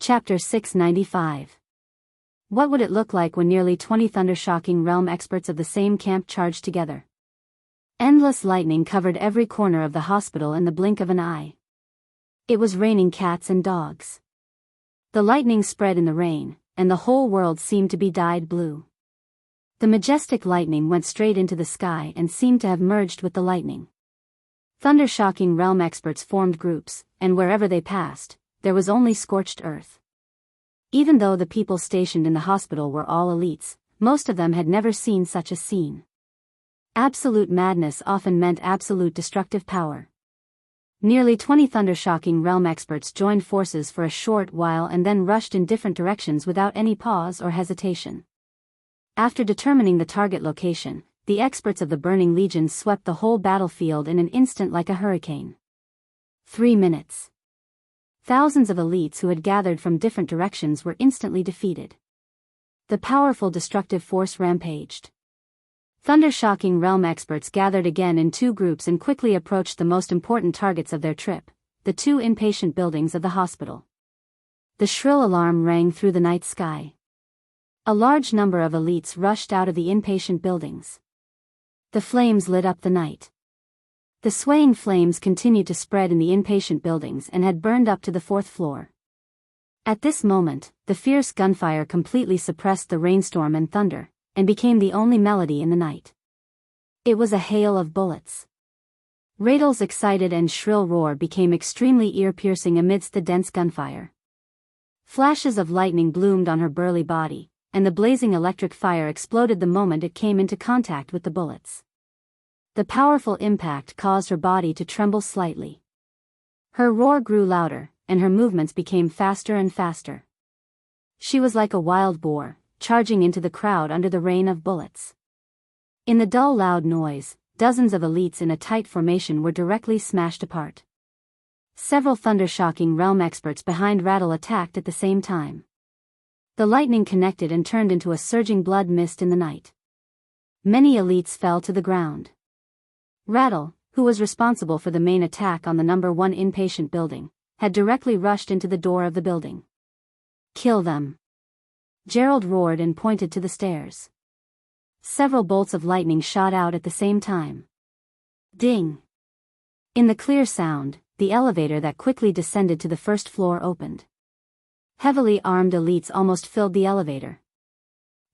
Chapter 695. What would it look like when nearly 20 thunder-shocking realm experts of the same camp charged together? Endless lightning covered every corner of the hospital in the blink of an eye. It was raining cats and dogs. The lightning spread in the rain, and the whole world seemed to be dyed blue. The majestic lightning went straight into the sky and seemed to have merged with the lightning. Thunder-shocking realm experts formed groups, and wherever they passed, there was only scorched earth. Even though the people stationed in the hospital were all elites, most of them had never seen such a scene. Absolute madness often meant absolute destructive power. Nearly 20 thunder-shocking realm experts joined forces for a short while and then rushed in different directions without any pause or hesitation. After determining the target location, the experts of the Burning Legion swept the whole battlefield in an instant like a hurricane. 3 minutes. Thousands of elites who had gathered from different directions were instantly defeated. The powerful destructive force rampaged. Thunder-shocking realm experts gathered again in 2 groups and quickly approached the most important targets of their trip, the 2 inpatient buildings of the hospital. The shrill alarm rang through the night sky. A large number of elites rushed out of the inpatient buildings. The flames lit up the night. The swaying flames continued to spread in the inpatient buildings and had burned up to the 4th floor. At this moment, the fierce gunfire completely suppressed the rainstorm and thunder, and became the only melody in the night. It was a hail of bullets. Raidel's excited and shrill roar became extremely ear-piercing amidst the dense gunfire. Flashes of lightning bloomed on her burly body, and the blazing electric fire exploded the moment it came into contact with the bullets. The powerful impact caused her body to tremble slightly. Her roar grew louder, and her movements became faster and faster. She was like a wild boar, charging into the crowd under the rain of bullets. In the dull loud noise, dozens of elites in a tight formation were directly smashed apart. Several thunder-shocking realm experts behind Rattle attacked at the same time. The lightning connected and turned into a surging blood mist in the night. Many elites fell to the ground. Rattle, who was responsible for the main attack on the number 1 inpatient building, had directly rushed into the door of the building. "Kill them!" Gerald roared and pointed to the stairs. Several bolts of lightning shot out at the same time. Ding! In the clear sound, the elevator that quickly descended to the 1st floor opened. Heavily armed elites almost filled the elevator.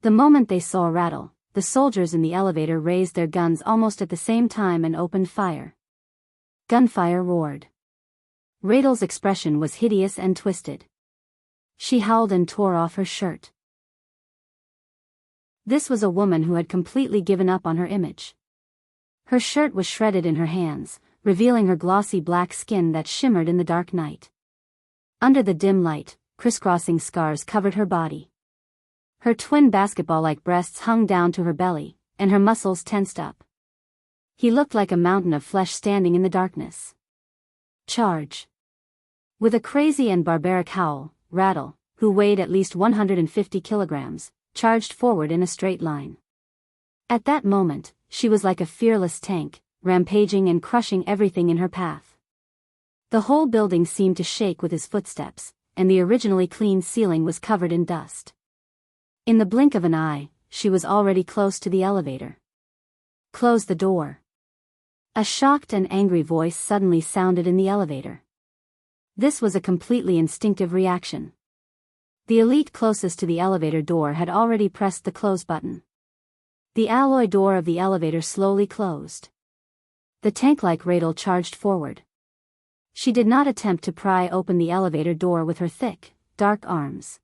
The moment they saw Rattle, the soldiers in the elevator raised their guns almost at the same time and opened fire. Gunfire roared. Raidel's expression was hideous and twisted. She howled and tore off her shirt. This was a woman who had completely given up on her image. Her shirt was shredded in her hands, revealing her glossy black skin that shimmered in the dark night. Under the dim light, crisscrossing scars covered her body. Her twin basketball-like breasts hung down to her belly, and her muscles tensed up. He looked like a mountain of flesh standing in the darkness. Charge! With a crazy and barbaric howl, Rattle, who weighed at least 150 kilograms, charged forward in a straight line. At that moment, she was like a fearless tank, rampaging and crushing everything in her path. The whole building seemed to shake with his footsteps, and the originally clean ceiling was covered in dust. In the blink of an eye, she was already close to the elevator. "Close the door." A shocked and angry voice suddenly sounded in the elevator. This was a completely instinctive reaction. The elite closest to the elevator door had already pressed the close button. The alloy door of the elevator slowly closed. The tank-like Radel charged forward. She did not attempt to pry open the elevator door with her thick, dark arms.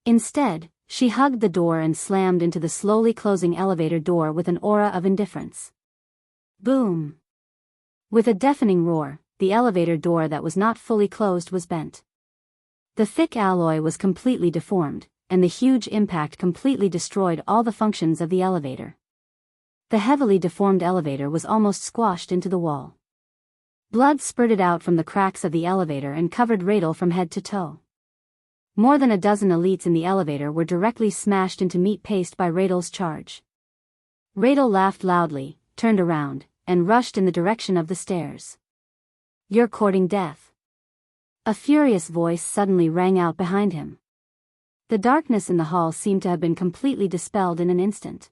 Instead, she hugged the door and slammed into the slowly closing elevator door with an aura of indifference. Boom! With a deafening roar, the elevator door that was not fully closed was bent. The thick alloy was completely deformed, and the huge impact completely destroyed all the functions of the elevator. The heavily deformed elevator was almost squashed into the wall. Blood spurted out from the cracks of the elevator and covered Radel from head to toe. More than a dozen elites in the elevator were directly smashed into meat paste by Radel's charge. Radel laughed loudly, turned around, and rushed in the direction of the stairs. "You're courting death." A furious voice suddenly rang out behind him. The darkness in the hall seemed to have been completely dispelled in an instant.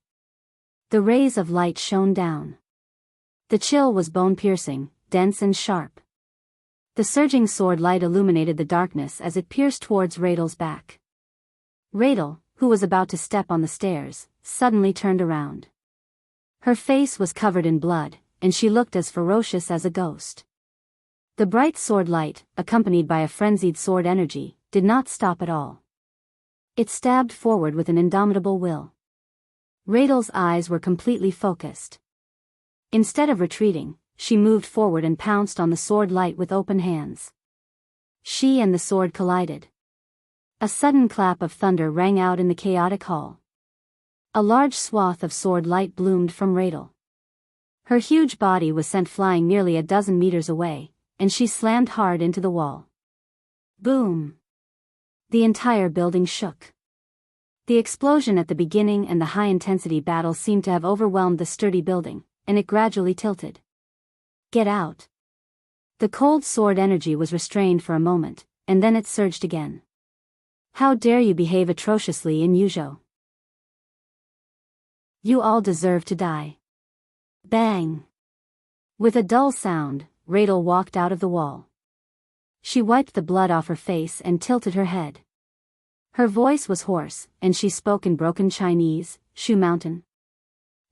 The rays of light shone down. The chill was bone-piercing, dense and sharp. The surging sword light illuminated the darkness as it pierced towards Raidel's back. Raidel, who was about to step on the stairs, suddenly turned around. Her face was covered in blood, and she looked as ferocious as a ghost. The bright sword light, accompanied by a frenzied sword energy, did not stop at all. It stabbed forward with an indomitable will. Raidel's eyes were completely focused. Instead of retreating, she moved forward and pounced on the sword light with open hands. She and the sword collided. A sudden clap of thunder rang out in the chaotic hall. A large swath of sword light bloomed from Raidel. Her huge body was sent flying nearly a dozen meters away, and she slammed hard into the wall. Boom! The entire building shook. The explosion at the beginning and the high-intensity battle seemed to have overwhelmed the sturdy building, and it gradually tilted. Get out! The cold sword energy was restrained for a moment, and then it surged again. How dare you behave atrociously in Yuzhou? You all deserve to die. Bang! With a dull sound, Raidel walked out of the wall. She wiped the blood off her face and tilted her head. Her voice was hoarse, and she spoke in broken Chinese. Shu Mountain.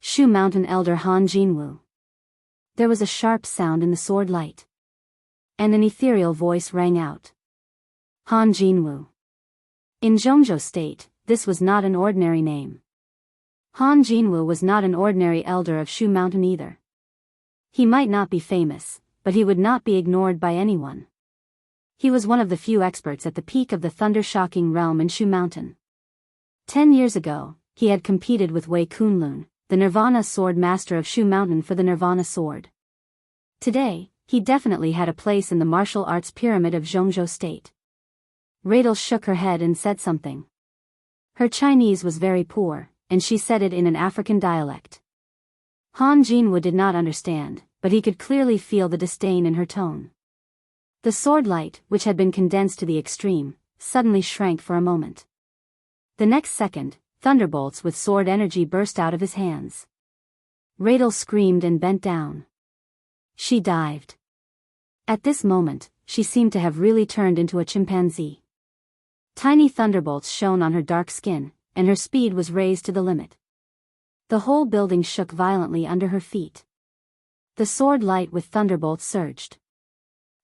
Shu Mountain Elder Han Jinwu. There was a sharp sound in the sword light. And an ethereal voice rang out. Han Jinwu. In Jianghu State, this was not an ordinary name. Han Jinwu was not an ordinary elder of Shu Mountain either. He might not be famous, but he would not be ignored by anyone. He was one of the few experts at the peak of the thunder-shocking realm in Shu Mountain. 10 years ago, he had competed with Wei Kunlun, the Nirvana sword master of Shu Mountain, for the Nirvana sword. Today, he definitely had a place in the martial arts pyramid of Jianghu State. Raidel shook her head and said something. Her Chinese was very poor, and she said it in an African dialect. Han Jinwu did not understand, but he could clearly feel the disdain in her tone. The sword light, which had been condensed to the extreme, suddenly shrank for a moment. The next second, thunderbolts with sword energy burst out of his hands. Raidel screamed and bent down. She dived. At this moment, she seemed to have really turned into a chimpanzee. Tiny thunderbolts shone on her dark skin, and her speed was raised to the limit. The whole building shook violently under her feet. The sword light with thunderbolts surged.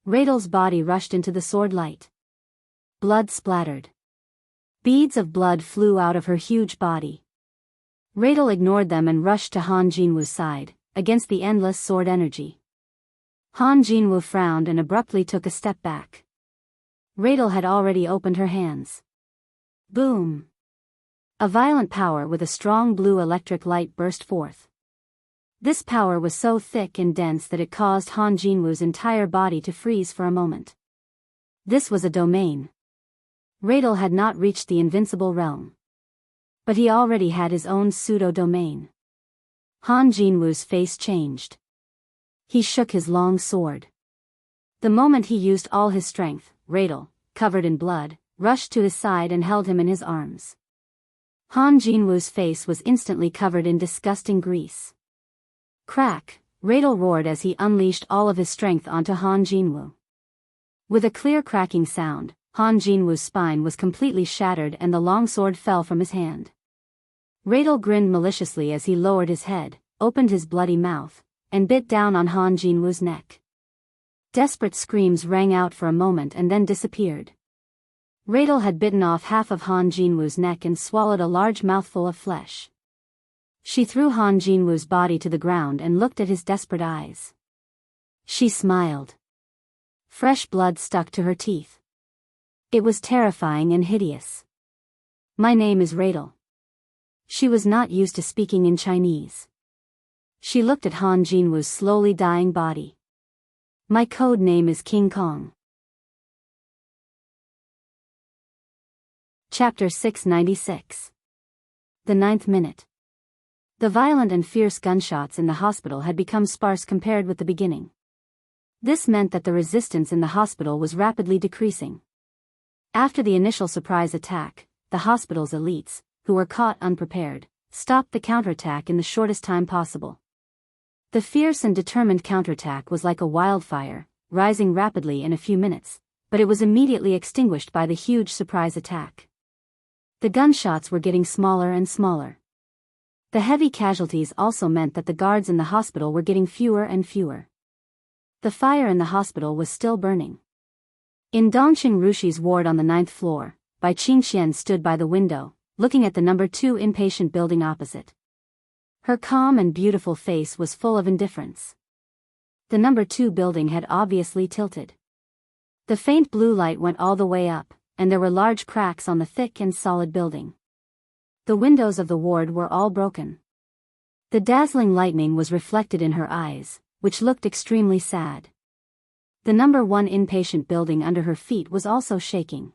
Raidel's body rushed into the sword light. Blood splattered. Beads of blood flew out of her huge body. Raidel ignored them and rushed to Han Jinwu's side, against the endless sword energy. Han Jinwu frowned and abruptly took a step back. Raidel had already opened her hands. Boom! A violent power with a strong blue electric light burst forth. This power was so thick and dense that it caused Han Jinwu's entire body to freeze for a moment. This was a domain. Raidel had not reached the invincible realm. But he already had his own pseudo-domain. Han Jinwu's face changed. He shook his long sword. The moment he used all his strength, Raidel, covered in blood, rushed to his side and held him in his arms. Han Jinwu's face was instantly covered in disgusting grease. Crack! Raidel roared as he unleashed all of his strength onto Han Jinwu. With a clear cracking sound, Han Jinwu's spine was completely shattered and the long sword fell from his hand. Raidel grinned maliciously as he lowered his head, opened his bloody mouth, and bit down on Han Jinwu's neck. Desperate screams rang out for a moment and then disappeared. Raidel had bitten off half of Han Jinwu's neck and swallowed a large mouthful of flesh. She threw Han Jinwu's body to the ground and looked at his desperate eyes. She smiled. Fresh blood stuck to her teeth. It was terrifying and hideous. My name is Raidel. She was not used to speaking in Chinese. She looked at Han Jinwu's slowly dying body. My code name is King Kong. Chapter 696. The 9th minute. The violent and fierce gunshots in the hospital had become sparse compared with the beginning. This meant that the resistance in the hospital was rapidly decreasing. After the initial surprise attack, the hospital's elites, who were caught unprepared, stopped the counterattack in the shortest time possible. The fierce and determined counterattack was like a wildfire, rising rapidly in a few minutes, but it was immediately extinguished by the huge surprise attack. The gunshots were getting smaller and smaller. The heavy casualties also meant that the guards in the hospital were getting fewer and fewer. The fire in the hospital was still burning. In Dongqing Rushi's ward on the 9th floor, Bai Qingxian stood by the window, looking at the number 2 inpatient building opposite. Her calm and beautiful face was full of indifference. The number 2 building had obviously tilted. The faint blue light went all the way up, and there were large cracks on the thick and solid building. The windows of the ward were all broken. The dazzling lightning was reflected in her eyes, which looked extremely sad. The number 1 inpatient building under her feet was also shaking.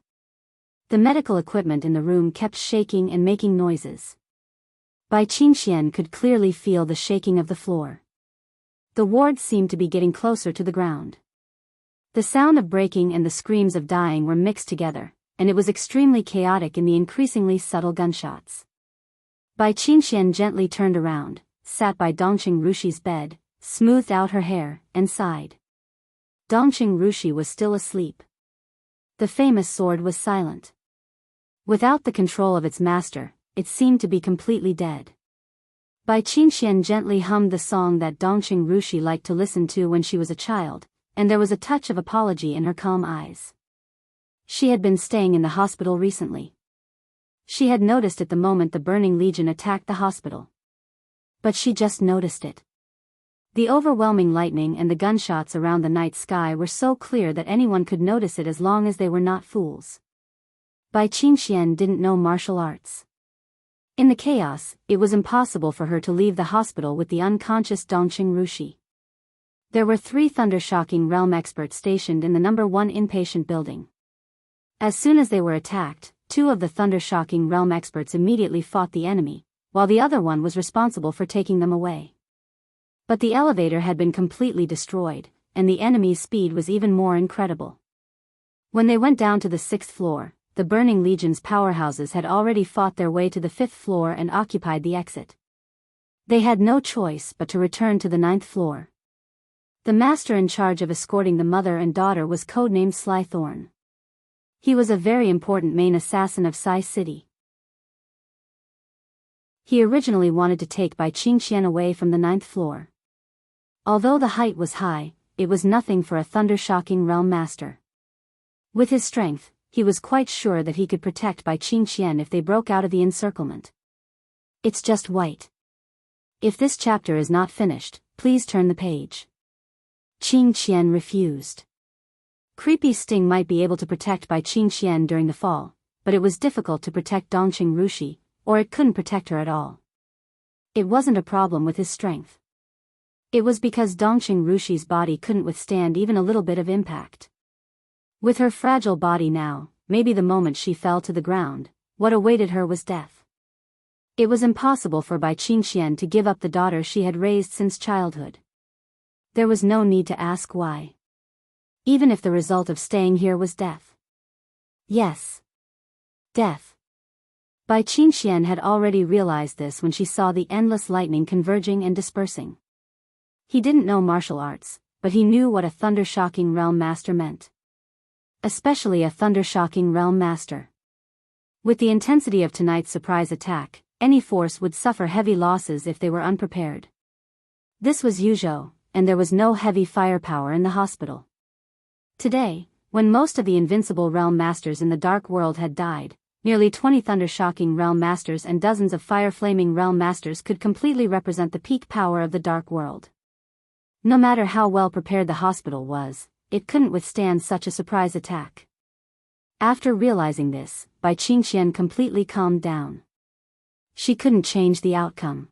The medical equipment in the room kept shaking and making noises. Bai Qingxian could clearly feel the shaking of the floor. The ward seemed to be getting closer to the ground. The sound of breaking and the screams of dying were mixed together, and it was extremely chaotic in the increasingly subtle gunshots. Bai Qingxian gently turned around, sat by Dongqing Rushi's bed, smoothed out her hair, and sighed. Dongqing Rushi was still asleep. The famous sword was silent. Without the control of its master, it seemed to be completely dead. Bai Qingxian gently hummed the song that Dongqing Rushi liked to listen to when she was a child, and there was a touch of apology in her calm eyes. She had been staying in the hospital recently. She had noticed it the moment the Burning Legion attacked the hospital. But she just noticed it. The overwhelming lightning and the gunshots around the night sky were so clear that anyone could notice it as long as they were not fools. Bai Qingxian didn't know martial arts. In the chaos, it was impossible for her to leave the hospital with the unconscious Dongqing Rushi. There were 3 thunder-shocking realm experts stationed in the number 1 inpatient building. As soon as they were attacked, 2 of the thunder-shocking realm experts immediately fought the enemy, while the other one was responsible for taking them away. But the elevator had been completely destroyed, and the enemy's speed was even more incredible. When they went down to the 6th floor, the Burning Legion's powerhouses had already fought their way to the 5th floor and occupied the exit. They had no choice but to return to the 9th floor. The master in charge of escorting the mother and daughter was codenamed Slythorn. He was a very important main assassin of Sai City. He originally wanted to take Bai Qingxian away from the 9th floor. Although the height was high, it was nothing for a thunder-shocking realm master. With his strength, he was quite sure that he could protect Bai Qingxian if they broke out of the encirclement. It's just white. If this chapter is not finished, please turn the page. Qingxian refused. Creepy Sting might be able to protect Bai Qingxian during the fall, but it was difficult to protect Dongqing Rushi, or it couldn't protect her at all. It wasn't a problem with his strength. It was because Dongqing Rushi's body couldn't withstand even a little bit of impact. With her fragile body now, maybe the moment she fell to the ground, what awaited her was death. It was impossible for Bai Qingxian to give up the daughter she had raised since childhood. There was no need to ask why. Even if the result of staying here was death. Yes. Death. Bai Qingxian had already realized this when she saw the endless lightning converging and dispersing. He didn't know martial arts, but he knew what a thunder-shocking realm master meant. Especially a thunder-shocking realm master. With the intensity of tonight's surprise attack, any force would suffer heavy losses if they were unprepared. This was Yuzhou, and there was no heavy firepower in the hospital. Today, when most of the invincible realm masters in the Dark World had died, nearly 20 thunder-shocking realm masters and dozens of fire-flaming realm masters could completely represent the peak power of the Dark World. No matter how well prepared the hospital was, it couldn't withstand such a surprise attack. After realizing this, Bai Qingxian completely calmed down. She couldn't change the outcome.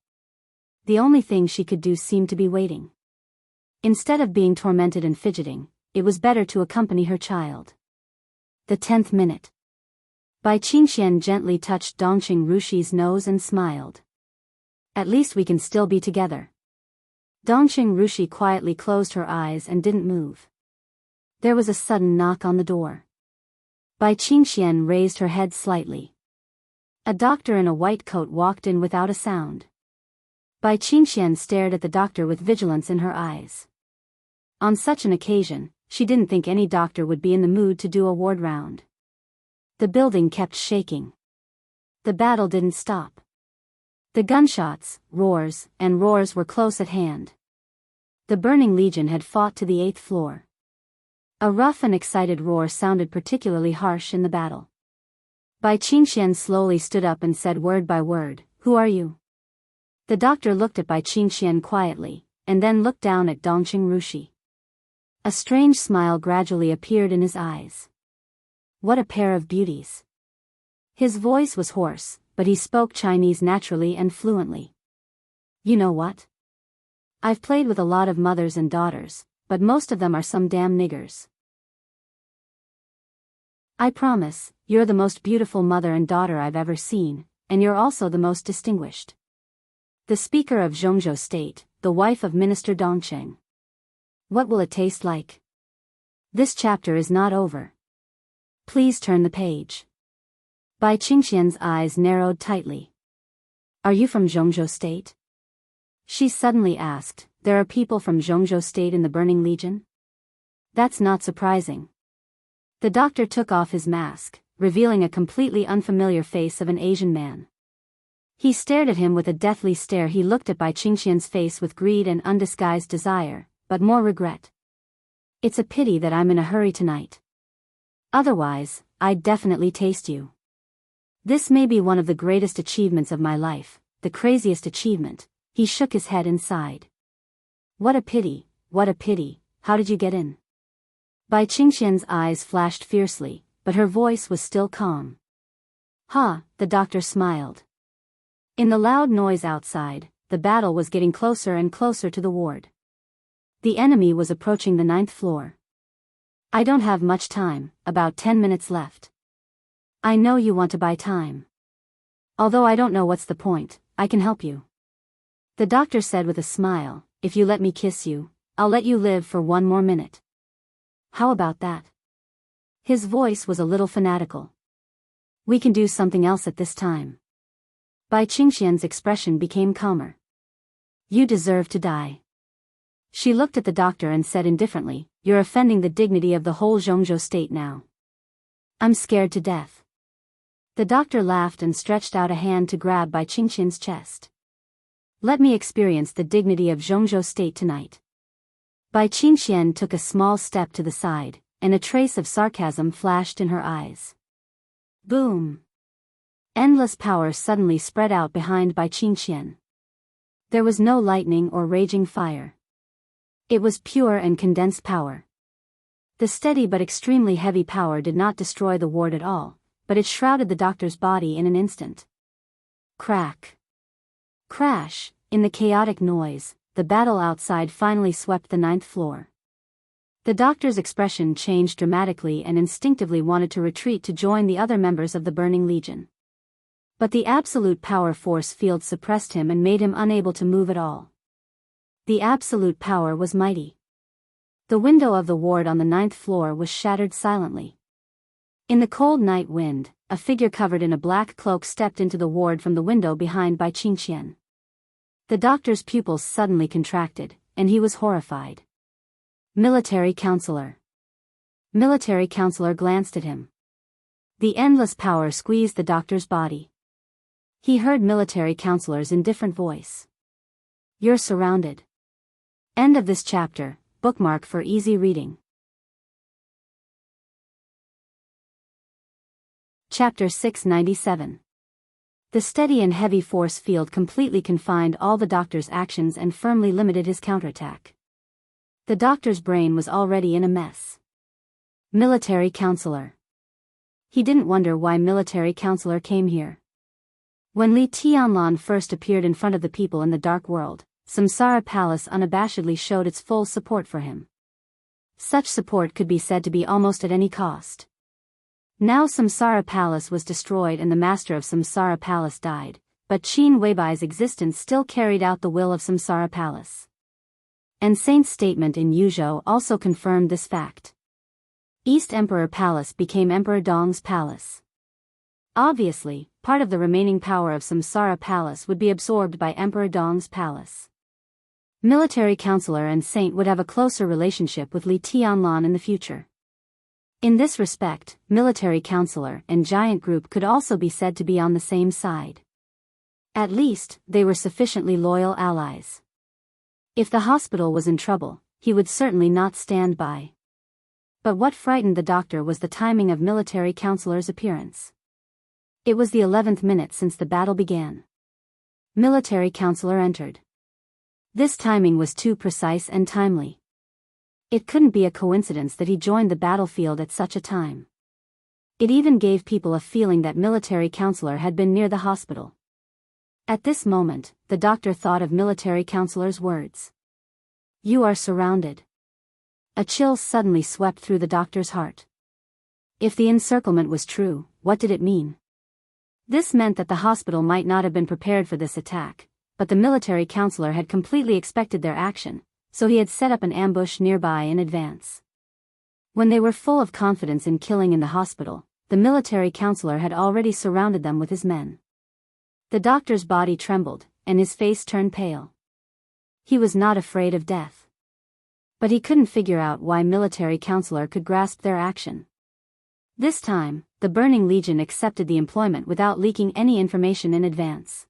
The only thing she could do seemed to be waiting. Instead of being tormented and fidgeting, it was better to accompany her child. The 10th minute. Bai Qingxian gently touched Dongqing Rushi's nose and smiled. At least we can still be together. Dongqing Rushi quietly closed her eyes and didn't move. There was a sudden knock on the door. Bai Qingxian raised her head slightly. A doctor in a white coat walked in without a sound. Bai Qingxian stared at the doctor with vigilance in her eyes. On such an occasion, she didn't think any doctor would be in the mood to do a ward round. The building kept shaking. The battle didn't stop. The gunshots, roars, and roars were close at hand. The Burning Legion had fought to the 8th floor. A rough and excited roar sounded particularly harsh in the battle. Bai Qingxian slowly stood up and said word by word, "Who are you?" The doctor looked at Bai Qingxian quietly, and then looked down at Dongqing Rushi. A strange smile gradually appeared in his eyes. What a pair of beauties. His voice was hoarse, but he spoke Chinese naturally and fluently. You know what? I've played with a lot of mothers and daughters, but most of them are some damn niggers. I promise, you're the most beautiful mother and daughter I've ever seen, and you're also the most distinguished. The speaker of Jianghu State, the wife of Minister Dongqing. What will it taste like? This chapter is not over. Please turn the page. Bai Qingxian's eyes narrowed tightly. Are you from Jianghu State? She suddenly asked. There are people from Jianghu State in the Burning Legion? That's not surprising. The doctor took off his mask, revealing a completely unfamiliar face of an Asian man. He stared at him with a deathly stare. He looked at Bai Qingxian's face with greed and undisguised desire, but more regret. It's a pity that I'm in a hurry tonight. Otherwise, I'd definitely taste you. This may be one of the greatest achievements of my life, the craziest achievement. He shook his head and sighed. What a pity, how did you get in? Bai Qingxian's eyes flashed fiercely, but her voice was still calm. Ha, the doctor smiled. In the loud noise outside, the battle was getting closer and closer to the ward. The enemy was approaching the 9th floor. I don't have much time, about 10 minutes left. I know you want to buy time. Although I don't know what's the point, I can help you. The doctor said with a smile, if you let me kiss you, I'll let you live for 1 more minute. How about that? His voice was a little fanatical. We can do something else at this time. Bai Qingxian's expression became calmer. You deserve to die. She looked at the doctor and said indifferently, you're offending the dignity of the whole Jianghu State now. I'm scared to death. The doctor laughed and stretched out a hand to grab Bai Qingxian's chest. Let me experience the dignity of Jianghu State tonight. Bai Qingxian took a small step to the side, and a trace of sarcasm flashed in her eyes. Boom! Endless power suddenly spread out behind Bai Qingxian. There was no lightning or raging fire. It was pure and condensed power. The steady but extremely heavy power did not destroy the ward at all, but it shrouded the doctor's body in an instant. Crack! Crash! In the chaotic noise, the battle outside finally swept the 9th floor. The doctor's expression changed dramatically and instinctively wanted to retreat to join the other members of the Burning Legion. But the absolute power force field suppressed him and made him unable to move at all. The absolute power was mighty. The window of the ward on the 9th floor was shattered silently. In the cold night wind, a figure covered in a black cloak stepped into the ward from the window behind Bai Qingxian. The doctor's pupils suddenly contracted, and he was horrified. Military counselor. Military counselor glanced at him. The endless power squeezed the doctor's body. He heard military counselor's indifferent voice. You're surrounded. End of this chapter, bookmark for easy reading. Chapter 697. The steady and heavy force field completely confined all the doctor's actions and firmly limited his counterattack. The doctor's brain was already in a mess. Military counselor. He didn't wonder why military counselor came here. When Li Tianlan first appeared in front of the people in the Dark World, Samsara Palace unabashedly showed its full support for him. Such support could be said to be almost at any cost. Now Samsara Palace was destroyed and the master of Samsara Palace died, but Qin Weibai's existence still carried out the will of Samsara Palace. and Saint's statement in Yuzhou also confirmed this fact. East Emperor Palace became Emperor Dong's palace. Obviously, part of the remaining power of Samsara Palace would be absorbed by Emperor Dong's palace. Military Counselor and Saint would have a closer relationship with Li Tianlan in the future. In this respect, Military Counselor and Giant Group could also be said to be on the same side. At least, they were sufficiently loyal allies. If the hospital was in trouble, he would certainly not stand by. But what frightened the doctor was the timing of Military Counselor's appearance. It was the 11th minute since the battle began. Military Counselor entered. This timing was too precise and timely. It couldn't be a coincidence that he joined the battlefield at such a time. It even gave people a feeling that Military Counselor had been near the hospital. At this moment, the doctor thought of Military Counselor's words. "You are surrounded." A chill suddenly swept through the doctor's heart. If the encirclement was true, what did it mean? This meant that the hospital might not have been prepared for this attack, but the Military Counselor had completely expected their action, so he had set up an ambush nearby in advance. When they were full of confidence in killing in the hospital, the Military Counselor had already surrounded them with his men. The doctor's body trembled, and his face turned pale. He was not afraid of death. But he couldn't figure out why Military Counselor could grasp their action. This time, the Burning Legion accepted the employment without leaking any information in advance.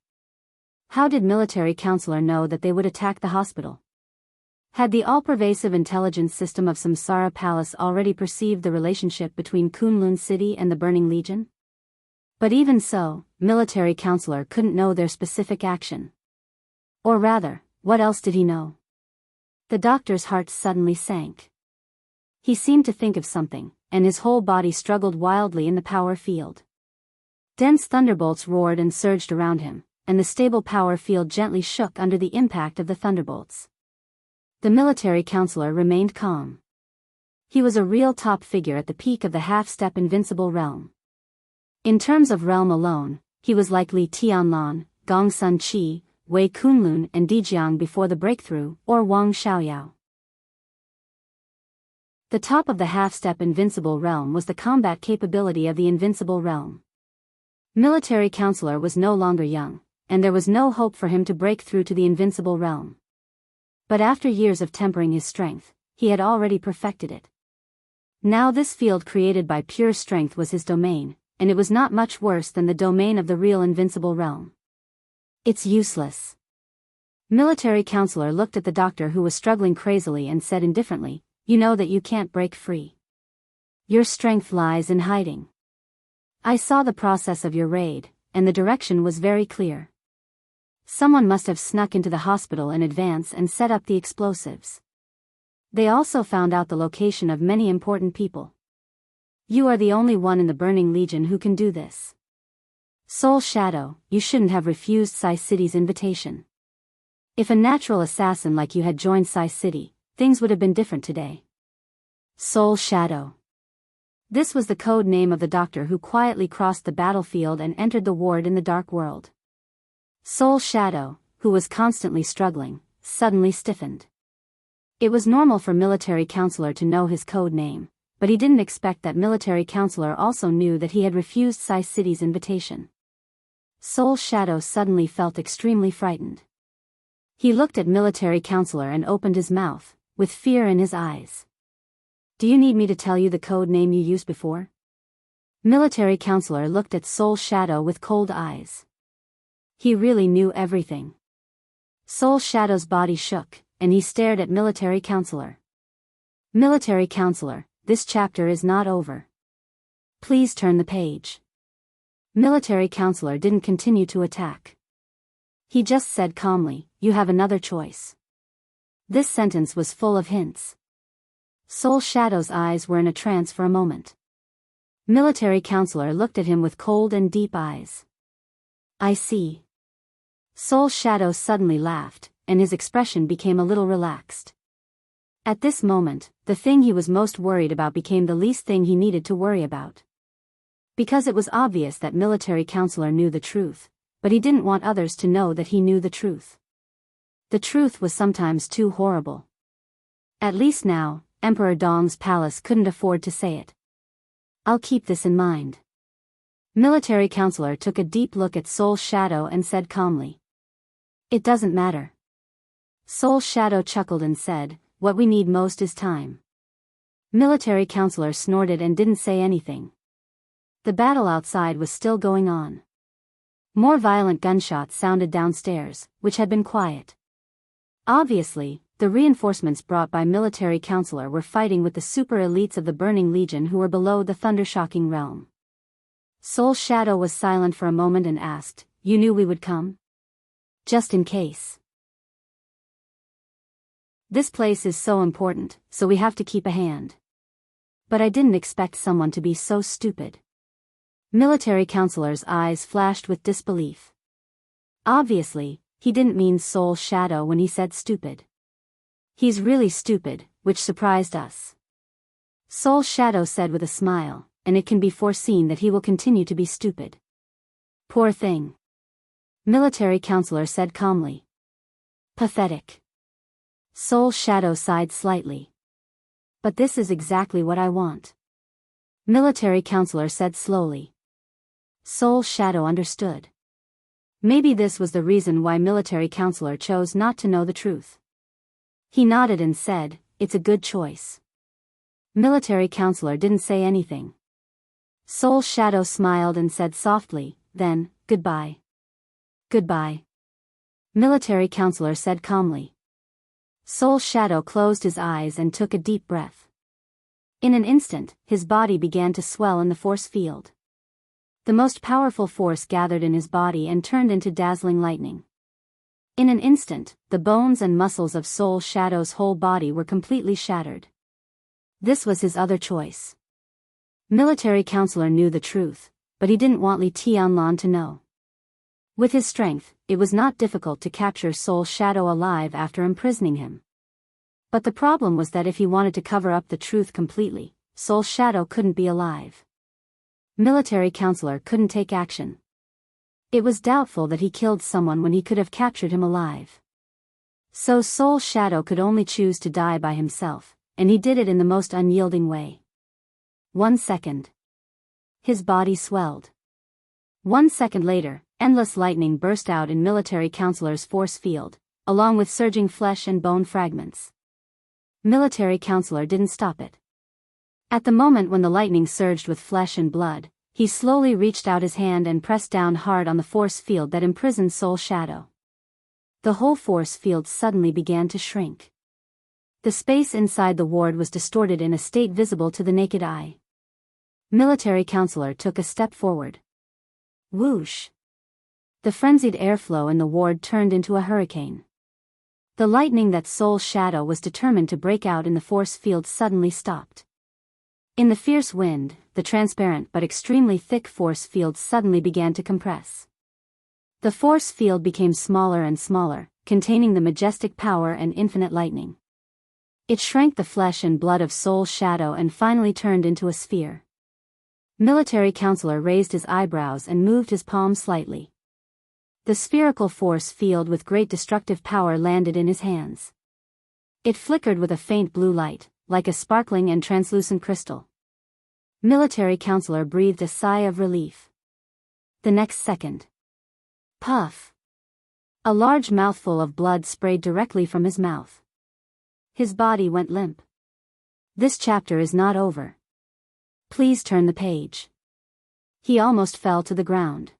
How did Military Counselor know that they would attack the hospital? Had the all-pervasive intelligence system of Samsara Palace already perceived the relationship between Kunlun City and the Burning Legion? But even so, Military Counselor couldn't know their specific action. Or rather, what else did he know? The doctor's heart suddenly sank. He seemed to think of something, and his whole body struggled wildly in the power field. Dense thunderbolts roared and surged around him, and the stable power field gently shook under the impact of the thunderbolts. The Military Counselor remained calm. He was a real top figure at the peak of the half-step invincible realm. In terms of realm alone, he was like Li Tianlan, Gong Sun Qi, Wei Kunlun and Dijiang before the breakthrough, or Wang Xiaoyao. The top of the half-step invincible realm was the combat capability of the invincible realm. Military Counselor was no longer young, and there was no hope for him to break through to the invincible realm. But after years of tempering his strength, he had already perfected it. Now this field created by pure strength was his domain, and it was not much worse than the domain of the real invincible realm. It's useless. Military Counselor looked at the doctor who was struggling crazily and said indifferently, "You know that you can't break free. Your strength lies in hiding. I saw the process of your raid, and the direction was very clear. Someone must have snuck into the hospital in advance and set up the explosives. They also found out the location of many important people. You are the only one in the Burning Legion who can do this. Soul Shadow, you shouldn't have refused Sai City's invitation. If a natural assassin like you had joined Sai City, things would have been different today." Soul Shadow. This was the code name of the doctor who quietly crossed the battlefield and entered the ward in the dark world. Soul Shadow, who was constantly struggling, suddenly stiffened. It was normal for Military Counselor to know his code name, but he didn't expect that Military Counselor also knew that he had refused Sai City's invitation. Soul Shadow suddenly felt extremely frightened. He looked at Military Counselor and opened his mouth, with fear in his eyes. "Do you need me to tell you the code name you used before?" Military Counselor looked at Soul Shadow with cold eyes. He really knew everything. Soul Shadow's body shook, and he stared at Military Counselor. "Military Counselor, this chapter is not over. Please turn the page." Military Counselor didn't continue to attack. He just said calmly, "You have another choice." This sentence was full of hints. Soul Shadow's eyes were in a trance for a moment. Military Counselor looked at him with cold and deep eyes. "I see." Soul Shadow suddenly laughed, and his expression became a little relaxed. At this moment, the thing he was most worried about became the least thing he needed to worry about. Because it was obvious that Military Counselor knew the truth, but he didn't want others to know that he knew the truth. The truth was sometimes too horrible. At least now, Emperor Dong's palace couldn't afford to say it. I'll keep this in mind. Military counselor took a deep look at Soul's shadow and said calmly. It doesn't matter. Soul's shadow chuckled and said, what we need most is time. Military counselor snorted and didn't say anything. The battle outside was still going on. More violent gunshots sounded downstairs, which had been quiet. Obviously, the reinforcements brought by military counselor were fighting with the super elites of the Burning Legion who were below the thundershocking realm. Soul's shadow was silent for a moment and asked, you knew we would come? Just in case. This place is so important, so we have to keep a hand. But I didn't expect someone to be so stupid. Military counselor's eyes flashed with disbelief. Obviously, he didn't mean Soul's shadow when he said stupid. He's really stupid, which surprised us. Soul's shadow said with a smile, and it can be foreseen that he will continue to be stupid. Poor thing. Military counselor said calmly. Pathetic. Soul's shadow sighed slightly. But this is exactly what I want. Military counselor said slowly. Soul's shadow understood. Maybe this was the reason why military counselor chose not to know the truth. He nodded and said, it's a good choice. Military counselor didn't say anything. Soul's shadow smiled and said softly, then, goodbye. Goodbye. Military counselor said calmly. Soul's shadow closed his eyes and took a deep breath. In an instant, his body began to swell in the force field. The most powerful force gathered in his body and turned into dazzling lightning. In an instant, the bones and muscles of Soul's shadow's whole body were completely shattered. This was his other choice. Military counselor knew the truth, but he didn't want Li Tianlan to know. With his strength, it was not difficult to capture Soul's shadow alive after imprisoning him. But the problem was that if he wanted to cover up the truth completely, Soul's shadow couldn't be alive. Military counselor couldn't take action. It was doubtful that he killed someone when he could have captured him alive. So Soul's shadow could only choose to die by himself, and he did it in the most unyielding way. 1 second. His body swelled. 1 second later, endless lightning burst out in military counselor's force field, along with surging flesh and bone fragments. Military counselor didn't stop it. At the moment when the lightning surged with flesh and blood, he slowly reached out his hand and pressed down hard on the force field that imprisoned Soul's shadow. The whole force field suddenly began to shrink. The space inside the ward was distorted in a state visible to the naked eye. Military counselor took a step forward. Whoosh! The frenzied airflow in the ward turned into a hurricane. The lightning that Soul's shadow was determined to break out in the force field suddenly stopped. In the fierce wind, the transparent but extremely thick force field suddenly began to compress. The force field became smaller and smaller, containing the majestic power and infinite lightning. It shrank the flesh and blood of Soul's shadow and finally turned into a sphere. Military counselor raised his eyebrows and moved his palm slightly. The spherical force field with great destructive power landed in his hands. It flickered with a faint blue light, like a sparkling and translucent crystal. Military counselor breathed a sigh of relief. The next second. Puff! A large mouthful of blood sprayed directly from his mouth. His body went limp. This chapter is not over. Please turn the page. He almost fell to the ground.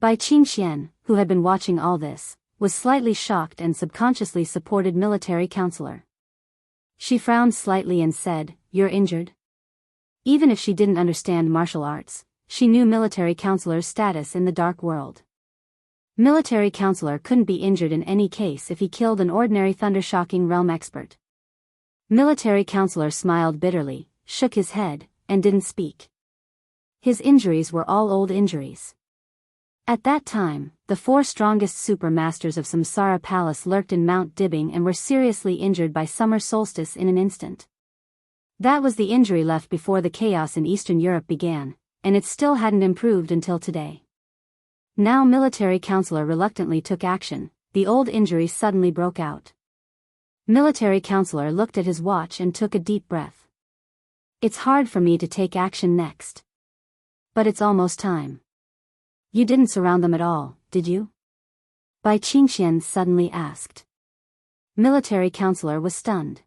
Bai Qingxian, who had been watching all this, was slightly shocked and subconsciously supported military counselor. She frowned slightly and said, "You're injured?" Even if she didn't understand martial arts, she knew military counselor's status in the dark world. Military counselor couldn't be injured in any case if he killed an ordinary thundershocking realm expert. Military counselor smiled bitterly, shook his head, and didn't speak. His injuries were all old injuries. At that time, the 4 strongest super masters of Samsara Palace lurked in Mount Dibbing and were seriously injured by summer solstice in an instant. That was the injury left before the chaos in Eastern Europe began, and it still hadn't improved until today. Now military counselor reluctantly took action, the old injury suddenly broke out. Military counselor looked at his watch and took a deep breath. It's hard for me to take action next. But it's almost time. You didn't surround them at all, did you? Bai Qingxian suddenly asked. Military counselor was stunned.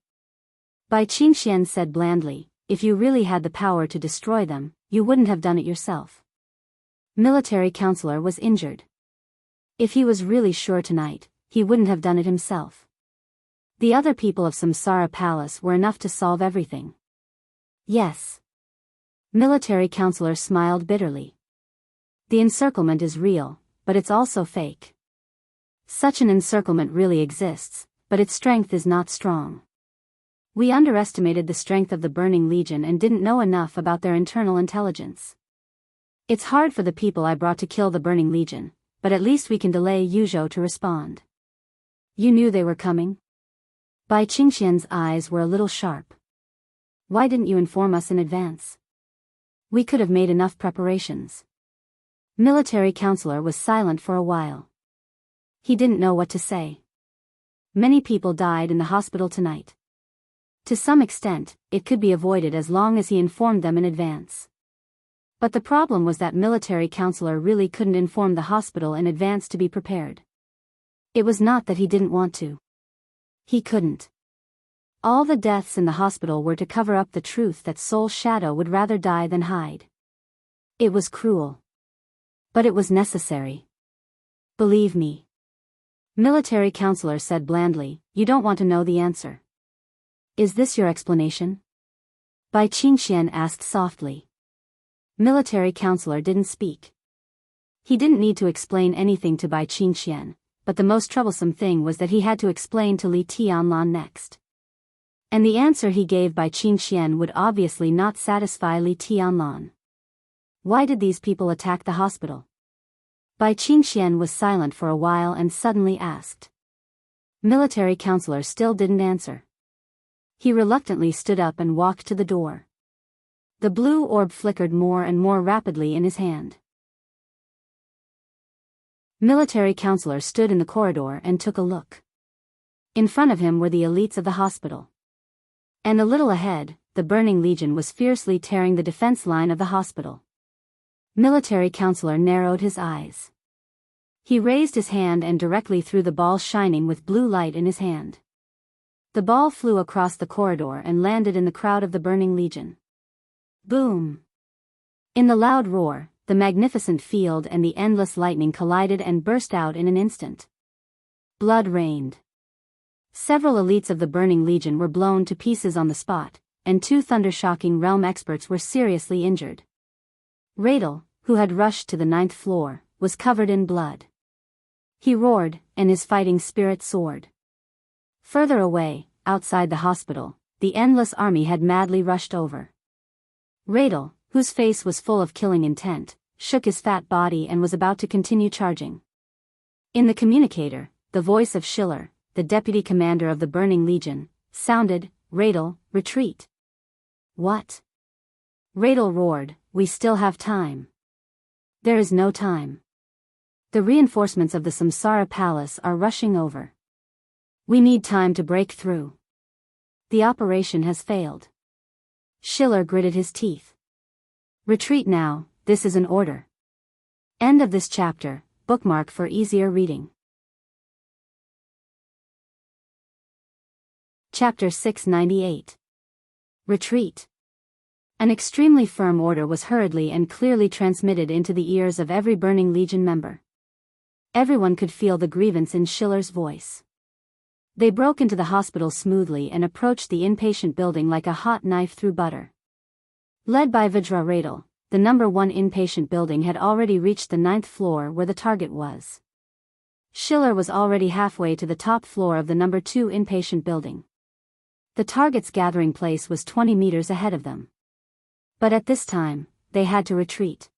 Bai Qingxian said blandly, if you really had the power to destroy them, you wouldn't have done it yourself. Military counselor was injured. If he was really sure tonight, he wouldn't have done it himself. The other people of Samsara Palace were enough to solve everything. Yes. Military counselor smiled bitterly. The encirclement is real, but it's also fake. Such an encirclement really exists, but its strength is not strong. We underestimated the strength of the Burning Legion and didn't know enough about their internal intelligence. It's hard for the people I brought to kill the Burning Legion, but at least we can delay Yuzhou to respond. You knew they were coming? Bai Qingxian's eyes were a little sharp. Why didn't you inform us in advance? We could have made enough preparations. Military counselor was silent for a while. He didn't know what to say. Many people died in the hospital tonight. To some extent, it could be avoided as long as he informed them in advance. But the problem was that military counselor really couldn't inform the hospital in advance to be prepared. It was not that he didn't want to. He couldn't. All the deaths in the hospital were to cover up the truth that Soul Shadow would rather die than hide. It was cruel. But it was necessary. Believe me. Military counselor said blandly, you don't want to know the answer. Is this your explanation? Bai Qingxian asked softly. Military counselor didn't speak. He didn't need to explain anything to Bai Qingxian, but the most troublesome thing was that he had to explain to Li Tianlan next. And the answer he gave Bai Qingxian would obviously not satisfy Li Tianlan. Why did these people attack the hospital? Bai Qingxian was silent for a while and suddenly asked. Military counselor still didn't answer. He reluctantly stood up and walked to the door. The blue orb flickered more and more rapidly in his hand. Military counselor stood in the corridor and took a look. In front of him were the elites of the hospital. And a little ahead, the Burning Legion was fiercely tearing the defense line of the hospital. Military counselor narrowed his eyes. He raised his hand and directly threw the ball shining with blue light in his hand. The ball flew across the corridor and landed in the crowd of the Burning Legion. Boom! In the loud roar, the magnificent field and the endless lightning collided and burst out in an instant. Blood rained. Several elites of the Burning Legion were blown to pieces on the spot, and 2 thundershocking realm experts were seriously injured. Radel, who had rushed to the 9th floor, was covered in blood. He roared, and his fighting spirit soared. Further away, outside the hospital, the endless army had madly rushed over. Radel, whose face was full of killing intent, shook his fat body and was about to continue charging. In the communicator, the voice of Schiller, the deputy commander of the Burning Legion, sounded, Radel, retreat. What? Radel roared, we still have time. There is no time. The reinforcements of the Samsara Palace are rushing over. We need time to break through. The operation has failed. Schiller gritted his teeth. Retreat now, this is an order. End of this chapter, bookmark for easier reading. Chapter 698. Retreat. An extremely firm order was hurriedly and clearly transmitted into the ears of every Burning Legion member. Everyone could feel the grievance in Schiller's voice. They broke into the hospital smoothly and approached the inpatient building like a hot knife through butter. Led by Vajra Radel, the number 1 inpatient building had already reached the 9th floor where the target was. Schiller was already halfway to the top floor of the number 2 inpatient building. The target's gathering place was 20 meters ahead of them. But at this time, they had to retreat.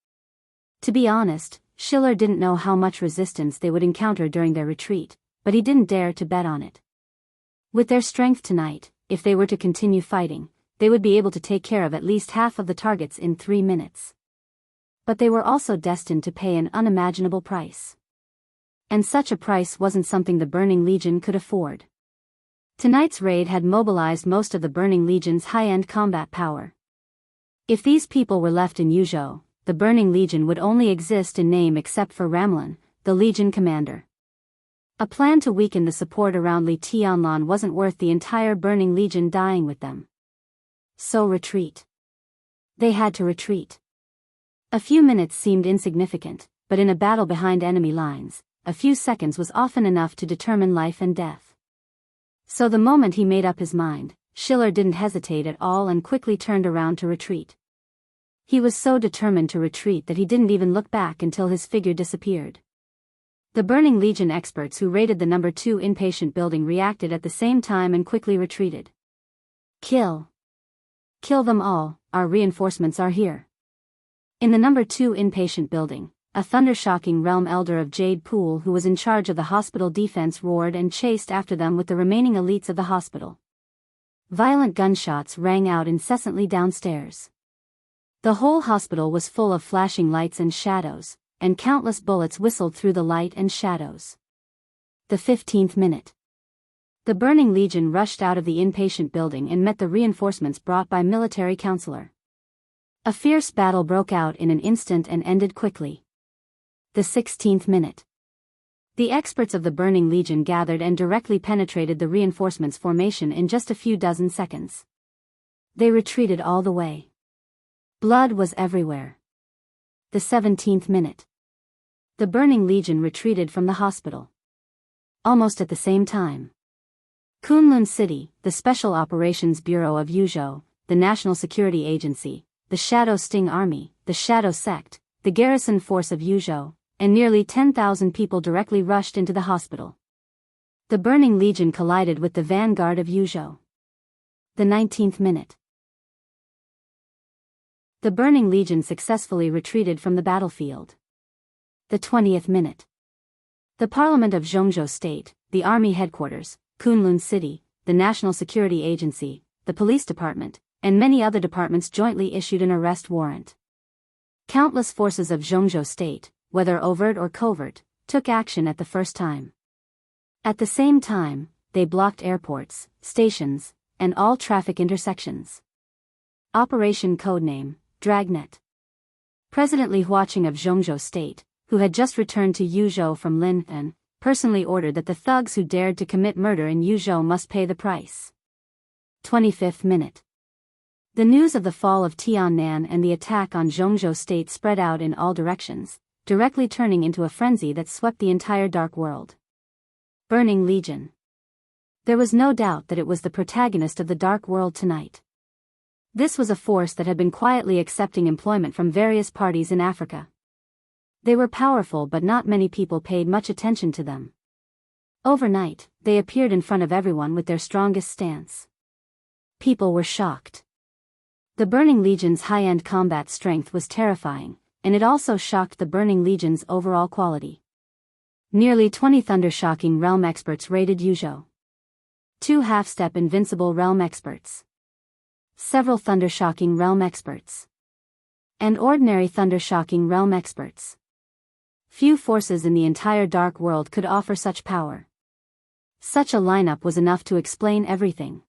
To be honest, Schiller didn't know how much resistance they would encounter during their retreat, but he didn't dare to bet on it. With their strength tonight, if they were to continue fighting, they would be able to take care of at least half of the targets in 3 minutes. But they were also destined to pay an unimaginable price. And such a price wasn't something the Burning Legion could afford. Tonight's raid had mobilized most of the Burning Legion's high-end combat power. If these people were left in Yuzhou, the Burning Legion would only exist in name except for Ramlin, the Legion commander. A plan to weaken the support around Li Tianlan wasn't worth the entire Burning Legion dying with them. So retreat. They had to retreat. A few minutes seemed insignificant, but in a battle behind enemy lines, a few seconds was often enough to determine life and death. So the moment he made up his mind, Schiller didn't hesitate at all and quickly turned around to retreat. He was so determined to retreat that he didn't even look back until his figure disappeared. The Burning Legion experts who raided the No. 2 inpatient building reacted at the same time and quickly retreated. Kill. Kill them all, our reinforcements are here. In the No. 2 inpatient building, a thunder-shocking realm elder of Jade Pool who was in charge of the hospital defense roared and chased after them with the remaining elites of the hospital. Violent gunshots rang out incessantly downstairs. The whole hospital was full of flashing lights and shadows, and countless bullets whistled through the light and shadows. The 15th minute. The Burning Legion rushed out of the inpatient building and met the reinforcements brought by military counselor. A fierce battle broke out in an instant and ended quickly. The 16th minute. The experts of the Burning Legion gathered and directly penetrated the reinforcements' formation in just a few dozen seconds. They retreated all the way. Blood was everywhere. The 17th minute. The Burning Legion retreated from the hospital. Almost at the same time. Kunlun City, the Special Operations Bureau of Yuzhou, the National Security Agency, the Shadow Sting Army, the Shadow Sect, the Garrison Force of Yuzhou, and nearly 10,000 people directly rushed into the hospital. The Burning Legion collided with the vanguard of Yuzhou. The 19th minute. The Burning Legion successfully retreated from the battlefield. The 20th minute. The Parliament of Jianghu State, the Army Headquarters, Kunlun City, the National Security Agency, the Police Department, and many other departments jointly issued an arrest warrant. Countless forces of Jianghu State, whether overt or covert, took action at the first time. At the same time, they blocked airports, stations, and all traffic intersections. Operation Codename, Dragnet. President Li Huaqing of Jianghu State, who had just returned to Yuzhou from Lin'an, personally ordered that the thugs who dared to commit murder in Yuzhou must pay the price. 25th minute. The news of the fall of Tiannan and the attack on Jianghu State spread out in all directions, directly turning into a frenzy that swept the entire dark world. Burning Legion. There was no doubt that it was the protagonist of the dark world tonight. This was a force that had been quietly accepting employment from various parties in Africa. They were powerful, but not many people paid much attention to them. Overnight, they appeared in front of everyone with their strongest stance. People were shocked. The Burning Legion's high-end combat strength was terrifying, and it also shocked the Burning Legion's overall quality. Nearly 20 thunder-shocking realm experts raided Yuzhou. 2 half-step invincible realm experts. Several thunder-shocking realm experts. And ordinary thunder-shocking realm experts. Few forces in the entire dark world could offer such power. Such a lineup was enough to explain everything.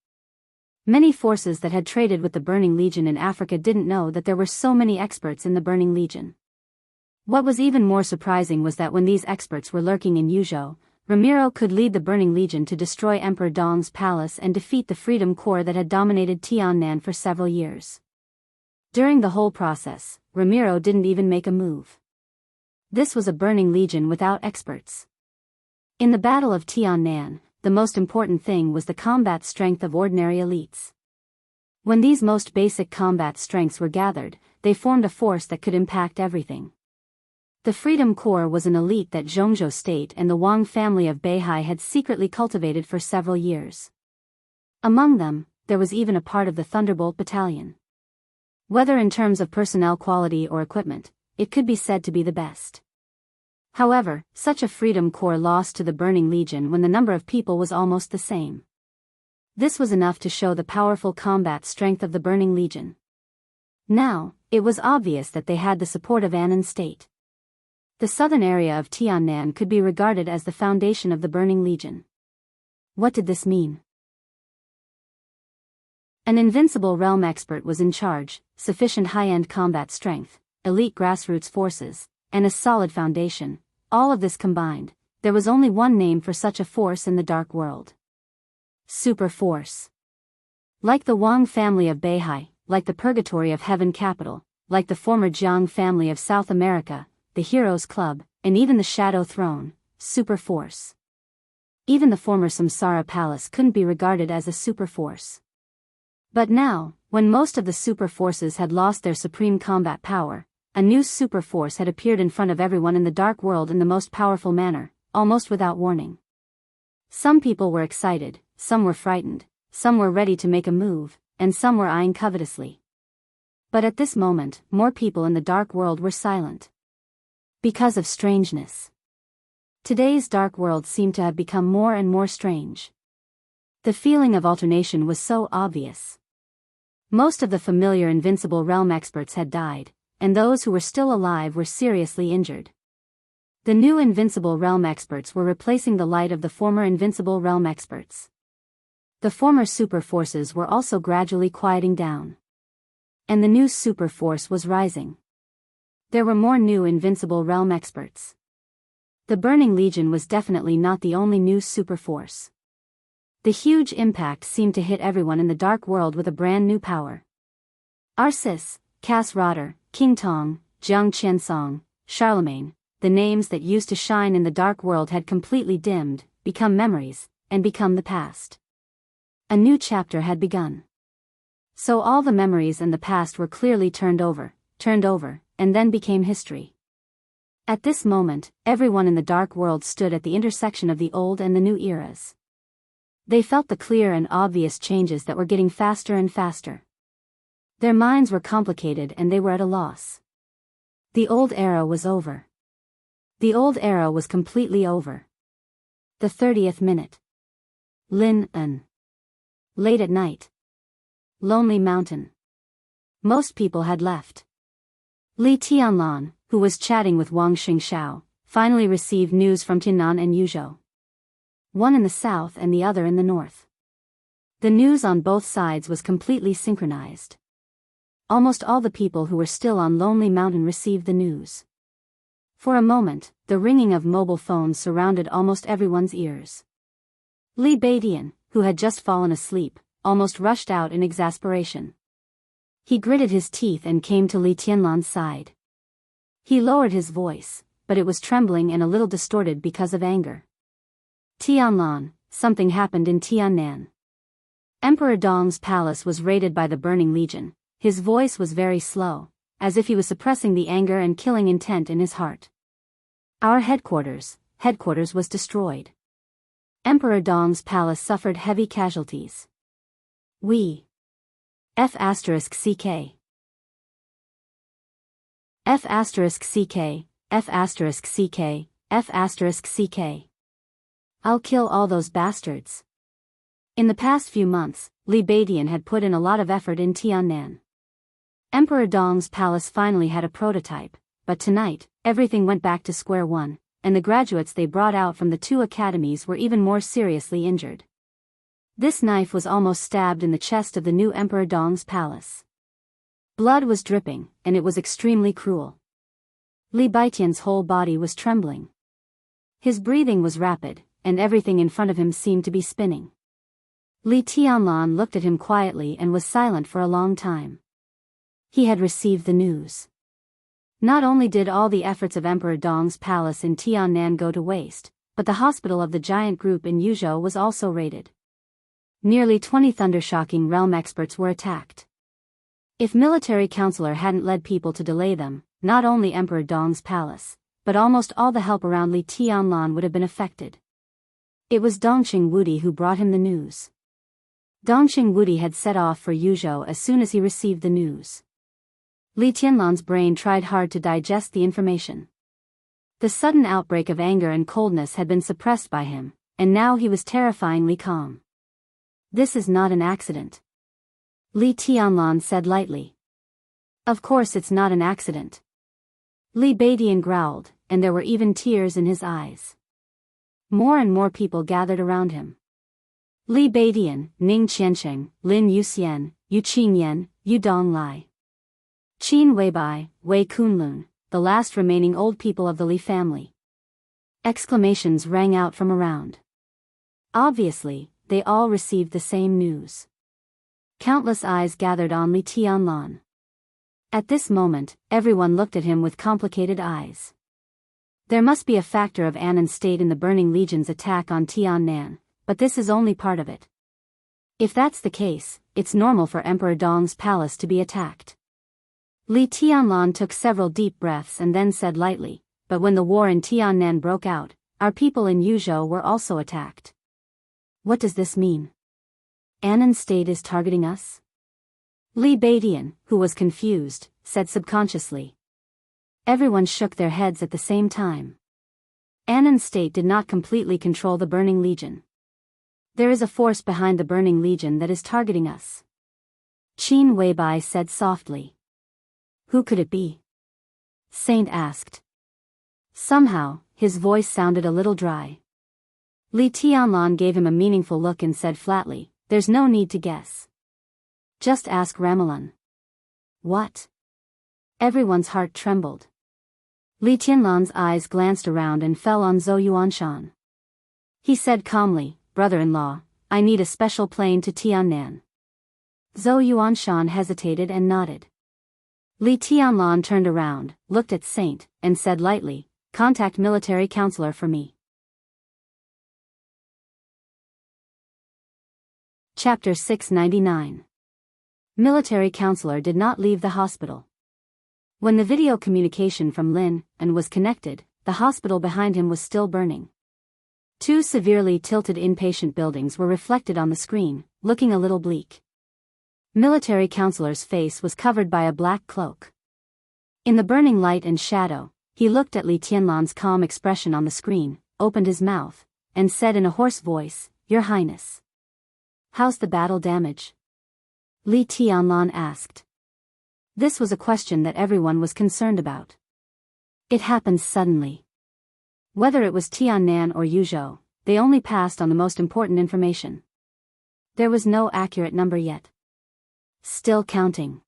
Many forces that had traded with the Burning Legion in Africa didn't know that there were so many experts in the Burning Legion. What was even more surprising was that when these experts were lurking in Yuzhou, Ramiro could lead the Burning Legion to destroy Emperor Dong's palace and defeat the Freedom Corps that had dominated Tiannan for several years. During the whole process, Ramiro didn't even make a move. This was a Burning Legion without experts. In the Battle of Tiannan, the most important thing was the combat strength of ordinary elites. When these most basic combat strengths were gathered, they formed a force that could impact everything. The Freedom Corps was an elite that Jianghu State and the Wang family of Beihai had secretly cultivated for several years. Among them, there was even a part of the Thunderbolt Battalion. Whether in terms of personnel quality or equipment, it could be said to be the best. However, such a Freedom Corps lost to the Burning Legion when the number of people was almost the same. This was enough to show the powerful combat strength of the Burning Legion. Now, it was obvious that they had the support of Annan State. The southern area of Tiannan could be regarded as the foundation of the Burning Legion. What did this mean? An invincible realm expert was in charge, sufficient high-end combat strength, elite grassroots forces, and a solid foundation. All of this combined, there was only one name for such a force in the dark world. Super Force. Like the Wang family of Beihai, like the Purgatory of Heaven capital, like the former Jianghu family of South America, the Heroes Club, and even the Shadow Throne, Super Force. Even the former Samsara Palace couldn't be regarded as a super force. But now, when most of the super forces had lost their supreme combat power, a new super force had appeared in front of everyone in the dark world in the most powerful manner, almost without warning. Some people were excited, some were frightened, some were ready to make a move, and some were eyeing covetously. But at this moment, more people in the dark world were silent. Because of strangeness. Today's dark world seemed to have become more and more strange. The feeling of alternation was so obvious. Most of the familiar invincible realm experts had died, and those who were still alive were seriously injured. The new invincible realm experts were replacing the light of the former invincible realm experts. The former super forces were also gradually quieting down. And the new super force was rising. There were more new invincible realm experts. The Burning Legion was definitely not the only new super force. The huge impact seemed to hit everyone in the dark world with a brand new power. Arcis, Cass Rotter, King Tong, Jiang Qiansong, Charlemagne, the names that used to shine in the dark world had completely dimmed, become memories, and become the past. A new chapter had begun. So all the memories and the past were clearly turned over, and then became history. At this moment, everyone in the dark world stood at the intersection of the old and the new eras. They felt the clear and obvious changes that were getting faster and faster. Their minds were complicated and they were at a loss. The old era was over. The old era was completely over. The 30th minute. Lin-an. Late at night. Lonely Mountain. Most people had left. Li Tianlan, who was chatting with Wang Xingxiao, finally received news from Tiannan and Yuzhou. One in the south and the other in the north. The news on both sides was completely synchronized. Almost all the people who were still on Lonely Mountain received the news. For a moment, the ringing of mobile phones surrounded almost everyone's ears. Li Beidian, who had just fallen asleep, almost rushed out in exasperation. He gritted his teeth and came to Li Tianlan's side. He lowered his voice, but it was trembling and a little distorted because of anger. Tianlan, something happened in Tiannan. Emperor Dong's palace was raided by the Burning Legion. His voice was very slow, as if he was suppressing the anger and killing intent in his heart. Our headquarters was destroyed. Emperor Dong's palace suffered heavy casualties. We. F***CK. F***CK, F***CK, F***CK. I'll kill all those bastards. In the past few months, Li Beidian had put in a lot of effort in Tiannan. Emperor Dong's palace finally had a prototype, but tonight, everything went back to square one, and the graduates they brought out from the two academies were even more seriously injured. This knife was almost stabbed in the chest of the new Emperor Dong's palace. Blood was dripping, and it was extremely cruel. Li Beidian's whole body was trembling. His breathing was rapid, and everything in front of him seemed to be spinning. Li Tianlan looked at him quietly and was silent for a long time. He had received the news. Not only did all the efforts of Emperor Dong's palace in Tiannan go to waste, but the hospital of the giant group in Yuzhou was also raided. Nearly 20 thundershocking realm experts were attacked. If military counselor hadn't led people to delay them, not only Emperor Dong's palace, but almost all the help around Li Tianlan would have been affected. It was Dongqing Wudi who brought him the news. Dongqing Wudi had set off for Yuzhou as soon as he received the news. Li Tianlan's brain tried hard to digest the information. The sudden outbreak of anger and coldness had been suppressed by him, and now he was terrifyingly calm. This is not an accident. Li Tianlan said lightly. Of course it's not an accident. Li Beidian growled, and there were even tears in his eyes. More and more people gathered around him. Li Beidian, Ning Qiansheng, Lin Yuxian, Yu Qingyan, Yu Donglai. Qin Weibai, Wei Kunlun, the last remaining old people of the Li family. Exclamations rang out from around. Obviously, they all received the same news. Countless eyes gathered on Li Tianlan. At this moment, everyone looked at him with complicated eyes. There must be a factor of Annan's state in the Burning Legion's attack on Tiannan, but this is only part of it. If that's the case, it's normal for Emperor Dong's palace to be attacked. Li Tianlan took several deep breaths and then said lightly, but when the war in Tiannan broke out, our people in Yuzhou were also attacked. What does this mean? Annan's state is targeting us? Li Baidian, who was confused, said subconsciously. Everyone shook their heads at the same time. Annan's state did not completely control the Burning Legion. There is a force behind the Burning Legion that is targeting us. Qin Weibai said softly. Who could it be? Saint asked. Somehow, his voice sounded a little dry. Li Tianlan gave him a meaningful look and said flatly, there's no need to guess. Just ask Ramelin. What? Everyone's heart trembled. Li Tianlan's eyes glanced around and fell on Zhou Yuanshan. He said calmly, brother-in-law, I need a special plane to Tiannan. Zhou Yuanshan hesitated and nodded. Li Tianlan turned around, looked at Saint, and said lightly, contact military counselor for me. Chapter 699. Military counselor did not leave the hospital. When the video communication from Lin and was connected, the hospital behind him was still burning. Two severely tilted inpatient buildings were reflected on the screen, looking a little bleak. Military counselor's face was covered by a black cloak. In the burning light and shadow, he looked at Li Tianlan's calm expression on the screen, opened his mouth, and said in a hoarse voice, Your Highness. How's the battle damage? Li Tianlan asked. This was a question that everyone was concerned about. It happened suddenly. Whether it was Tiannan or Yuzhou, they only passed on the most important information. There was no accurate number yet. Still counting.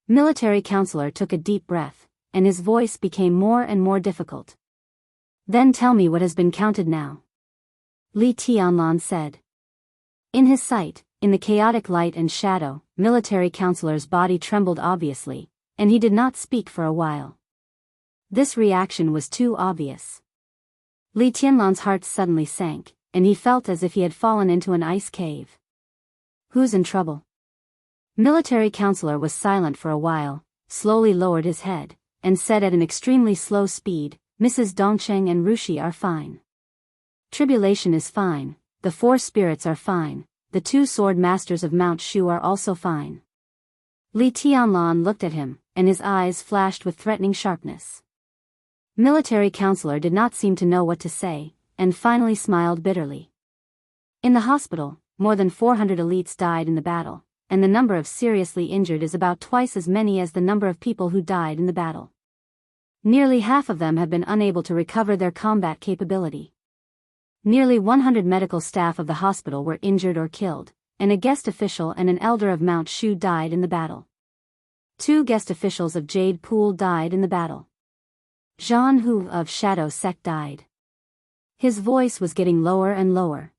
Military counselor took a deep breath, and his voice became more and more difficult. Then tell me what has been counted now. Li Tianlan said. In his sight, in the chaotic light and shadow, military counselor's body trembled obviously, and he did not speak for a while. This reaction was too obvious. Li Tianlan's heart suddenly sank, and he felt as if he had fallen into an ice cave. Who's in trouble? Military counselor was silent for a while, slowly lowered his head, and said at an extremely slow speed, Mrs. Dongcheng and Rushi are fine. Tribulation is fine, the four spirits are fine, the two sword masters of Mount Shu are also fine. Li Tianlan looked at him, and his eyes flashed with threatening sharpness. Military counselor did not seem to know what to say, and finally smiled bitterly. In the hospital, more than 400 elites died in the battle, and the number of seriously injured is about twice as many as the number of people who died in the battle. Nearly half of them have been unable to recover their combat capability. Nearly 100 medical staff of the hospital were injured or killed, and a guest official and an elder of Mount Shu died in the battle. 2 guest officials of Jade Pool died in the battle. Jianghu of Shadow Sect died. His voice was getting lower and lower.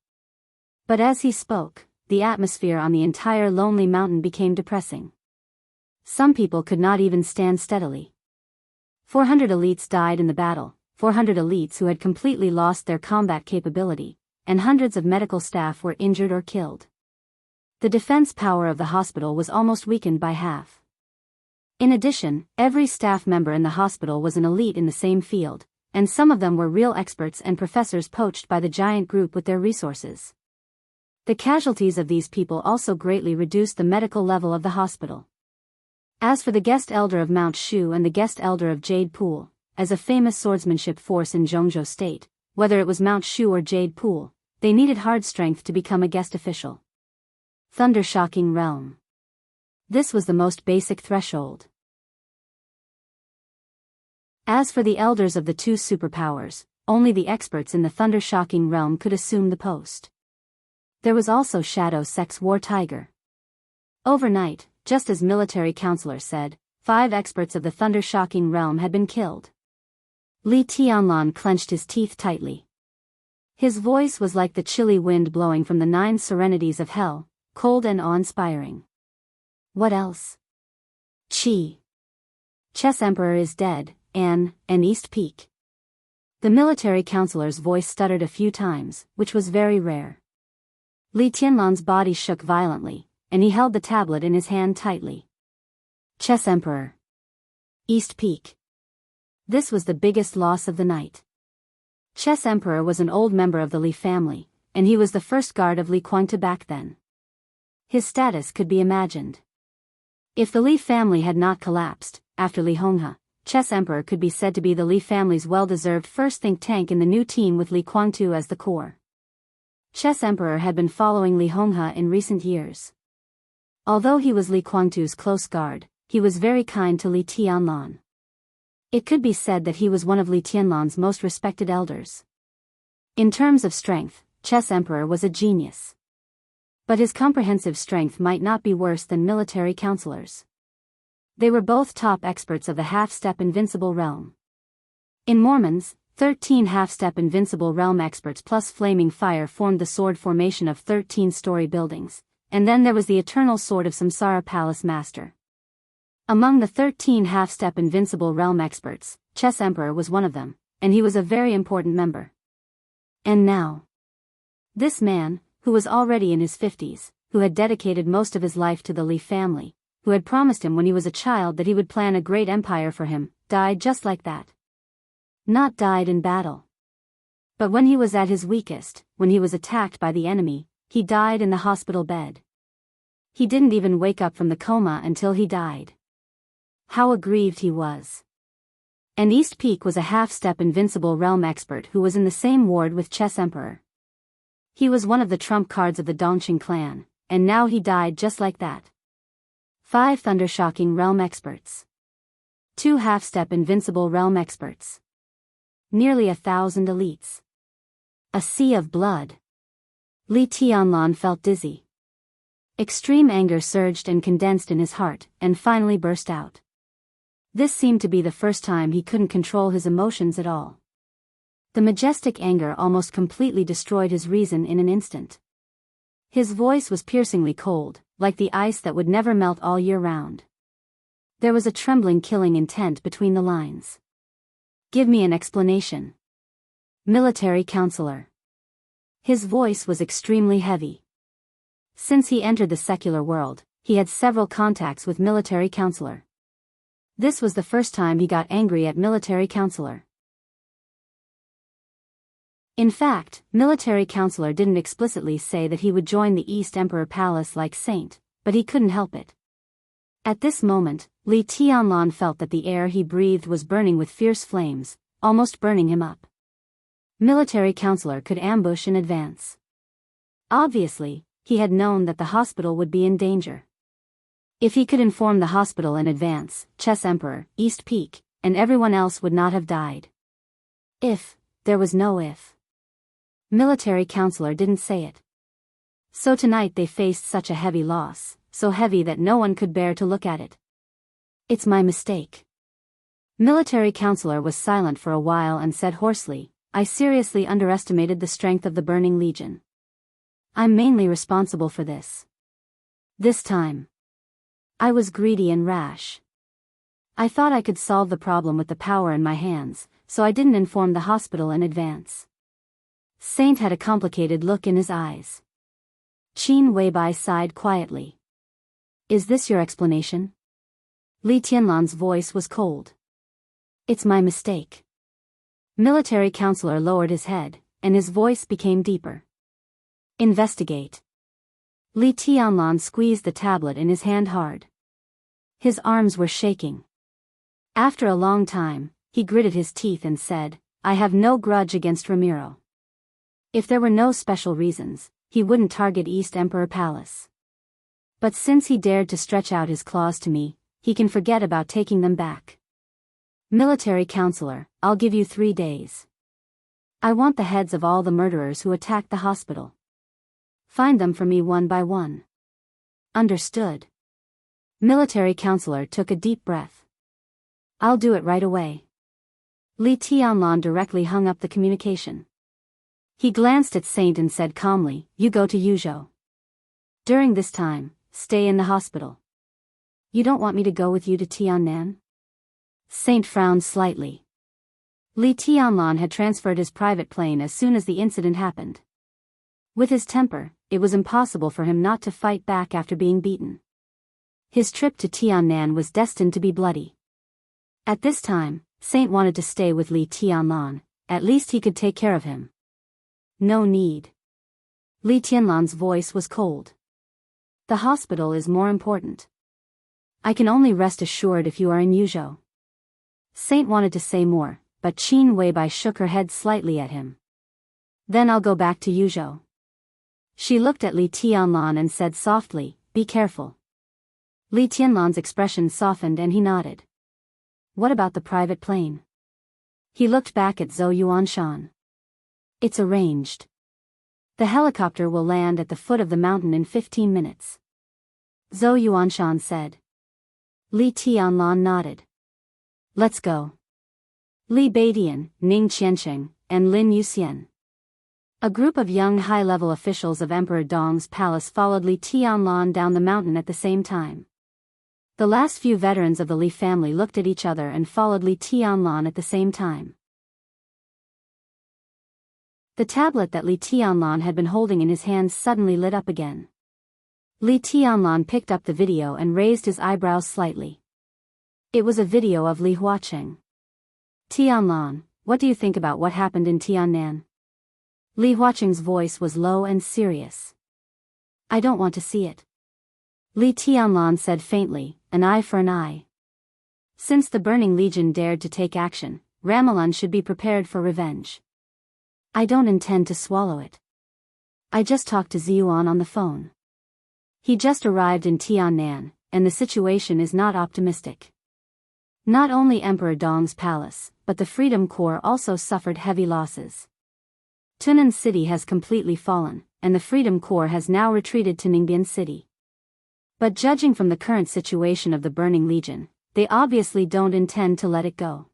But as he spoke, the atmosphere on the entire lonely mountain became depressing. Some people could not even stand steadily. 400 elites died in the battle, 400 elites who had completely lost their combat capability, and hundreds of medical staff were injured or killed. The defense power of the hospital was almost weakened by half. In addition, every staff member in the hospital was an elite in the same field, and some of them were real experts and professors poached by the giant group with their resources. The casualties of these people also greatly reduced the medical level of the hospital. As for the guest elder of Mount Shu and the guest elder of Jade Pool, as a famous swordsmanship force in Zhongzhou State, whether it was Mount Shu or Jade Pool, they needed hard strength to become a guest official. Thunder-shocking realm. This was the most basic threshold. As for the elders of the 2 superpowers, only the experts in the thunder-shocking realm could assume the post. There was also Shadow Sect's War Tiger. Overnight, just as military counselor said, 5 experts of the thunder-shocking realm had been killed. Li Tianlan clenched his teeth tightly. His voice was like the chilly wind blowing from the 9 serenities of hell, cold and awe-inspiring. What else? Qi. Chess Emperor is dead, and East Peak. The military counselor's voice stuttered a few times, which was very rare. Li Tianlan's body shook violently, and he held the tablet in his hand tightly. Chess Emperor. East Peak. This was the biggest loss of the night. Chess Emperor was an old member of the Li family, and he was the first guard of Li Guangtu back then. His status could be imagined. If the Li family had not collapsed, after Li Honghe, Chess Emperor could be said to be the Li family's well-deserved first think tank in the new team with Li Guangtu as the core. Chess Emperor had been following Li Honghe in recent years. Although he was Li Guangtu's close guard, he was very kind to Li Tianlan. It could be said that he was one of Li Tianlan's most respected elders. In terms of strength, Chess Emperor was a genius. But his comprehensive strength might not be worse than military counselors. They were both top experts of the half-step invincible realm. In Mormon's, 13 half-step invincible realm experts plus flaming fire formed the sword formation of 13-story buildings, and then there was the eternal sword of Samsara Palace Master. Among the 13 half-step invincible realm experts, Chess Emperor was one of them, and he was a very important member. And now, this man, who was already in his 50s, who had dedicated most of his life to the Li family, who had promised him when he was a child that he would plan a great empire for him, died just like that. Not died in battle. But when he was at his weakest, when he was attacked by the enemy, he died in the hospital bed. He didn't even wake up from the coma until he died. How aggrieved he was. And East Peak was a half-step invincible realm expert who was in the same ward with Chess Emperor. He was one of the trump cards of the Dongqing clan, and now he died just like that. 5 thundershocking realm experts. 2 half-step invincible realm experts. Nearly 1,000 elites. A sea of blood. Li Tianlan felt dizzy. Extreme anger surged and condensed in his heart, and finally burst out. This seemed to be the first time he couldn't control his emotions at all. The majestic anger almost completely destroyed his reason in an instant. His voice was piercingly cold, like the ice that would never melt all year round. There was a trembling killing intent between the lines. Give me an explanation. Military counselor. His voice was extremely heavy. Since he entered the secular world, he had several contacts with military counselor. This was the first time he got angry at military counselor. In fact, military counselor didn't explicitly say that he would join the East Emperor Palace like Saint, but he couldn't help it. At this moment, Li Tianlan felt that the air he breathed was burning with fierce flames, almost burning him up. Military counselor could ambush in advance. Obviously, he had known that the hospital would be in danger. If he could inform the hospital in advance, Chess Emperor, East Peak, and everyone else would not have died. If, there was no if. Military counselor didn't say it. So tonight they faced such a heavy loss, so heavy that no one could bear to look at it. It's my mistake. Military counselor was silent for a while and said hoarsely, I seriously underestimated the strength of the Burning Legion. I'm mainly responsible for this. This time. I was greedy and rash. I thought I could solve the problem with the power in my hands, so I didn't inform the hospital in advance. Saint had a complicated look in his eyes. Qin Weibai sighed quietly. Is this your explanation? Li Tianlan's voice was cold. It's my mistake. Military counselor lowered his head, and his voice became deeper. Investigate. Li Tianlan squeezed the tablet in his hand hard. His arms were shaking. After a long time, he gritted his teeth and said, I have no grudge against Ramiro. If there were no special reasons, he wouldn't target East Emperor Palace. But since he dared to stretch out his claws to me, he can forget about taking them back. Military counselor, I'll give you 3 days. I want the heads of all the murderers who attacked the hospital. Find them for me one by one. Understood. Military counselor took a deep breath. I'll do it right away. Li Tianlan directly hung up the communication. He glanced at Saint and said calmly, you go to Yuzhou. During this time, stay in the hospital. You don't want me to go with you to Tiannan? Saint frowned slightly. Li Tianlan had transferred his private plane as soon as the incident happened. With his temper, it was impossible for him not to fight back after being beaten. His trip to Tiannan was destined to be bloody. At this time, Saint wanted to stay with Li Tianlan, at least he could take care of him. No need. Li Tianlan's voice was cold. The hospital is more important. I can only rest assured if you are in Yuzhou. Saint wanted to say more, but Qin Weibai shook her head slightly at him. Then I'll go back to Yuzhou. She looked at Li Tianlan and said softly, be careful. Li Tianlan's expression softened and he nodded. What about the private plane? He looked back at Zhou Yuanshan. It's arranged. The helicopter will land at the foot of the mountain in 15 minutes. Zhou Yuanshan said. Li Tianlan nodded. Let's go. Li Beidian, Ning Qiansheng, and Lin Yuxian. A group of young high-level officials of Emperor Dong's palace followed Li Tianlan down the mountain at the same time. The last few veterans of the Li family looked at each other and followed Li Tianlan at the same time. The tablet that Li Tianlan had been holding in his hands suddenly lit up again. Li Tianlan picked up the video and raised his eyebrows slightly. It was a video of Li Huaqing. Tianlan, what do you think about what happened in Tiannan? Li Huaqing's voice was low and serious. I don't want to see it. Li Tianlan said faintly, an eye for an eye. Since the Burning Legion dared to take action, Ramelin should be prepared for revenge. I don't intend to swallow it. I just talked to Ziyuan on the phone. He just arrived in Tiannan, and the situation is not optimistic. Not only Emperor Dong's palace, but the Freedom Corps also suffered heavy losses. Tunan City has completely fallen, and the Freedom Corps has now retreated to Ningbian City. But judging from the current situation of the Burning Legion, they obviously don't intend to let it go.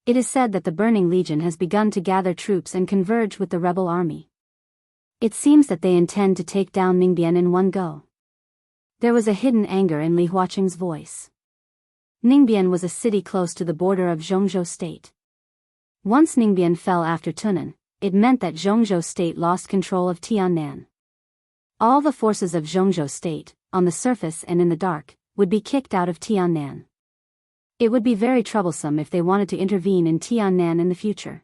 It is said that the Burning Legion has begun to gather troops and converge with the rebel army. It seems that they intend to take down Ningbian in one go. There was a hidden anger in Li Huaqing's voice. Ningbian was a city close to the border of Zhongzhou State. Once Ningbian fell after Tunan, it meant that Zhongzhou State lost control of Tiannan. All the forces of Zhongzhou State, on the surface and in the dark, would be kicked out of Tiannan. It would be very troublesome if they wanted to intervene in Tiannan in the future.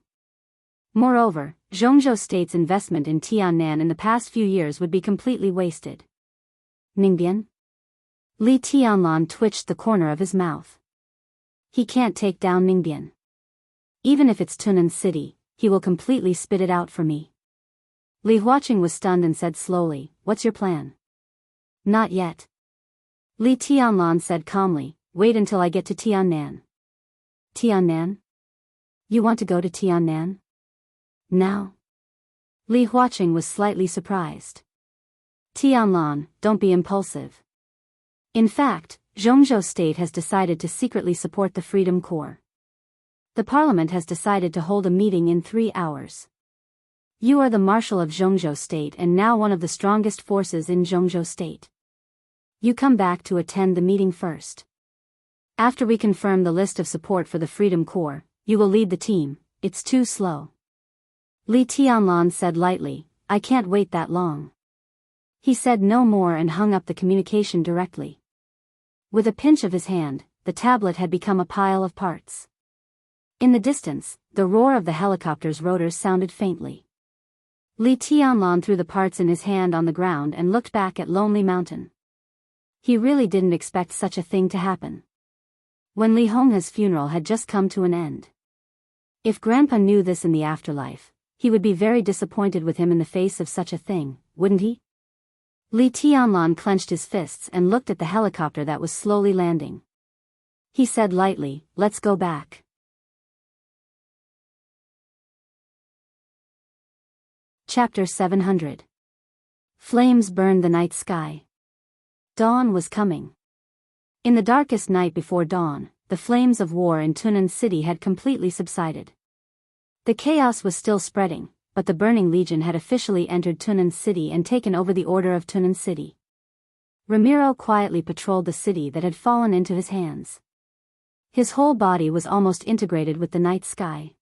Moreover, Zhongzhou State's investment in Tiannan in the past few years would be completely wasted. Ningbian? Li Tianlan twitched the corner of his mouth. He can't take down Ningbian. Even if it's Tunan City, he will completely spit it out for me. Li Huaqing was stunned and said slowly, what's your plan? Not yet. Li Tianlan said calmly, wait until I get to Tiannan. Tiannan? You want to go to Tiannan? Now? Li Huaqing was slightly surprised. Tianlan, don't be impulsive. In fact, Zhongzhou State has decided to secretly support the Freedom Corps. The parliament has decided to hold a meeting in 3 hours. You are the Marshal of Zhongzhou State and now one of the strongest forces in Zhongzhou State. You come back to attend the meeting first. After we confirm the list of support for the Freedom Corps, you will lead the team. It's too slow. Li Tianlan said lightly, I can't wait that long. He said no more and hung up the communication directly. With a pinch of his hand, the tablet had become a pile of parts. In the distance, the roar of the helicopter's rotors sounded faintly. Li Tianlan threw the parts in his hand on the ground and looked back at Lonely Mountain. He really didn't expect such a thing to happen. When Li Honghe's funeral had just come to an end. If Grandpa knew this in the afterlife, he would be very disappointed with him in the face of such a thing, wouldn't he? Li Tianlan clenched his fists and looked at the helicopter that was slowly landing. He said lightly, let's go back. Chapter 700. Flames burned the night sky. Dawn was coming. In the darkest night before dawn, the flames of war in Tunan City had completely subsided. The chaos was still spreading, but the Burning Legion had officially entered Tunan City and taken over the Order of Tunan City. Ramiro quietly patrolled the city that had fallen into his hands. His whole body was almost integrated with the night sky.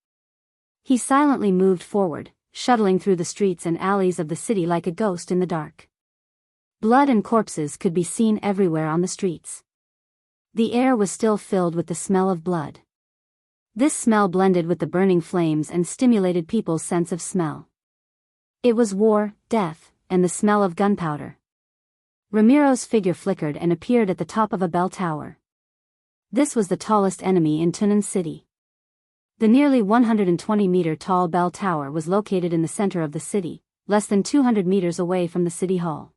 He silently moved forward, shuttling through the streets and alleys of the city like a ghost in the dark. Blood and corpses could be seen everywhere on the streets. The air was still filled with the smell of blood. This smell blended with the burning flames and stimulated people's sense of smell. It was war, death, and the smell of gunpowder. Ramiro's figure flickered and appeared at the top of a bell tower. This was the tallest enemy in Tunan City. The nearly 120-meter-tall bell tower was located in the center of the city, less than 200 meters away from the city hall.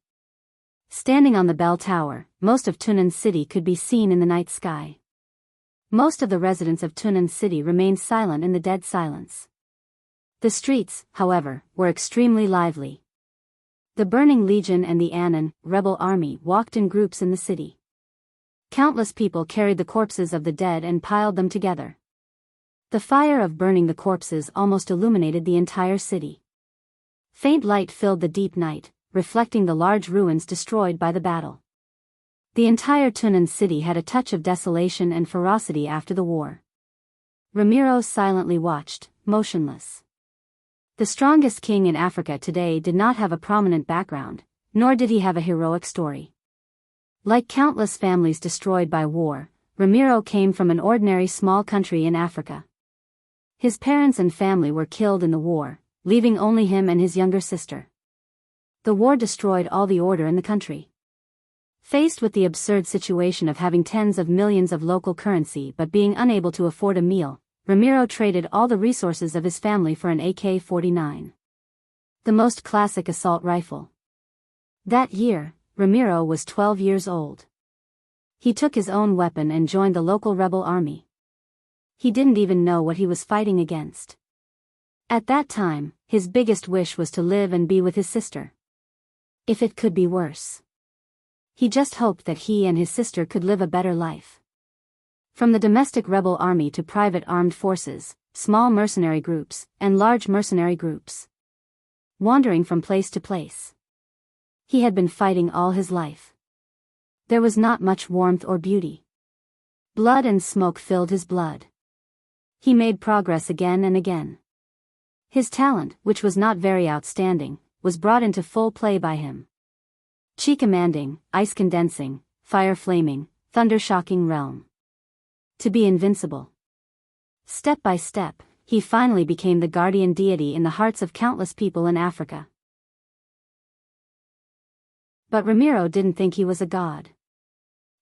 Standing on the bell tower, most of Tunan City could be seen in the night sky. Most of the residents of Tunan City remained silent in the dead silence. The streets, however, were extremely lively. The Burning Legion and the Anan, rebel army, walked in groups in the city. Countless people carried the corpses of the dead and piled them together. The fire of burning the corpses almost illuminated the entire city. Faint light filled the deep night, reflecting the large ruins destroyed by the battle. The entire Tunan City had a touch of desolation and ferocity after the war. Ramiro silently watched, motionless. The strongest king in Africa today did not have a prominent background, nor did he have a heroic story. Like countless families destroyed by war, Ramiro came from an ordinary small country in Africa. His parents and family were killed in the war, leaving only him and his younger sister. The war destroyed all the order in the country. Faced with the absurd situation of having tens of millions of local currency but being unable to afford a meal, Ramiro traded all the resources of his family for an AK-49. The most classic assault rifle. That year, Ramiro was 12 years old. He took his own weapon and joined the local rebel army. He didn't even know what he was fighting against. At that time, his biggest wish was to live and be with his sister. If it could be worse. He just hoped that he and his sister could live a better life. From the domestic rebel army to private armed forces, small mercenary groups, and large mercenary groups. Wandering from place to place. He had been fighting all his life. There was not much warmth or beauty. Blood and smoke filled his blood. He made progress again and again. His talent, which was not very outstanding, was brought into full play by him. Chi commanding, ice condensing, fire flaming, thunder shocking realm. To be invincible. Step by step, he finally became the guardian deity in the hearts of countless people in Africa. But Ramiro didn't think he was a god.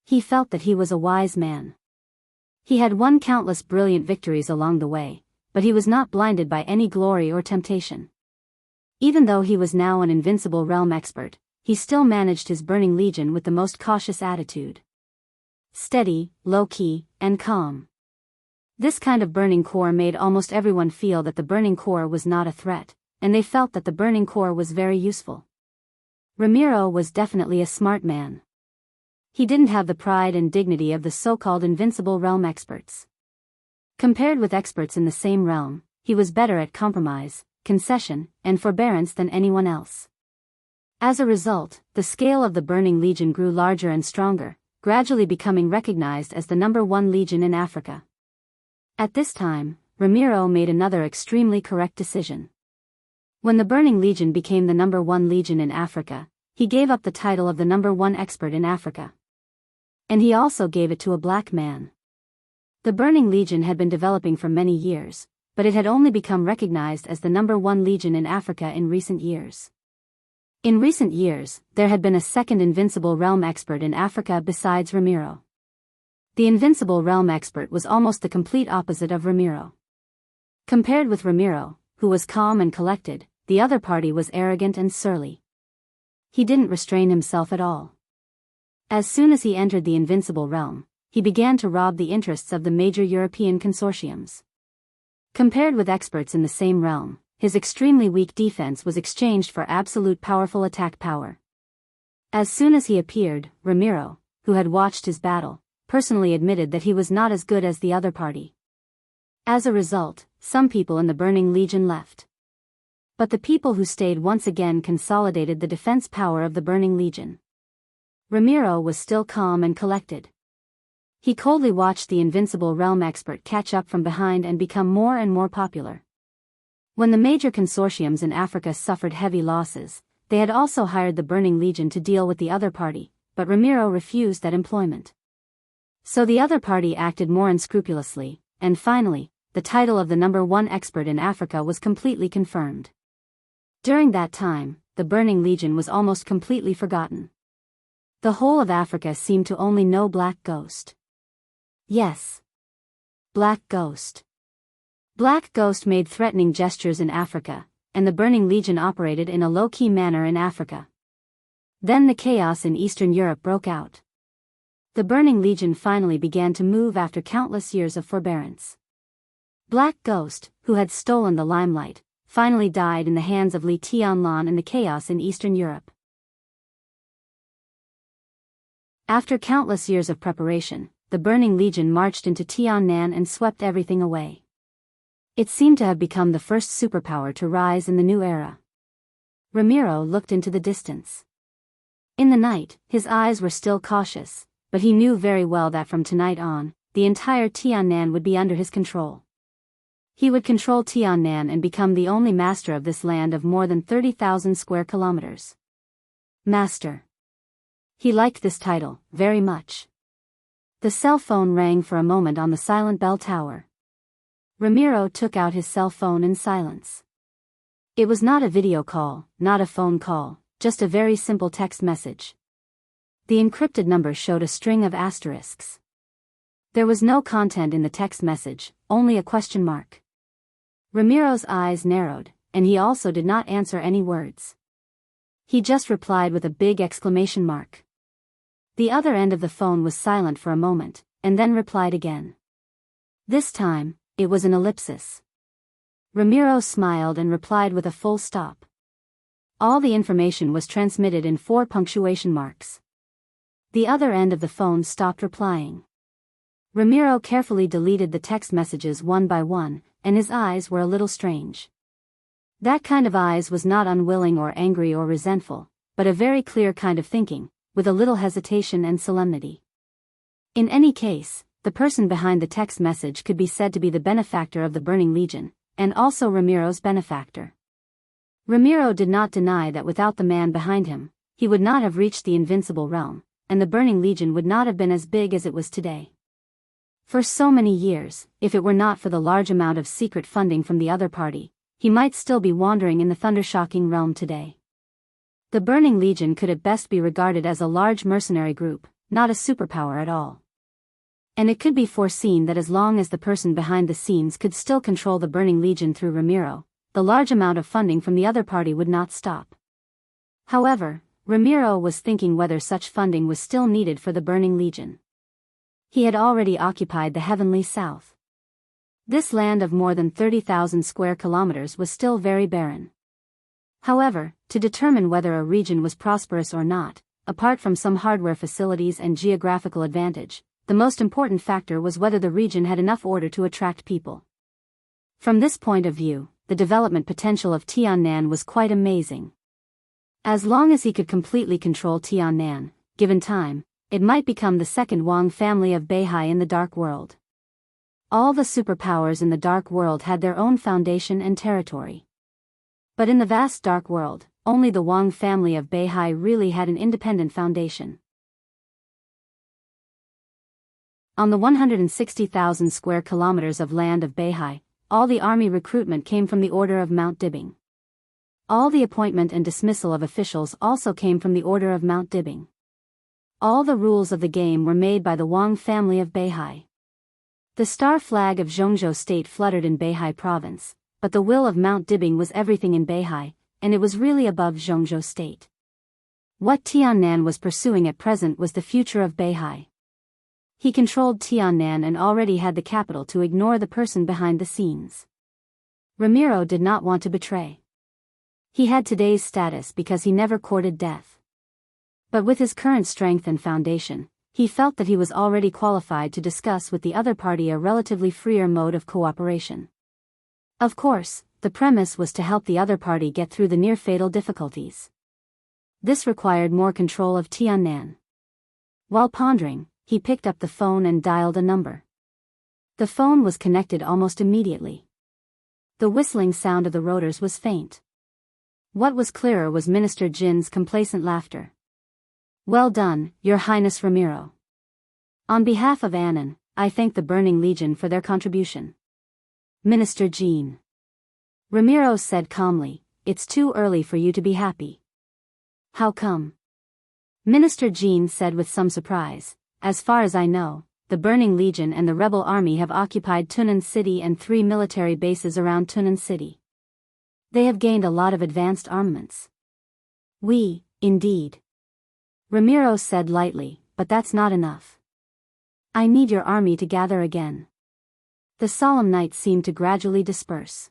He felt that he was a wise man. He had won countless brilliant victories along the way, but he was not blinded by any glory or temptation. Even though he was now an invincible realm expert, he still managed his Burning Legion with the most cautious attitude. Steady, low-key, and calm. This kind of burning core made almost everyone feel that the burning core was not a threat, and they felt that the burning core was very useful. Ramiro was definitely a smart man. He didn't have the pride and dignity of the so-called invincible realm experts. Compared with experts in the same realm, he was better at compromise, concession, and forbearance than anyone else. As a result, the scale of the Burning Legion grew larger and stronger, gradually becoming recognized as the #1 legion in Africa. At this time, Ramiro made another extremely correct decision. When the Burning Legion became the #1 legion in Africa, he gave up the title of the #1 expert in Africa. And he also gave it to a black man. The Burning Legion had been developing for many years, but it had only become recognized as the #1 legion in Africa in recent years. In recent years, there had been a second invincible realm expert in Africa besides Ramiro. The invincible realm expert was almost the complete opposite of Ramiro. Compared with Ramiro, who was calm and collected, the other party was arrogant and surly. He didn't restrain himself at all. As soon as he entered the invincible realm, he began to rob the interests of the major European consortiums. Compared with experts in the same realm, his extremely weak defense was exchanged for absolute powerful attack power. As soon as he appeared, Ramiro, who had watched his battle, personally admitted that he was not as good as the other party. As a result, some people in the Burning Legion left. But the people who stayed once again consolidated the defense power of the Burning Legion. Ramiro was still calm and collected. He coldly watched the invincible realm expert catch up from behind and become more and more popular. When the major consortiums in Africa suffered heavy losses, they had also hired the Burning Legion to deal with the other party, but Ramiro refused that employment. So the other party acted more unscrupulously, and finally, the title of the #1 expert in Africa was completely confirmed. During that time, the Burning Legion was almost completely forgotten. The whole of Africa seemed to only know Black Ghost. Yes. Black Ghost. Black Ghost made threatening gestures in Africa, and the Burning Legion operated in a low-key manner in Africa. Then the chaos in Eastern Europe broke out. The Burning Legion finally began to move after countless years of forbearance. Black Ghost, who had stolen the limelight, finally died in the hands of Li Tianlan in the chaos in Eastern Europe. After countless years of preparation, the Burning Legion marched into Tiannan and swept everything away. It seemed to have become the first superpower to rise in the new era. Ramiro looked into the distance. In the night, his eyes were still cautious, but he knew very well that from tonight on, the entire Tiannan would be under his control. He would control Tiannan and become the only master of this land of more than 30,000 square kilometers. Master. He liked this title very much. The cell phone rang for a moment on the silent bell tower. Ramiro took out his cell phone in silence. It was not a video call, not a phone call, just a very simple text message. The encrypted number showed a string of asterisks. There was no content in the text message, only a question mark. Ramiro's eyes narrowed, and he also did not answer any words. He just replied with a big exclamation mark. The other end of the phone was silent for a moment, and then replied again. This time, it was an ellipsis. Ramiro smiled and replied with a full stop. All the information was transmitted in 4 punctuation marks. The other end of the phone stopped replying. Ramiro carefully deleted the text messages one by one, and his eyes were a little strange. That kind of eyes was not unwilling or angry or resentful, but a very clear kind of thinking, with a little hesitation and solemnity. In any case, the person behind the text message could be said to be the benefactor of the Burning Legion, and also Ramiro's benefactor. Ramiro did not deny that without the man behind him, he would not have reached the invincible realm, and the Burning Legion would not have been as big as it was today. For so many years, if it were not for the large amount of secret funding from the other party, he might still be wandering in the thundershocking realm today. The Burning Legion could at best be regarded as a large mercenary group, not a superpower at all. And it could be foreseen that as long as the person behind the scenes could still control the Burning Legion through Ramiro, the large amount of funding from the other party would not stop. However, Ramiro was thinking whether such funding was still needed for the Burning Legion. He had already occupied the heavenly south. This land of more than 30,000 square kilometers was still very barren. However, to determine whether a region was prosperous or not, apart from some hardware facilities and geographical advantage, the most important factor was whether the region had enough order to attract people. From this point of view, the development potential of Tiannan was quite amazing. As long as he could completely control Tiannan, given time, it might become the second Wang family of Beihai in the Dark World. All the superpowers in the Dark World had their own foundation and territory. But in the vast Dark World, only the Wang family of Beihai really had an independent foundation. On the 160,000 square kilometers of land of Beihai, all the army recruitment came from the order of Mount Dibbing. All the appointment and dismissal of officials also came from the order of Mount Dibbing. All the rules of the game were made by the Wang family of Beihai. The star flag of Jianghu state fluttered in Beihai province, but the will of Mount Dibbing was everything in Beihai, and it was really above Jianghu state. What Tiannan was pursuing at present was the future of Beihai. He controlled Tiannan and already had the capital to ignore the person behind the scenes. Ramiro did not want to betray. He had today's status because he never courted death. But with his current strength and foundation, He felt that he was already qualified to discuss with the other party a relatively freer mode of cooperation. Of course, the premise was to help the other party get through the near-fatal difficulties. This required more control of Tiannan. While pondering, he picked up the phone and dialed a number. The phone was connected almost immediately. The whistling sound of the rotors was faint. What was clearer was Minister Jin's complacent laughter. "Well done, Your Highness Ramiro. On behalf of Annan, I thank the Burning Legion for their contribution." "Minister Jin," Ramiro said calmly, "it's too early for you to be happy." "How come?" Minister Jin said with some surprise. "As far as I know, the Burning Legion and the rebel army have occupied Tunan City and 3 military bases around Tunan City. They have gained a lot of advanced armaments." "We, indeed," Ramiro said lightly, "but that's not enough. I need your army to gather again." The solemn night seemed to gradually disperse.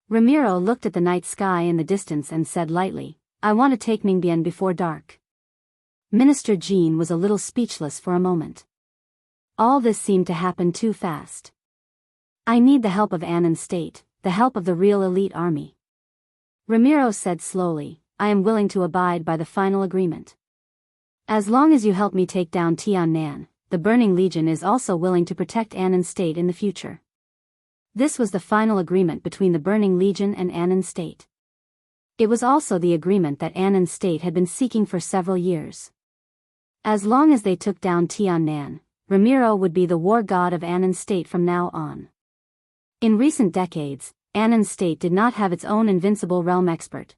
Ramiro looked at the night sky in the distance and said lightly, "I want to take Mingbian before dark." Minister Jin was a little speechless for a moment. All this seemed to happen too fast. "I need the help of Annan State, the help of the real elite army." Ramiro said slowly, "I am willing to abide by the final agreement. As long as you help me take down Tiannan, the Burning Legion is also willing to protect Annan State in the future." This was the final agreement between the Burning Legion and Annan State. It was also the agreement that Annan State had been seeking for several years. As long as they took down Tiannan, Ramiro would be the war god of Annan State from now on. In recent decades, Annan State did not have its own invincible realm expert.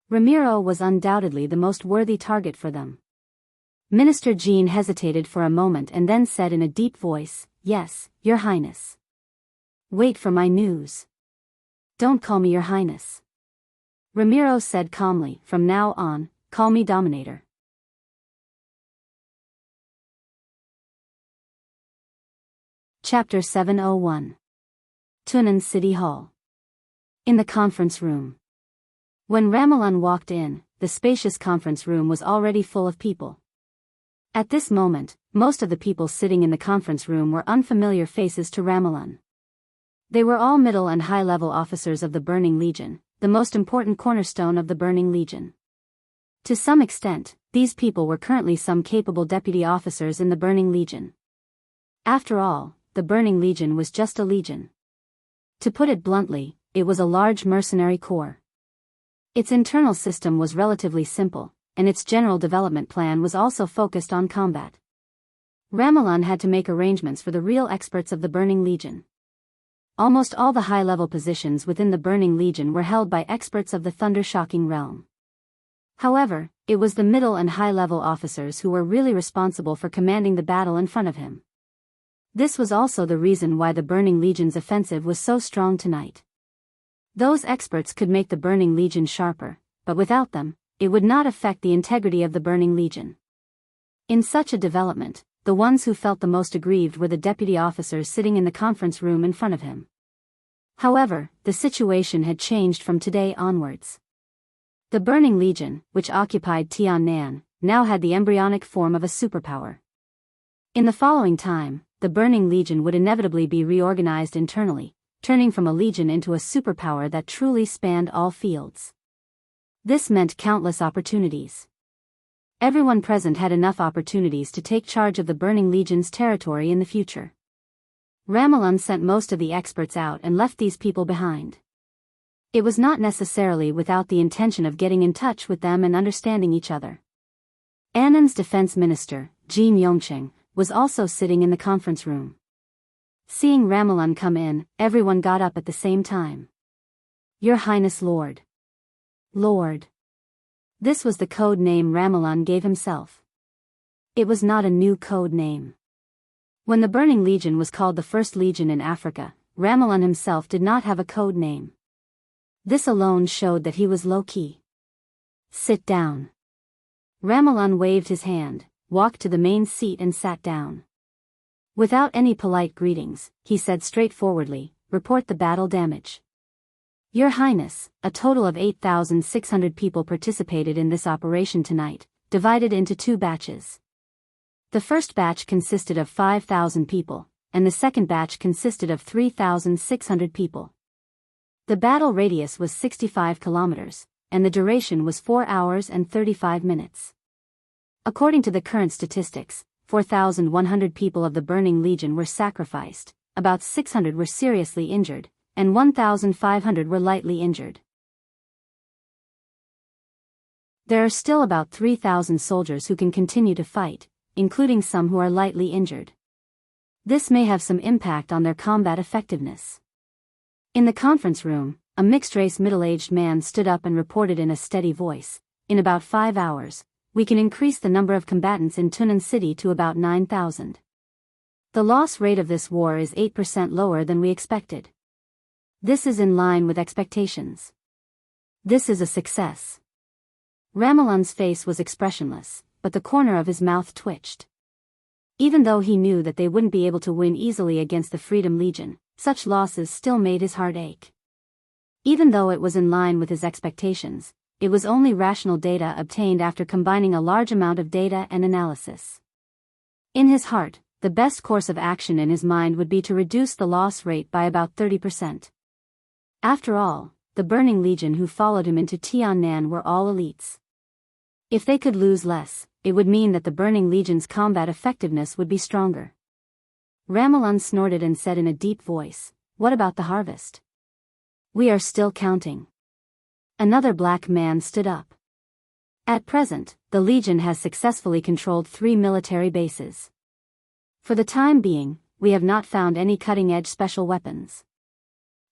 Ramiro was undoubtedly the most worthy target for them. Minister Jin hesitated for a moment and then said in a deep voice, "Yes, Your Highness." "Wait for my news." "Don't call me Your Highness," Ramiro said calmly. "From now on, call me Dominator." Chapter 701. Tunan City Hall. In the conference room. When Ramalan walked in, the spacious conference room was already full of people. At this moment, most of the people sitting in the conference room were unfamiliar faces to Ramalan. They were all middle and high-level officers of the Burning Legion, the most important cornerstone of the Burning Legion. To some extent, these people were currently some capable deputy officers in the Burning Legion. After all, the Burning Legion was just a legion. To put it bluntly, it was a large mercenary corps. Its internal system was relatively simple, and its general development plan was also focused on combat. Ramalan had to make arrangements for the real experts of the Burning Legion. Almost all the high-level positions within the Burning Legion were held by experts of the thunder-shocking realm. However, it was the middle and high-level officers who were really responsible for commanding the battle in front of him. This was also the reason why the Burning Legion's offensive was so strong tonight. Those experts could make the Burning Legion sharper, but without them, it would not affect the integrity of the Burning Legion. In such a development, the ones who felt the most aggrieved were the deputy officers sitting in the conference room in front of him. However, the situation had changed from today onwards. The Burning Legion, which occupied Tiannan, now had the embryonic form of a superpower. In the following time, the Burning Legion would inevitably be reorganized internally, turning from a legion into a superpower that truly spanned all fields. This meant countless opportunities. Everyone present had enough opportunities to take charge of the Burning Legion's territory in the future. Ramalan sent most of the experts out and left these people behind. It was not necessarily without the intention of getting in touch with them and understanding each other. Annan's defense minister, Jin Yongcheng, was also sitting in the conference room. Seeing Ramalan come in, everyone got up at the same time. "Your Highness Lord." Lord. This was the code name Ramalan gave himself. It was not a new code name. When the Burning Legion was called the First Legion in Africa, Ramalan himself did not have a code name. This alone showed that he was low-key. "Sit down." Ramalan waved his hand, walked to the main seat and sat down. Without any polite greetings, he said straightforwardly, "Report the battle damage." "Your Highness, a total of 8,600 people participated in this operation tonight, divided into 2 batches. The first batch consisted of 5,000 people, and the second batch consisted of 3,600 people. The battle radius was 65 kilometers, and the duration was 4 hours and 35 minutes. According to the current statistics, 4,100 people of the Burning Legion were sacrificed, about 600 were seriously injured, and 1,500 were lightly injured. There are still about 3,000 soldiers who can continue to fight, including some who are lightly injured. This may have some impact on their combat effectiveness. In the conference room, a mixed-race middle-aged man stood up and reported in a steady voice, "In about 5 hours, we can increase the number of combatants in Tunan City to about 9,000. The loss rate of this war is 8% lower than we expected. This is in line with expectations. This is a success." Ramelan's face was expressionless, but the corner of his mouth twitched. Even though he knew that they wouldn't be able to win easily against the Freedom Legion, such losses still made his heart ache. Even though it was in line with his expectations, it was only rational data obtained after combining a large amount of data and analysis. In his heart, the best course of action in his mind would be to reduce the loss rate by about 30%. After all, the Burning Legion who followed him into Tiannan were all elites. If they could lose less, it would mean that the Burning Legion's combat effectiveness would be stronger. Ramelan snorted and said in a deep voice, "What about the harvest?" "We are still counting." Another black man stood up. "At present, the Legion has successfully controlled 3 military bases. For the time being, we have not found any cutting-edge special weapons.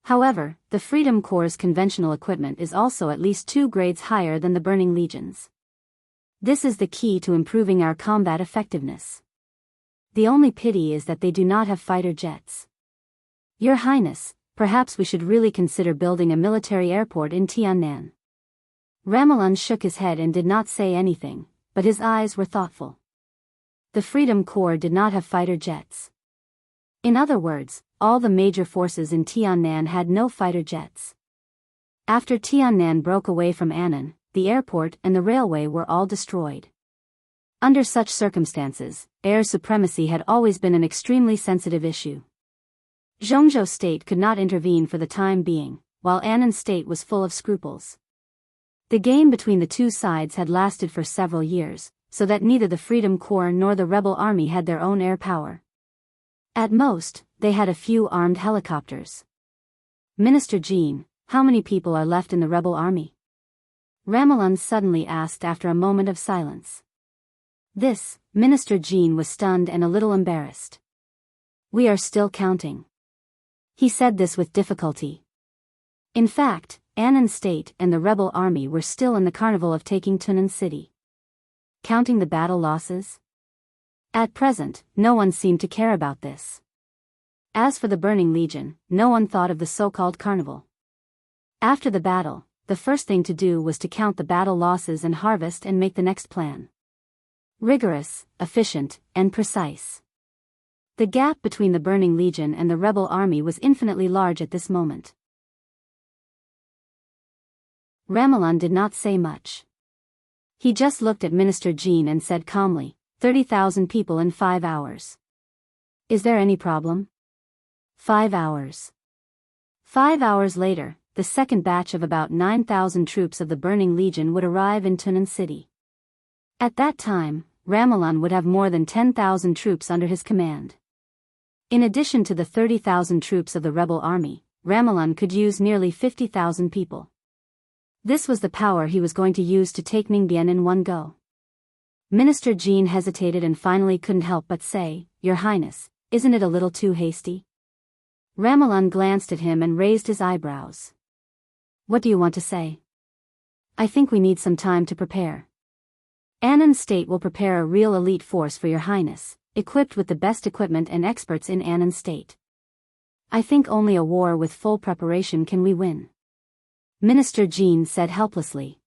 However, the Freedom Corps' conventional equipment is also at least 2 grades higher than the Burning Legion's. This is the key to improving our combat effectiveness. The only pity is that they do not have fighter jets. Your Highness, perhaps we should really consider building a military airport in Tiannan." Ramelan shook his head and did not say anything, but his eyes were thoughtful. The Freedom Corps did not have fighter jets. In other words, all the major forces in Tiannan had no fighter jets. After Tiannan broke away from Annan, the airport and the railway were all destroyed. Under such circumstances, air supremacy had always been an extremely sensitive issue. Jianghu State could not intervene for the time being, while Annan State was full of scruples. The game between the two sides had lasted for several years, so that neither the Freedom Corps nor the rebel army had their own air power. At most, they had a few armed helicopters. "Minister Jean, how many people are left in the rebel army?" Ramelan suddenly asked after a moment of silence. Minister Jean was stunned and a little embarrassed. "We are still counting." He said this with difficulty. In fact, Annan State and the rebel army were still in the carnival of taking Tunan City. Counting the battle losses? At present, no one seemed to care about this. As for the Burning Legion, no one thought of the so-called carnival. After the battle, the first thing to do was to count the battle losses and harvest and make the next plan. Rigorous, efficient, and precise. The gap between the Burning Legion and the rebel army was infinitely large at this moment. Ramelan did not say much. He just looked at Minister Jean and said calmly, 30,000 people in 5 hours. Is there any problem? 5 hours. 5 hours later, the second batch of about 9,000 troops of the Burning Legion would arrive in Tunan City. At that time, Ramelan would have more than 10,000 troops under his command. In addition to the 30,000 troops of the rebel army, Ramelan could use nearly 50,000 people. This was the power he was going to use to take Ningbian in one go. Minister Jean hesitated and finally couldn't help but say, "Your Highness, isn't it a little too hasty?" Ramelan glanced at him and raised his eyebrows. "What do you want to say?" "I think we need some time to prepare. Annan State will prepare a real elite force for Your Highness, equipped with the best equipment and experts in Annan State. I think only a war with full preparation can we win," Minister Jean said helplessly.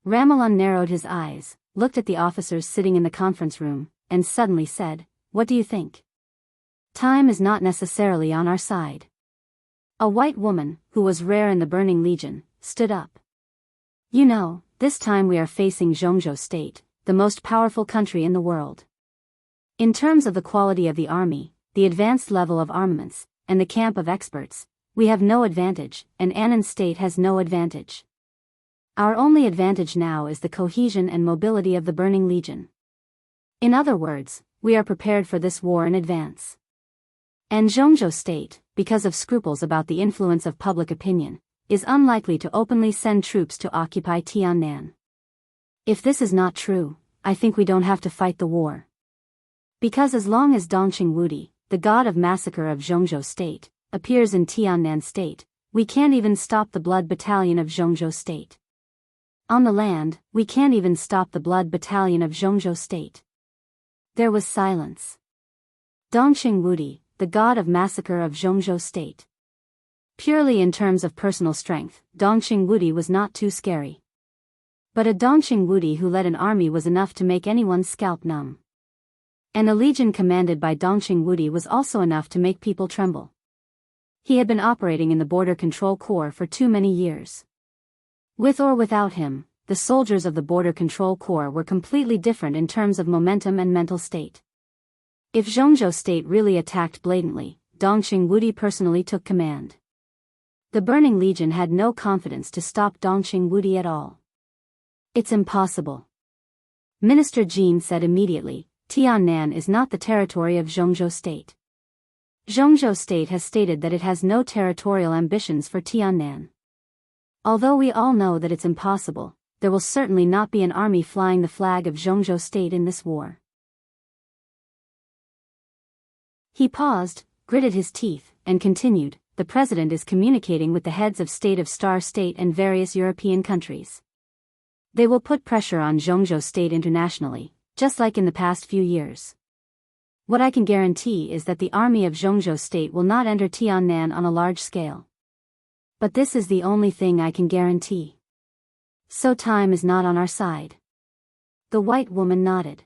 Ramelan narrowed his eyes, looked at the officers sitting in the conference room, and suddenly said, "What do you think? Time is not necessarily on our side." A white woman, who was rare in the Burning Legion, stood up. "You know, this time we are facing Jianghu State, the most powerful country in the world. In terms of the quality of the army, the advanced level of armaments, and the camp of experts, we have no advantage, and Annan's state has no advantage. Our only advantage now is the cohesion and mobility of the Burning Legion. In other words, we are prepared for this war in advance. And Jianghu state, because of scruples about the influence of public opinion, is unlikely to openly send troops to occupy Tiannan. If this is not true, I think we don't have to fight the war. Because as long as Dongqing Wudi, the god of massacre of Jianghu state, appears in Tiannan state, we can't even stop the blood battalion of Jianghu state. On the land, we can't even stop the blood battalion of Jianghu state. There was silence. Dongqing Wudi, the god of massacre of Jianghu state. Purely in terms of personal strength, Dongqing Wudi was not too scary. But a Dongqing Wudi who led an army was enough to make anyone's scalp numb. And a legion commanded by Dongqing Wudi was also enough to make people tremble. He had been operating in the Border Control Corps for too many years. With or without him, the soldiers of the Border Control Corps were completely different in terms of momentum and mental state. If Jianghu state really attacked blatantly, Dongqing Wudi personally took command. The Burning Legion had no confidence to stop Dongqing Wudi at all. It's impossible. Minister Jin said immediately, Tiannan is not the territory of Jianghu state. Jianghu state has stated that it has no territorial ambitions for Tiannan. Although we all know that it's impossible, there will certainly not be an army flying the flag of Jianghu state in this war. He paused, gritted his teeth, and continued, the president is communicating with the heads of state of Star State and various European countries. They will put pressure on Jianghu state internationally, just like in the past few years. What I can guarantee is that the army of Jianghu state will not enter Tiannan on a large scale. But this is the only thing I can guarantee. So time is not on our side. The white woman nodded.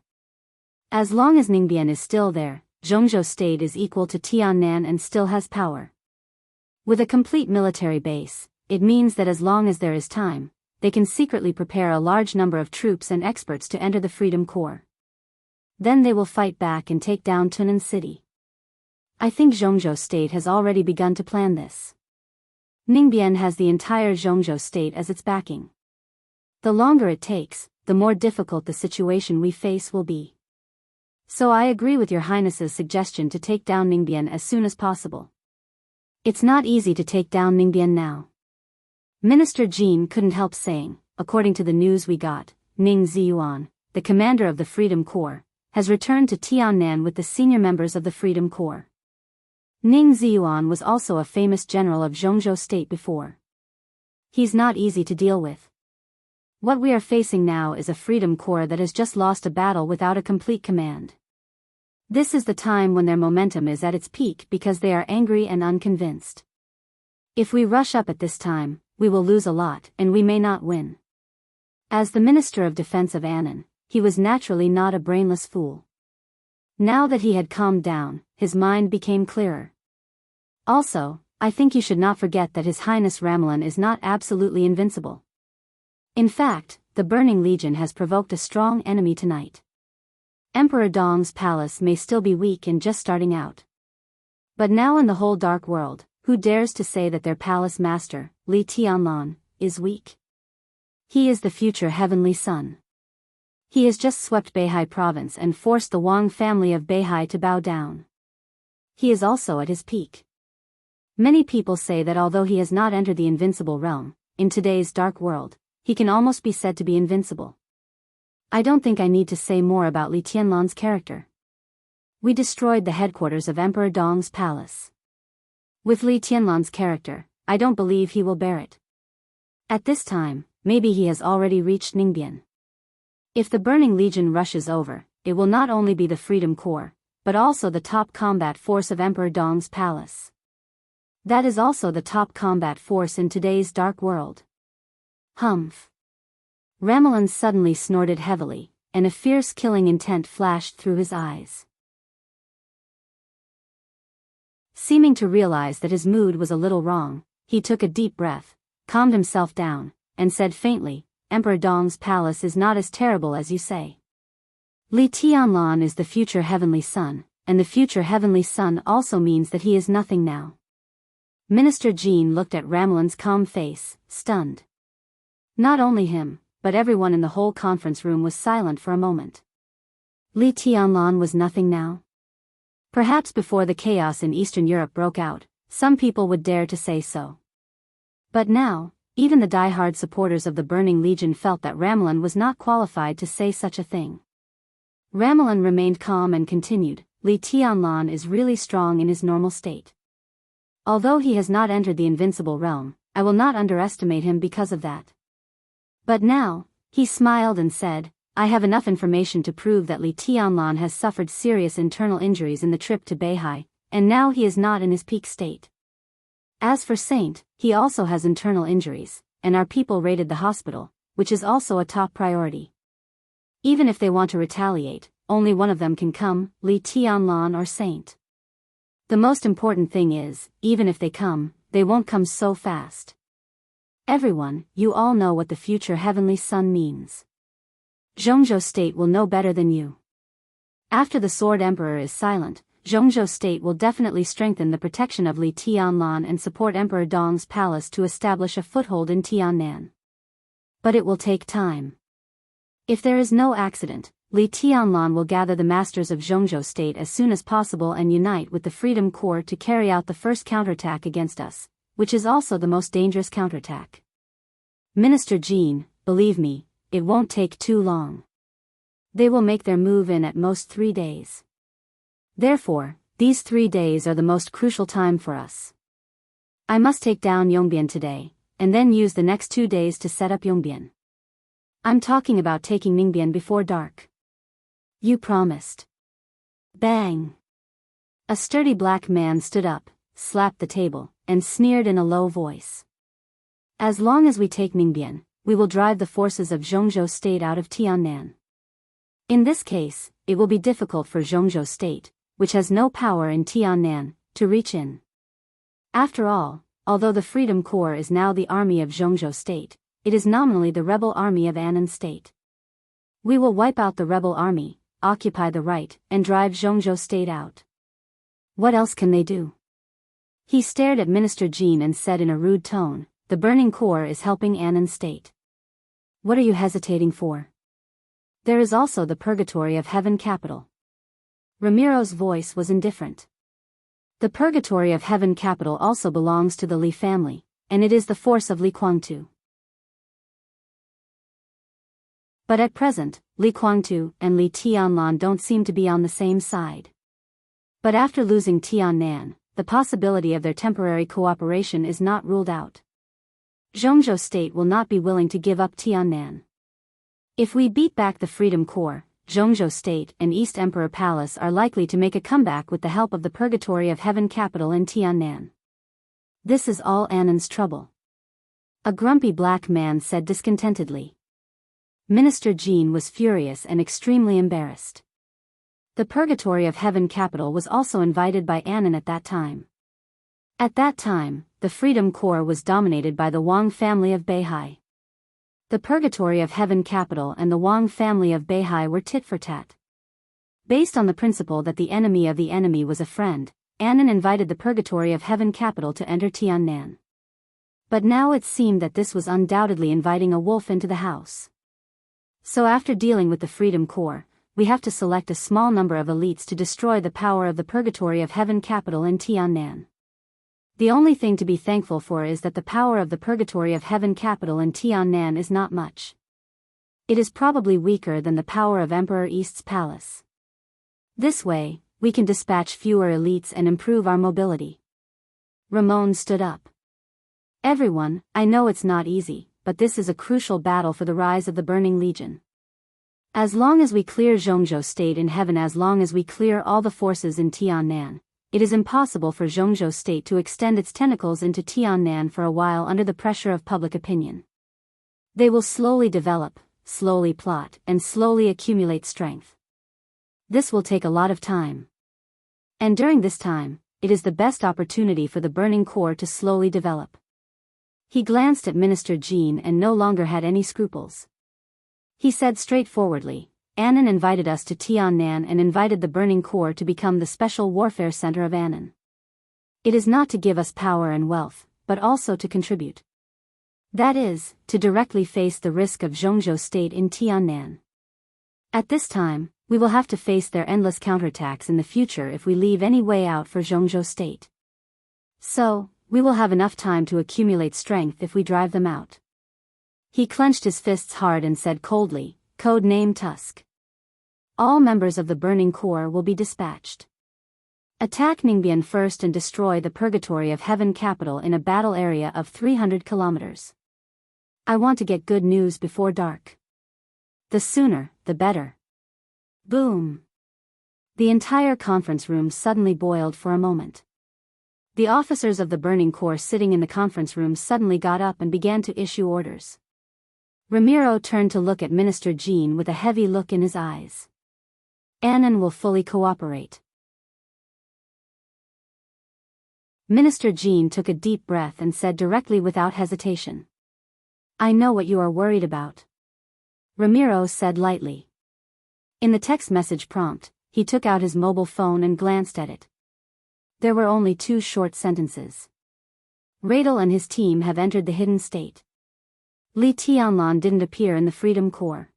As long as Ningbian is still there, Jianghu state is equal to Tiannan and still has power. With a complete military base, it means that as long as there is time, they can secretly prepare a large number of troops and experts to enter the Freedom Corps. Then they will fight back and take down Tunnan City. I think Jianghu state has already begun to plan this. Ningbian has the entire Jianghu state as its backing. The longer it takes, the more difficult the situation we face will be. So I agree with Your Highness's suggestion to take down Ningbian as soon as possible. It's not easy to take down Ningbian now. Minister Jin couldn't help saying, according to the news we got, Ning Ziyuan, the commander of the Freedom Corps, has returned to Tiannan with the senior members of the Freedom Corps. Ning Ziyuan was also a famous general of Jianghu state before. He's not easy to deal with. What we are facing now is a Freedom Corps that has just lost a battle without a complete command. This is the time when their momentum is at its peak because they are angry and unconvinced. If we rush up at this time, we will lose a lot and we may not win. As the Minister of Defense of Annan, he was naturally not a brainless fool. Now that he had calmed down, his mind became clearer. Also, I think you should not forget that His Highness Ramelin is not absolutely invincible. In fact, the Burning Legion has provoked a strong enemy tonight. Emperor Dong's palace may still be weak and just starting out. But now in the whole dark world, who dares to say that their palace master, Li Tianlan, is weak? He is the future heavenly son. He has just swept Beihai province and forced the Wang family of Beihai to bow down. He is also at his peak. Many people say that although he has not entered the invincible realm, in today's dark world, he can almost be said to be invincible. I don't think I need to say more about Li Tianlan's character. We destroyed the headquarters of Emperor Dong's palace. With Li Tianlan's character, I don't believe he will bear it. At this time, maybe he has already reached Ningbian. If the Burning Legion rushes over, it will not only be the Freedom Corps, but also the top combat force of Emperor Dong's palace. That is also the top combat force in today's dark world. Humph. Ramelin suddenly snorted heavily, and a fierce killing intent flashed through his eyes. Seeming to realize that his mood was a little wrong, he took a deep breath, calmed himself down, and said faintly, Emperor Dong's palace is not as terrible as you say. Li Tianlan is the future heavenly son, and the future heavenly son also means that he is nothing now. Minister Jean looked at Ramelin's calm face, stunned. Not only him, but everyone in the whole conference room was silent for a moment. Li Tianlan was nothing now? Perhaps before the chaos in Eastern Europe broke out, some people would dare to say so. But now, even the die-hard supporters of the Burning Legion felt that Ramelin was not qualified to say such a thing. Ramelin remained calm and continued, Li Tianlan is really strong in his normal state. Although he has not entered the invincible realm, I will not underestimate him because of that. But now, he smiled and said, I have enough information to prove that Li Tianlan has suffered serious internal injuries in the trip to Beihai, and now he is not in his peak state. As for Saint, he also has internal injuries, and our people raided the hospital, which is also a top priority. Even if they want to retaliate, only one of them can come, Li Tianlan or Saint. The most important thing is, even if they come, they won't come so fast. Everyone, you all know what the future heavenly son means. Jianghu state will know better than you. After the Sword Emperor is silent, Jianghu state will definitely strengthen the protection of Li Tianlan and support Emperor Dong's palace to establish a foothold in Tiannan. But it will take time. If there is no accident, Li Tianlan will gather the masters of Jianghu state as soon as possible and unite with the Freedom Corps to carry out the first counterattack against us, which is also the most dangerous counterattack. Minister Jean, believe me, it won't take too long. They will make their move in at most 3 days. Therefore, these 3 days are the most crucial time for us. I must take down Yongbin today, and then use the next 2 days to set up Yongbin. I'm talking about taking Ningbian before dark. You promised. Bang! A sturdy black man stood up, slapped the table, and sneered in a low voice. As long as we take Ningbian, we will drive the forces of Jianghu state out of Tiannan. In this case, it will be difficult for Jianghu state, which has no power in Tiannan, to reach in. After all, although the Freedom Corps is now the army of Jianghu state, it is nominally the rebel army of Annan state. We will wipe out the rebel army, occupy the right, and drive Jianghu state out. What else can they do? He stared at Minister Jean and said in a rude tone, the Burning Corps is helping Annan state. What are you hesitating for? There is also the Purgatory of Heaven capital. Ramiro's voice was indifferent. The Purgatory of Heaven capital also belongs to the Li family, and it is the force of Li Kuangtu. But at present, Li Kuangtu and Li Tianlan don't seem to be on the same side. But after losing Tiannan, the possibility of their temporary cooperation is not ruled out. Jianghu state will not be willing to give up Tiannan. If we beat back the Freedom Corps, Jianghu state and East Emperor Palace are likely to make a comeback with the help of the Purgatory of Heaven capital in Tiannan. This is all Annan's trouble. A grumpy black man said discontentedly. Minister Jean was furious and extremely embarrassed. The Purgatory of Heaven capital was also invited by Annan at that time. At that time, the Freedom Corps was dominated by the Wang family of Beihai. The Purgatory of Heaven capital and the Wang family of Beihai were tit for tat. Based on the principle that the enemy was a friend, Annan invited the Purgatory of Heaven capital to enter Tiannan. But now it seemed that this was undoubtedly inviting a wolf into the house. So after dealing with the Freedom Corps, we have to select a small number of elites to destroy the power of the Purgatory of Heaven capital in Tiannan. The only thing to be thankful for is that the power of the Purgatory of Heaven capital in Tiannan is not much. It is probably weaker than the power of Emperor East's palace. This way, we can dispatch fewer elites and improve our mobility. Ramon stood up. Everyone, I know it's not easy, but this is a crucial battle for the rise of the Burning Legion. As long as we clear Jianghu state in heaven, as long as we clear all the forces in Tiannan, it is impossible for Jianghu state to extend its tentacles into Tiannan for a while under the pressure of public opinion. They will slowly develop, slowly plot, and slowly accumulate strength. This will take a lot of time. And during this time, it is the best opportunity for the Burning Corps to slowly develop. He glanced at Minister Jean and no longer had any scruples. He said straightforwardly, Annan invited us to Tiannan and invited the Burning Core to become the special warfare center of Annan. It is not to give us power and wealth, but also to contribute. That is, to directly face the risk of Zhongzhou state in Tiannan. At this time, we will have to face their endless counterattacks in the future if we leave any way out for Zhongzhou state. So, we will have enough time to accumulate strength if we drive them out. He clenched his fists hard and said coldly, code name Tusk. All members of the Burning Core will be dispatched. Attack Ningbian first and destroy the Purgatory of Heaven capital in a battle area of 300 kilometers. I want to get good news before dark. The sooner, the better. Boom. The entire conference room suddenly boiled for a moment. The officers of the Burning Core sitting in the conference room suddenly got up and began to issue orders. Ramiro turned to look at Minister Jean with a heavy look in his eyes. Annan will fully cooperate. Minister Jean took a deep breath and said directly without hesitation. I know what you are worried about. Ramiro said lightly. In the text message prompt, he took out his mobile phone and glanced at it. There were only 2 short sentences. Radel and his team have entered the hidden state. Li Tianlan didn't appear in the Freedom Corps.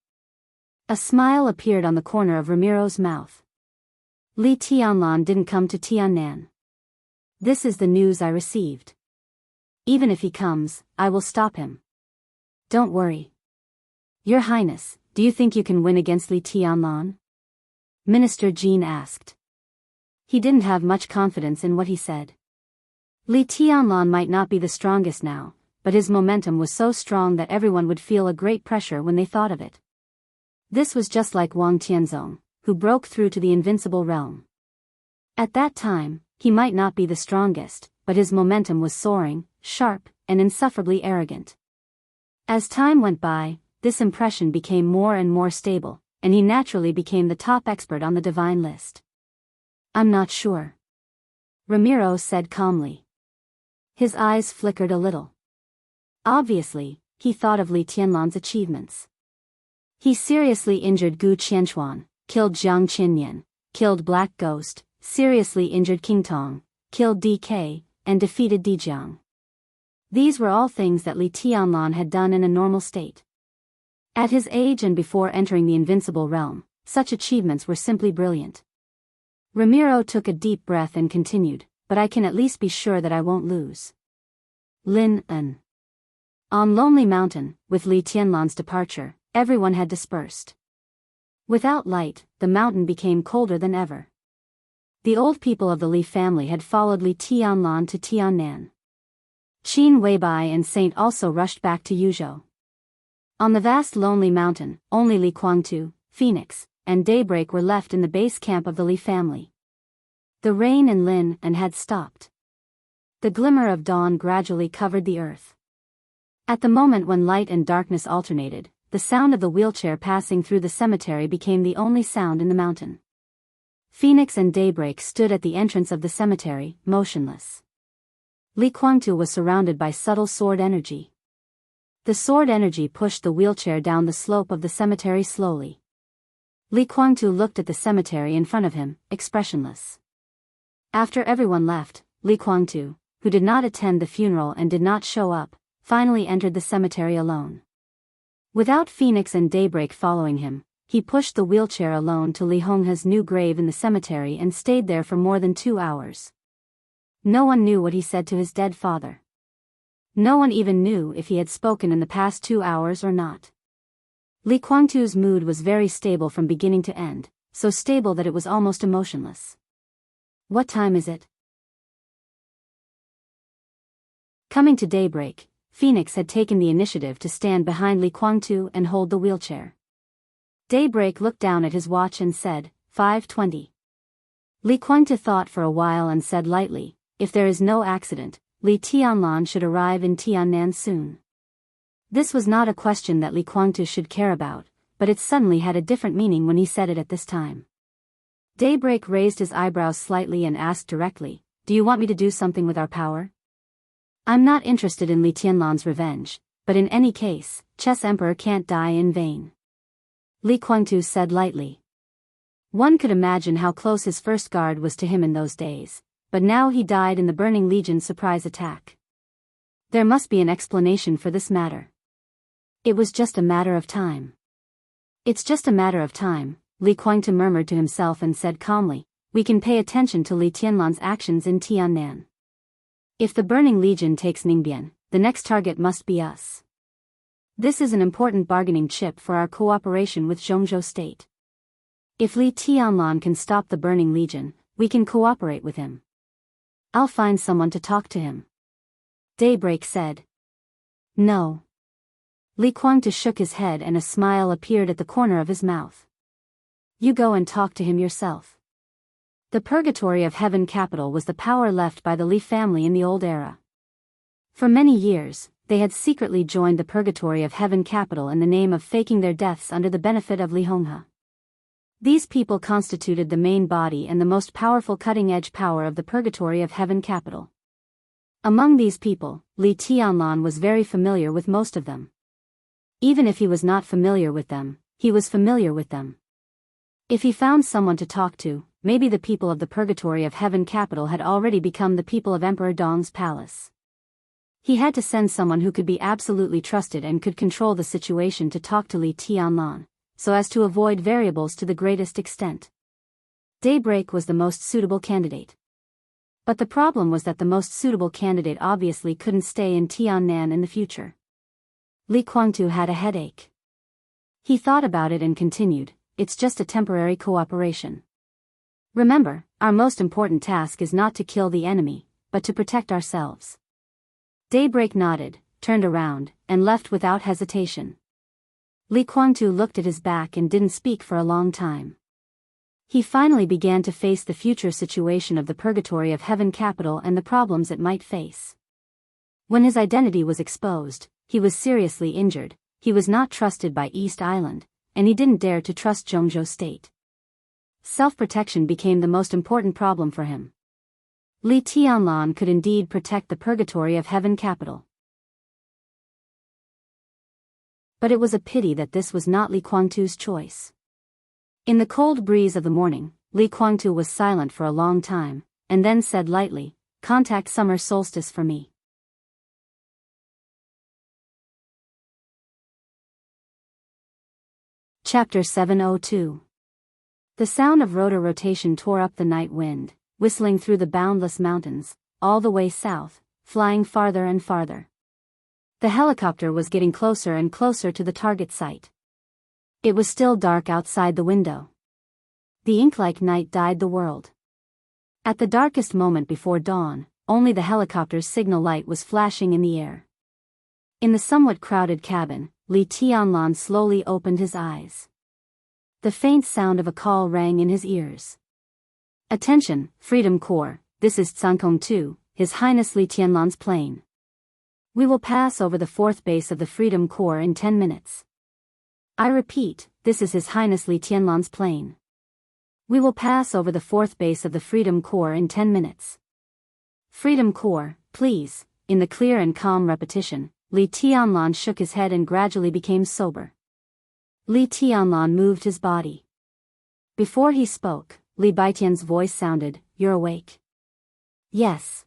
A smile appeared on the corner of Ramiro's mouth. Li Tianlan didn't come to Tiannan. This is the news I received. Even if he comes, I will stop him. Don't worry. Your Highness, do you think you can win against Li Tianlan? Minister Jean asked. He didn't have much confidence in what he said. Li Tianlan might not be the strongest now, but his momentum was so strong that everyone would feel a great pressure when they thought of it. This was just like Wang Tianzong, who broke through to the invincible realm. At that time, he might not be the strongest, but his momentum was soaring, sharp, and insufferably arrogant. As time went by, this impression became more and more stable, and he naturally became the top expert on the divine list. I'm not sure. Ramiro said calmly. His eyes flickered a little. Obviously, he thought of Li Tianlan's achievements. He seriously injured Gu Qianchuan, killed Jiang Qinyan, killed Black Ghost, seriously injured King Tong, killed DK, and defeated Dijiang. These were all things that Li Tianlan had done in a normal state. At his age and before entering the invincible realm, such achievements were simply brilliant. Ramiro took a deep breath and continued, but I can at least be sure that I won't lose. Lin An. On Lonely Mountain, with Li Tianlan's departure, everyone had dispersed. Without light, the mountain became colder than ever. The old people of the Li family had followed Li Tianlan to Tiannan. Qin Weibai and Saint also rushed back to Yuzhou. On the vast lonely mountain, only Li Kuangtu, Phoenix, and Daybreak were left in the base camp of the Li family. The rain in Lin An had stopped. The glimmer of dawn gradually covered the earth. At the moment when light and darkness alternated, the sound of the wheelchair passing through the cemetery became the only sound in the mountain. Phoenix and Daybreak stood at the entrance of the cemetery, motionless. Li Kuangtu was surrounded by subtle sword energy. The sword energy pushed the wheelchair down the slope of the cemetery slowly. Li Kuangtu looked at the cemetery in front of him, expressionless. After everyone left, Li Kuangtu, who did not attend the funeral and did not show up, finally entered the cemetery alone. Without Phoenix and Daybreak following him, he pushed the wheelchair alone to Li Honghe's new grave in the cemetery and stayed there for more than 2 hours. No one knew what he said to his dead father. No one even knew if he had spoken in the past 2 hours or not. Li Kuangtu's mood was very stable from beginning to end, so stable that it was almost emotionless. What time is it? Coming to daybreak, Phoenix had taken the initiative to stand behind Li Kuangtu and hold the wheelchair. Daybreak looked down at his watch and said, 5:20. Li Kuangtu thought for a while and said lightly, if there is no accident, Li Tianlan should arrive in Tiannan soon. This was not a question that Li Kuangtu should care about, but it suddenly had a different meaning when he said it at this time. Daybreak raised his eyebrows slightly and asked directly, do you want me to do something with our power? I'm not interested in Li Tianlan's revenge, but in any case, Chess Emperor can't die in vain. Li Guangtu said lightly. One could imagine how close his first guard was to him in those days, but now he died in the Burning Legion's surprise attack. There must be an explanation for this matter. It was just a matter of time. It's just a matter of time, Li Guangtu murmured to himself and said calmly, we can pay attention to Li Tianlan's actions in Tiannan. If the Burning Legion takes Ningbian, the next target must be us. This is an important bargaining chip for our cooperation with Jianghu State. If Li Tianlan can stop the Burning Legion, we can cooperate with him. I'll find someone to talk to him. Daybreak said. No. Li Guangtu shook his head and a smile appeared at the corner of his mouth. You go and talk to him yourself. The Purgatory of Heaven capital was the power left by the Li family in the old era. For many years, they had secretly joined the Purgatory of Heaven capital in the name of faking their deaths under the benefit of Li Honghe. These people constituted the main body and the most powerful cutting-edge power of the Purgatory of Heaven capital. Among these people, Li Tianlan was very familiar with most of them. Even if he was not familiar with them, he was familiar with them. If he found someone to talk to, maybe the people of the Purgatory of Heaven capital had already become the people of Emperor Dong's palace. He had to send someone who could be absolutely trusted and could control the situation to talk to Li Tianlan, so as to avoid variables to the greatest extent. Daybreak was the most suitable candidate. But the problem was that the most suitable candidate obviously couldn't stay in Tiannan in the future. Li Guangtu had a headache. He thought about it and continued, it's just a temporary cooperation. Remember, our most important task is not to kill the enemy, but to protect ourselves. Daybreak nodded, turned around, and left without hesitation. Li Guangtu looked at his back and didn't speak for a long time. He finally began to face the future situation of the Purgatory of Heaven capital and the problems it might face. When his identity was exposed, he was seriously injured, he was not trusted by East Island, and he didn't dare to trust Jianghu State. Self-protection became the most important problem for him. Li Tianlan could indeed protect the Purgatory of Heaven capital. But it was a pity that this was not Li Guangtu's choice. In the cold breeze of the morning, Li Guangtu was silent for a long time, and then said lightly, contact summer solstice for me. Chapter 702. The sound of rotor rotation tore up the night wind, whistling through the boundless mountains, all the way south, flying farther and farther. The helicopter was getting closer and closer to the target site. It was still dark outside the window. The ink-like night dyed the world. At the darkest moment before dawn, only the helicopter's signal light was flashing in the air. In the somewhat crowded cabin, Li Tianlan slowly opened his eyes. The faint sound of a call rang in his ears. Attention, Freedom Corps, this is Cancun 2, His Highness Li Tianlan's plane. We will pass over the fourth base of the Freedom Corps in 10 minutes. I repeat, this is His Highness Li Tianlan's plane. We will pass over the fourth base of the Freedom Corps in 10 minutes. Freedom Corps, please, in the clear and calm repetition, Li Tianlan shook his head and gradually became sober. Li Tianlan moved his body. Before he spoke, Li Baitian's voice sounded, you're awake? Yes.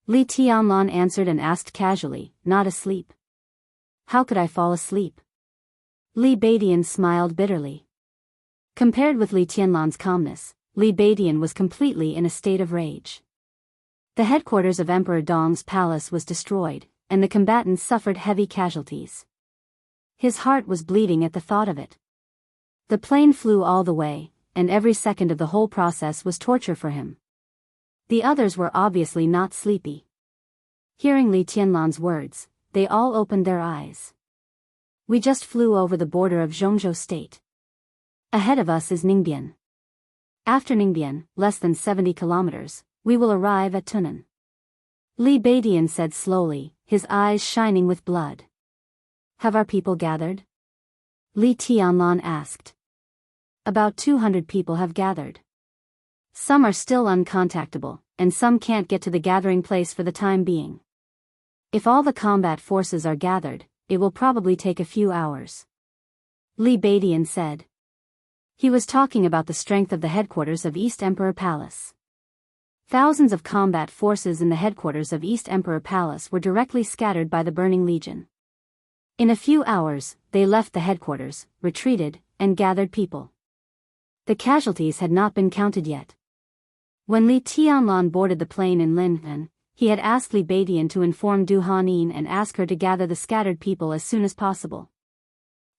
Li Tianlan answered and asked casually, not asleep. How could I fall asleep? Li Baitian smiled bitterly. Compared with Li Tianlan's calmness, Li Baitian was completely in a state of rage. The headquarters of Emperor Dong's palace was destroyed, and the combatants suffered heavy casualties. His heart was bleeding at the thought of it. The plane flew all the way, and every second of the whole process was torture for him. The others were obviously not sleepy. Hearing Li Tianlan's words, they all opened their eyes. We just flew over the border of Jianghu State. Ahead of us is Ningbian. After Ningbian, less than 70 kilometers, we will arrive at Tunan. Li Baitian said slowly, his eyes shining with blood. Have our people gathered? Li Tianlan asked. About 200 people have gathered. Some are still uncontactable, and some can't get to the gathering place for the time being. If all the combat forces are gathered, it will probably take a few hours. Li Baidian said. He was talking about the strength of the headquarters of East Emperor Palace. Thousands of combat forces in the headquarters of East Emperor Palace were directly scattered by the Burning Legion. In a few hours, they left the headquarters, retreated, and gathered people. The casualties had not been counted yet. When Li Tianlan boarded the plane in Linhan, he had asked Li Baidian to inform Du Hanin and ask her to gather the scattered people as soon as possible.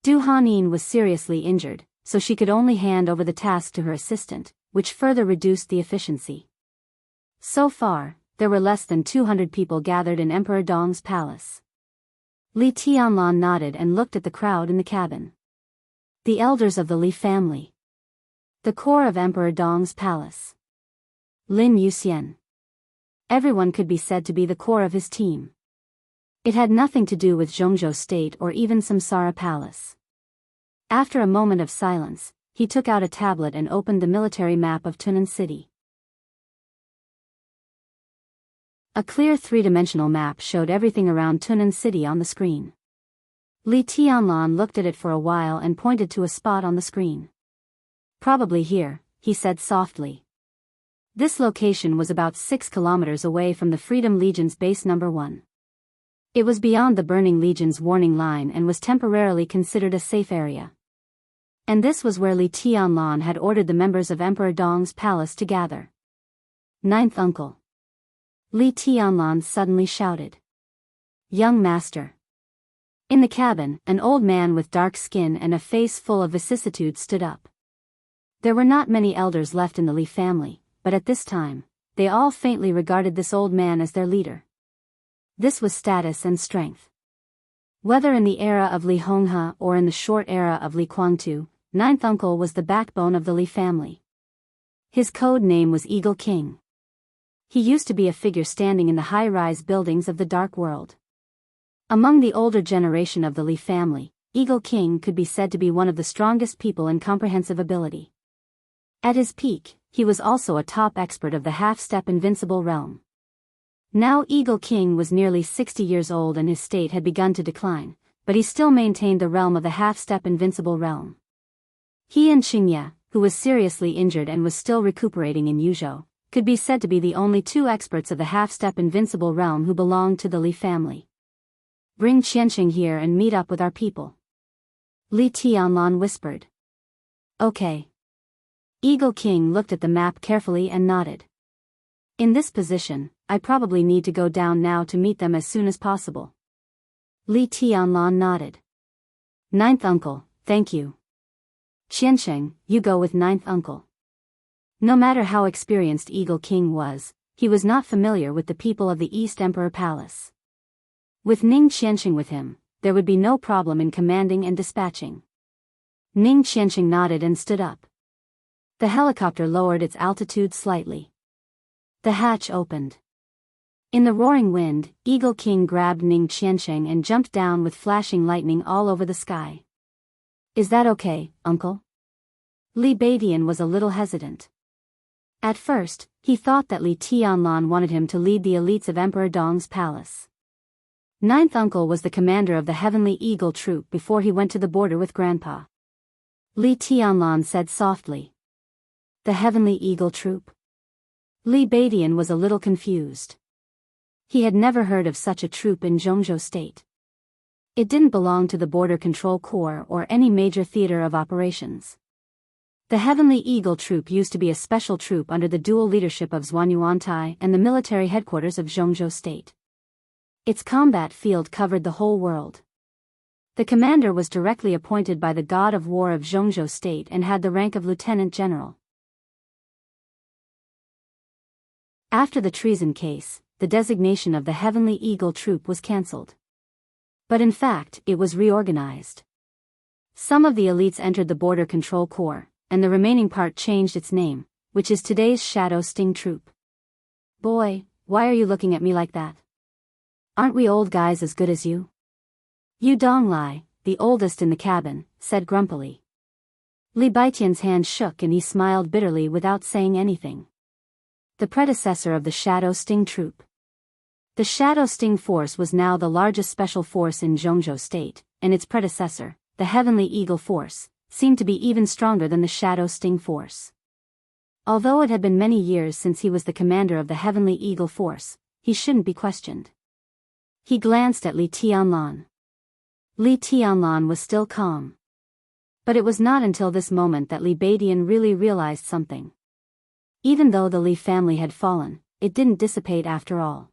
Du Hanin was seriously injured, so she could only hand over the task to her assistant, which further reduced the efficiency. So far, there were less than 200 people gathered in Emperor Dong's palace. Li Tianlan nodded and looked at the crowd in the cabin. The elders of the Li family. The core of Emperor Dong's palace. Lin Yuxian. Everyone could be said to be the core of his team. It had nothing to do with Jianghu State or even Samsara Palace. After a moment of silence, he took out a tablet and opened the military map of Tunan City. A clear three-dimensional map showed everything around Tunan City on the screen. Li Tianlan looked at it for a while and pointed to a spot on the screen. Probably here, he said softly. This location was about 6 kilometers away from the Freedom Legion's base number 1. It was beyond the Burning Legion's warning line and was temporarily considered a safe area. And this was where Li Tianlan had ordered the members of Emperor Dong's palace to gather. Ninth uncle. Li Tianlan suddenly shouted. Young master. In the cabin, an old man with dark skin and a face full of vicissitude stood up. There were not many elders left in the Li family, but at this time, they all faintly regarded this old man as their leader. This was status and strength. Whether in the era of Li Honghe or in the short era of Li Guangtu, ninth uncle was the backbone of the Li family. His code name was Eagle King. He used to be a figure standing in the high-rise buildings of the Dark World. Among the older generation of the Li family, Eagle King could be said to be one of the strongest people in comprehensive ability. At his peak, he was also a top expert of the half-step invincible realm. Now Eagle King was nearly 60 years old and his state had begun to decline, but he still maintained the realm of the half-step invincible realm. He and Xianxia, who was seriously injured and was still recuperating in Yuzhou, could be said to be the only two experts of the half-step invincible realm who belonged to the Li family. Bring Qianxing here and meet up with our people. Li Tianlan whispered. Okay. Eagle King looked at the map carefully and nodded. In this position, I probably need to go down now to meet them as soon as possible. Li Tianlan nodded. Ninth uncle, thank you. Qianxing, you go with ninth uncle. No matter how experienced Eagle King was, he was not familiar with the people of the East Emperor Palace. With Ning Qianxing with him, there would be no problem in commanding and dispatching. Ning Qianxing nodded and stood up. The helicopter lowered its altitude slightly. The hatch opened. In the roaring wind, Eagle King grabbed Ning Qianxing and jumped down with flashing lightning all over the sky. Is that okay, uncle? Li Baidian was a little hesitant. At first, he thought that Li Tianlan wanted him to lead the elites of Emperor Dong's palace. Ninth uncle was the commander of the Heavenly Eagle Troop before he went to the border with Grandpa. Li Tianlan said softly. The Heavenly Eagle Troop? Li Baidian was a little confused. He had never heard of such a troop in Jianghu State. It didn't belong to the Border Control Corps or any major theater of operations. The Heavenly Eagle Troop used to be a special troop under the dual leadership of Zhuanyuantai and the military headquarters of Jianghu State. Its combat field covered the whole world. The commander was directly appointed by the god of war of Jianghu State and had the rank of lieutenant general. After the treason case, the designation of the Heavenly Eagle Troop was cancelled. But in fact, it was reorganized. Some of the elites entered the Border Control Corps, and the remaining part changed its name, which is today's Shadow Sting Troop. Boy, why are you looking at me like that? Aren't we old guys as good as you? Yu Donglai, the oldest in the cabin, said grumpily. Li Baidian's hand shook and he smiled bitterly without saying anything. The predecessor of the Shadow Sting Troop. The Shadow Sting Force was now the largest special force in Jianghu State, and its predecessor, the Heavenly Eagle Force, seemed to be even stronger than the Shadow Sting Force. Although it had been many years since he was the commander of the Heavenly Eagle Force, he shouldn't be questioned. He glanced at Li Tianlan. Li Tianlan was still calm. But it was not until this moment that Li Beidian really realized something. Even though the Li family had fallen, it didn't dissipate after all.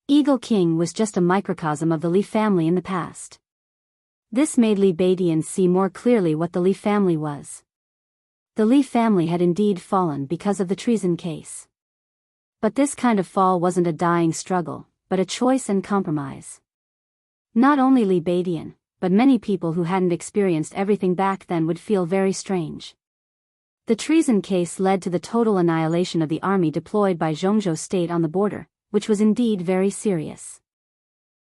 Eagle King was just a microcosm of the Li family in the past. This made Li Beidian see more clearly what the Li family was. The Li family had indeed fallen because of the treason case. But this kind of fall wasn't a dying struggle, but a choice and compromise. Not only Li Beidian, but many people who hadn't experienced everything back then would feel very strange. The treason case led to the total annihilation of the army deployed by Jianghu state on the border, which was indeed very serious.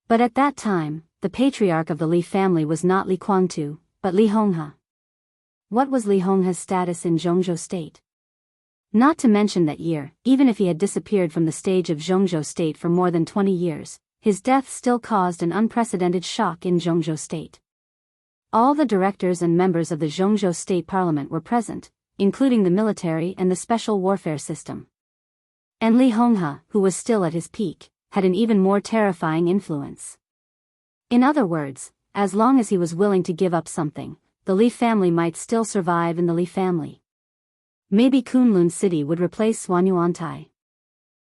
But at that time, the patriarch of the Li family was not Li Guangtu, but Li Honghe. What was Li Honghe's status in Jianghu state? Not to mention that year, even if he had disappeared from the stage of Jianghu state for more than 20 years, his death still caused an unprecedented shock in Jianghu state. All the directors and members of the Jianghu state parliament were present, including the military and the special warfare system. And Li Honghe, who was still at his peak, had an even more terrifying influence. In other words, as long as he was willing to give up something, the Li family might still survive in the Li family. Maybe Kunlun City would replace Huanyuantai.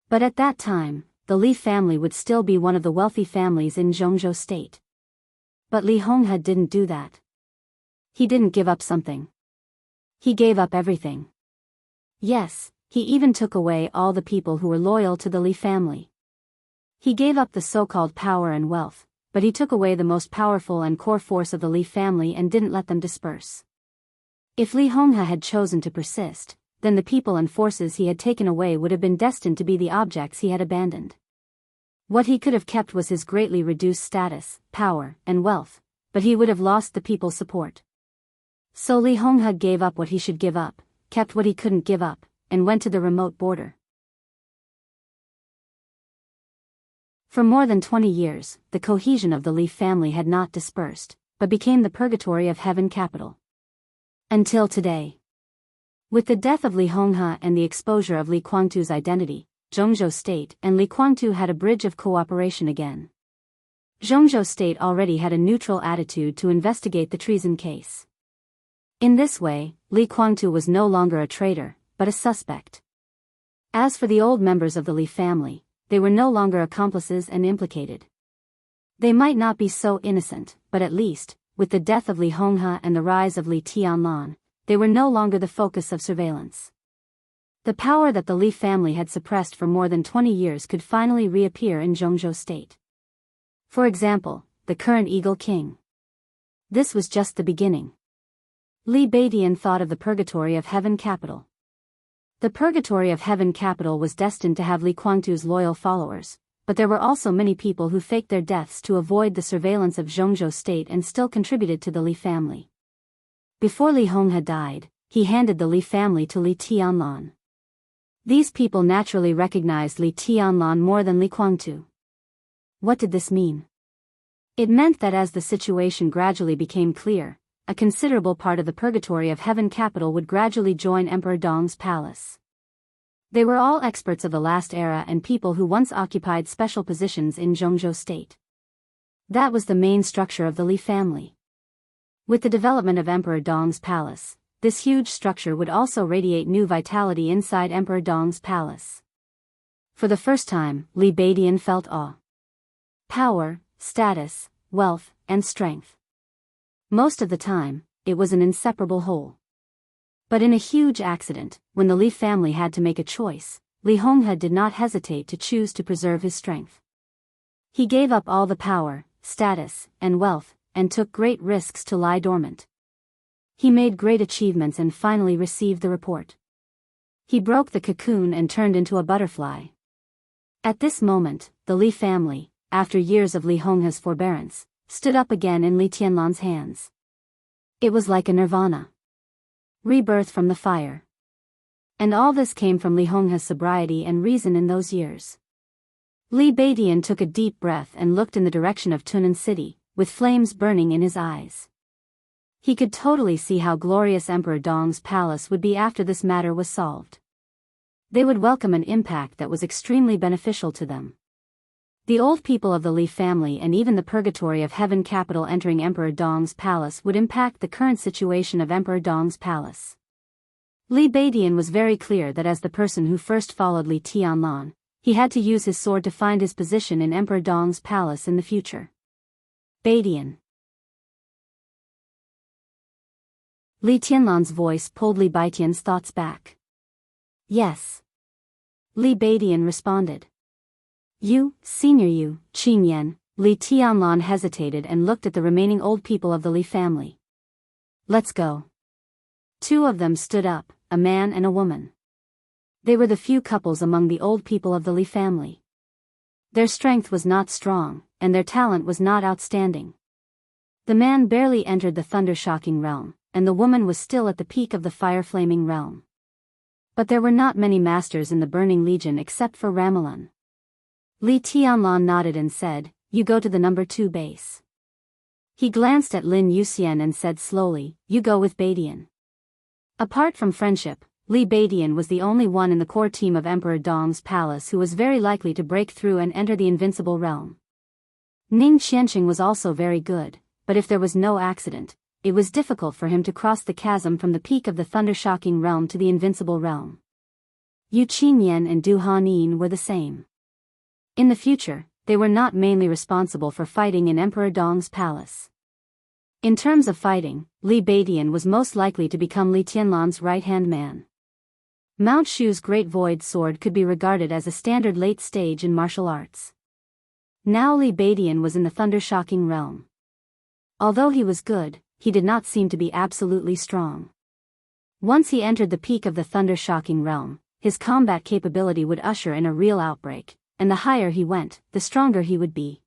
But at that time, the Li family would still be one of the wealthy families in Jianghu state. But Li Honghe didn't do that. He didn't give up something. He gave up everything. Yes, he even took away all the people who were loyal to the Li family. He gave up the so-called power and wealth, but he took away the most powerful and core force of the Li family and didn't let them disperse. If Li Honghe had chosen to persist, then the people and forces he had taken away would have been destined to be the objects he had abandoned. What he could have kept was his greatly reduced status, power, and wealth, but he would have lost the people's support. So Li Honghe gave up what he should give up, kept what he couldn't give up, and went to the remote border. For more than 20 years, the cohesion of the Li family had not dispersed, but became the purgatory of heaven capital. Until today. With the death of Li Honghe and the exposure of Li Guangtu's identity, Jianghu state and Li Guangtu had a bridge of cooperation again. Jianghu state already had a neutral attitude to investigate the treason case. In this way, Li Guangtu was no longer a traitor, but a suspect. As for the old members of the Li family, they were no longer accomplices and implicated. They might not be so innocent, but at least, with the death of Li Honghe and the rise of Li Tianlan, they were no longer the focus of surveillance. The power that the Li family had suppressed for more than 20 years could finally reappear in Jianghu state. For example, the current Eagle King. This was just the beginning. Li Beidian thought of the purgatory of heaven capital. The purgatory of heaven capital was destined to have Li Guangtu's loyal followers, but there were also many people who faked their deaths to avoid the surveillance of Jianghu state and still contributed to the Li family. Before Li Honghe died, he handed the Li family to Li Tianlan. These people naturally recognized Li Tianlan more than Li Guangtu. What did this mean? It meant that as the situation gradually became clear, a considerable part of the purgatory of heaven capital would gradually join Emperor Dong's palace. They were all experts of the last era and people who once occupied special positions in Jianghu state. That was the main structure of the Li family. With the development of Emperor Dong's palace, this huge structure would also radiate new vitality inside Emperor Dong's palace. For the first time, Li Beidian felt awe. Power, status, wealth, and strength. Most of the time, it was an inseparable whole. But in a huge accident, when the Li family had to make a choice, Li Honghe did not hesitate to choose to preserve his strength. He gave up all the power, status, and wealth, and took great risks to lie dormant. He made great achievements and finally received the report. He broke the cocoon and turned into a butterfly. At this moment, the Li family, after years of Li Honghe's forbearance, stood up again in Li Tianlan's hands. It was like a nirvana. Rebirth from the fire. And all this came from Li Honghe's sobriety and reason in those years. Li Beidian took a deep breath and looked in the direction of Tunan City, with flames burning in his eyes. He could totally see how glorious Emperor Dong's palace would be after this matter was solved. They would welcome an impact that was extremely beneficial to them. The old people of the Li family and even the purgatory of heaven capital entering Emperor Dong's palace would impact the current situation of Emperor Dong's palace. Li Beidian was very clear that as the person who first followed Li Tianlan, he had to use his sword to find his position in Emperor Dong's palace in the future. Beidian. Li Tianlan's voice pulled Li Beidian's thoughts back. Yes. Li Beidian responded. You, Senior Yu, Qingyan. Li Tianlan hesitated and looked at the remaining old people of the Li family. Let's go. Two of them stood up, a man and a woman. They were the few couples among the old people of the Li family. Their strength was not strong, and their talent was not outstanding. The man barely entered the thunder-shocking realm, and the woman was still at the peak of the fire-flaming realm. But there were not many masters in the Burning Legion except for Ramelin. Li Tianlan nodded and said, You go to the number 2 base. He glanced at Lin Yuxian and said slowly, You go with Beidian. Apart from friendship, Li Beidian was the only one in the core team of Emperor Dong's palace who was very likely to break through and enter the invincible realm. Ning Qianxing was also very good, but if there was no accident, it was difficult for him to cross the chasm from the peak of the thunder-shocking realm to the invincible realm. Yu Qingyan and Du Hanyin were the same. In the future, they were not mainly responsible for fighting in Emperor Dong's palace. In terms of fighting, Li Beidian was most likely to become Li Tianlan's right-hand man. Mount Shu's Great Void Sword could be regarded as a standard late stage in martial arts. Now Li Beidian was in the thunder-shocking realm. Although he was good, he did not seem to be absolutely strong. Once he entered the peak of the thunder-shocking realm, his combat capability would usher in a real outbreak, and the higher he went, the stronger he would be.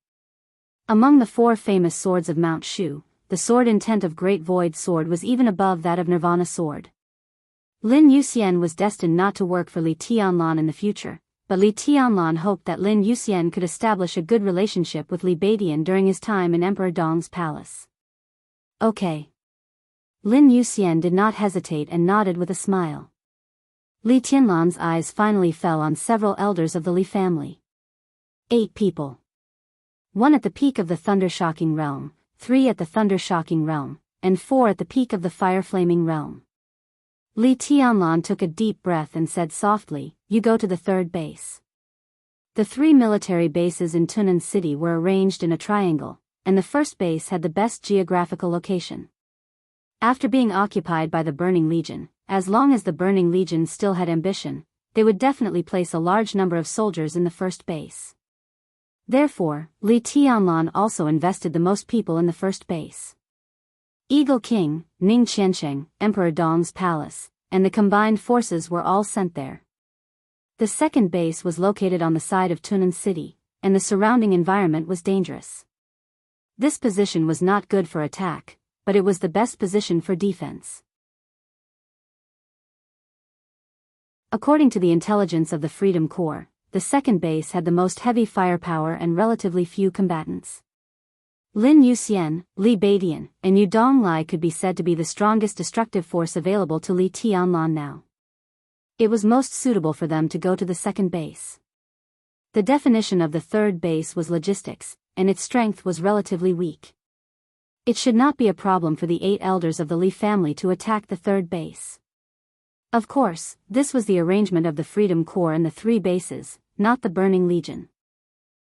Among the 4 famous swords of Mount Shu, the sword intent of Great Void Sword was even above that of Nirvana Sword. Lin Yuxian was destined not to work for Li Tianlan in the future, but Li Tianlan hoped that Lin Yuxian could establish a good relationship with Li Beidian during his time in Emperor Dong's palace. Okay. Lin Yuxian did not hesitate and nodded with a smile. Li Tianlan's eyes finally fell on several elders of the Li family. 8 people. 1 at the peak of the thunder-shocking realm, 3 at the thunder-shocking realm, and 4 at the peak of the fire-flaming realm. Li Tianlan took a deep breath and said softly, You go to the 3rd base. The 3 military bases in Tunan City were arranged in a triangle, and the first base had the best geographical location. After being occupied by the Burning Legion, as long as the Burning Legion still had ambition, they would definitely place a large number of soldiers in the first base. Therefore, Li Tianlan also invested the most people in the first base. Eagle King, Ning Qianxing, Emperor Dong's palace, and the combined forces were all sent there. The second base was located on the side of Tunan City, and the surrounding environment was dangerous. This position was not good for attack, but it was the best position for defense. According to the intelligence of the Freedom Corps, the second base had the most heavy firepower and relatively few combatants. Lin Yuxian, Li Beidian, and Yu Donglai could be said to be the strongest destructive force available to Li Tianlan now. It was most suitable for them to go to the second base. The definition of the third base was logistics, and its strength was relatively weak. It should not be a problem for the 8 elders of the Li family to attack the third base. Of course, this was the arrangement of the Freedom Corps and the 3 bases, not the Burning Legion.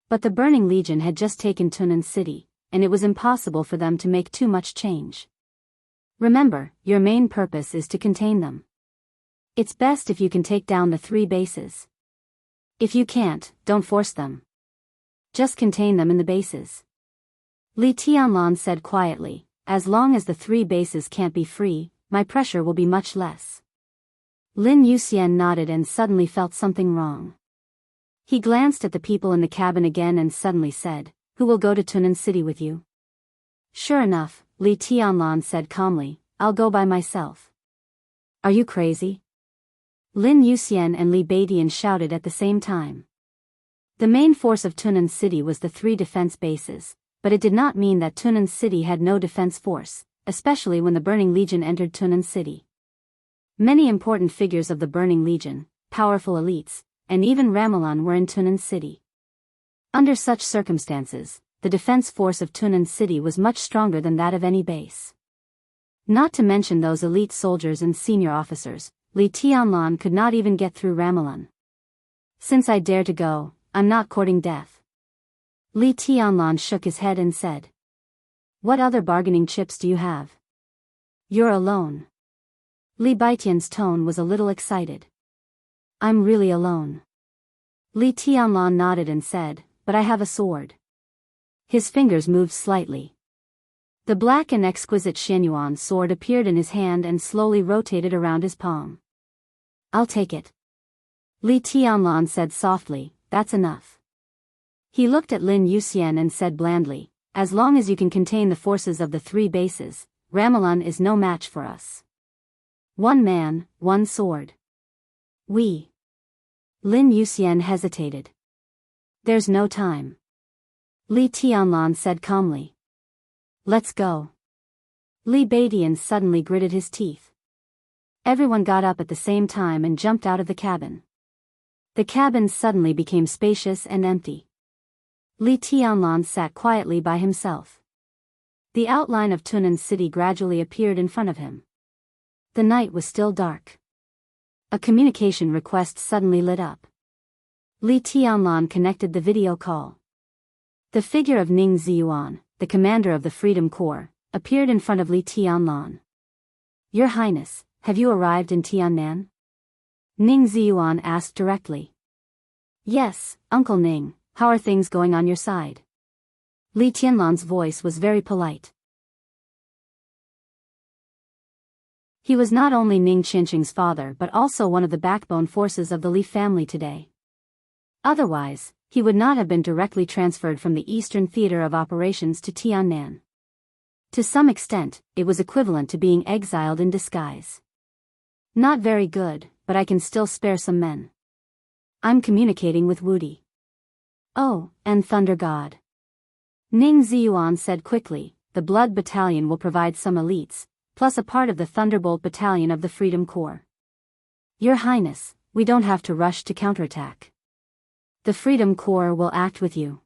But the Burning Legion had just taken Tunan City, and it was impossible for them to make too much change. Remember, your main purpose is to contain them. It's best if you can take down the 3 bases. If you can't, don't force them. Just contain them in the bases. Li Tianlan said quietly, as long as the 3 bases can't be free, my pressure will be much less. Lin Yuxian nodded and suddenly felt something wrong. He glanced at the people in the cabin again and suddenly said, Who will go to Tunan City with you? Sure enough, Li Tianlan said calmly, I'll go by myself. Are you crazy? Lin Yuxian and Li Beidian shouted at the same time. The main force of Tunan City was the 3 defense bases, but it did not mean that Tunan City had no defense force. especially when the Burning Legion entered Tunan City. Many important figures of the Burning Legion, powerful elites, and even Ramalan were in Tunan City. Under such circumstances, the defense force of Tunan City was much stronger than that of any base. Not to mention those elite soldiers and senior officers, Li Tianlan could not even get through Ramalan. Since I dare to go, I'm not courting death. Li Tianlan shook his head and said. What other bargaining chips do you have? You're alone. Li Baitian's tone was a little excited. I'm really alone. Li Tianlan nodded and said, but I have a sword. His fingers moved slightly. The black and exquisite Xianyuan sword appeared in his hand and slowly rotated around his palm. I'll take it. Li Tianlan said softly, that's enough. He looked at Lin Yuxian and said blandly, as long as you can contain the forces of the three bases, Ramalan is no match for us. One man, one sword. We. Lin Yuxian hesitated. There's no time. Li Tianlan said calmly. Let's go. Li Baitian suddenly gritted his teeth. Everyone got up at the same time and jumped out of the cabin. The cabin suddenly became spacious and empty. Li Tianlan sat quietly by himself. The outline of Tunan City gradually appeared in front of him. The night was still dark. A communication request suddenly lit up. Li Tianlan connected the video call. The figure of Ning Ziyuan, the commander of the Freedom Corps, appeared in front of Li Tianlan. Your Highness, have you arrived in Tiannan? Ning Ziyuan asked directly. Yes, Uncle Ning, how are things going on your side? Li Tianlan's voice was very polite. He was not only Ning Qinqing's father but also one of the backbone forces of the Li family today. Otherwise, he would not have been directly transferred from the Eastern Theater of Operations to Tiannan. To some extent, it was equivalent to being exiled in disguise. Not very good, but I can still spare some men. I'm communicating with Wudi. Oh, and Thunder God. Ning Ziyuan said quickly, the Blood Battalion will provide some elites, plus a part of the Thunderbolt Battalion of the Freedom Corps. Your Highness, we don't have to rush to counterattack. The Freedom Corps will act with you.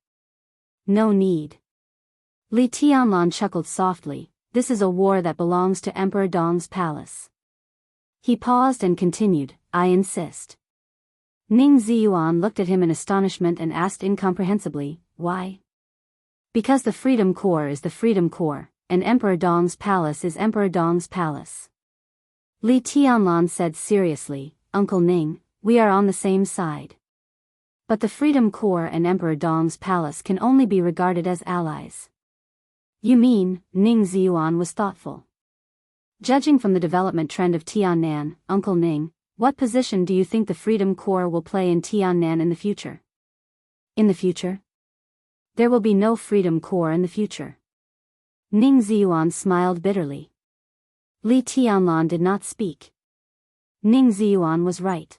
No need. Li Tianlan chuckled softly, this is a war that belongs to Emperor Dong's palace. He paused and continued, I insist. Ning Ziyuan looked at him in astonishment and asked incomprehensibly, why? Because the Freedom Corps is the Freedom Corps, and Emperor Dong's palace is Emperor Dong's palace. Li Tianlan said seriously, Uncle Ning, we are on the same side. But the Freedom Corps and Emperor Dong's palace can only be regarded as allies. You mean, Ning Ziyuan was thoughtful. Judging from the development trend of Tiannan, Uncle Ning, what position do you think the Freedom Corps will play in Tiannan in the future? In the future? There will be no Freedom Corps in the future. Ning Ziyuan smiled bitterly. Li Tianlan did not speak. Ning Ziyuan was right.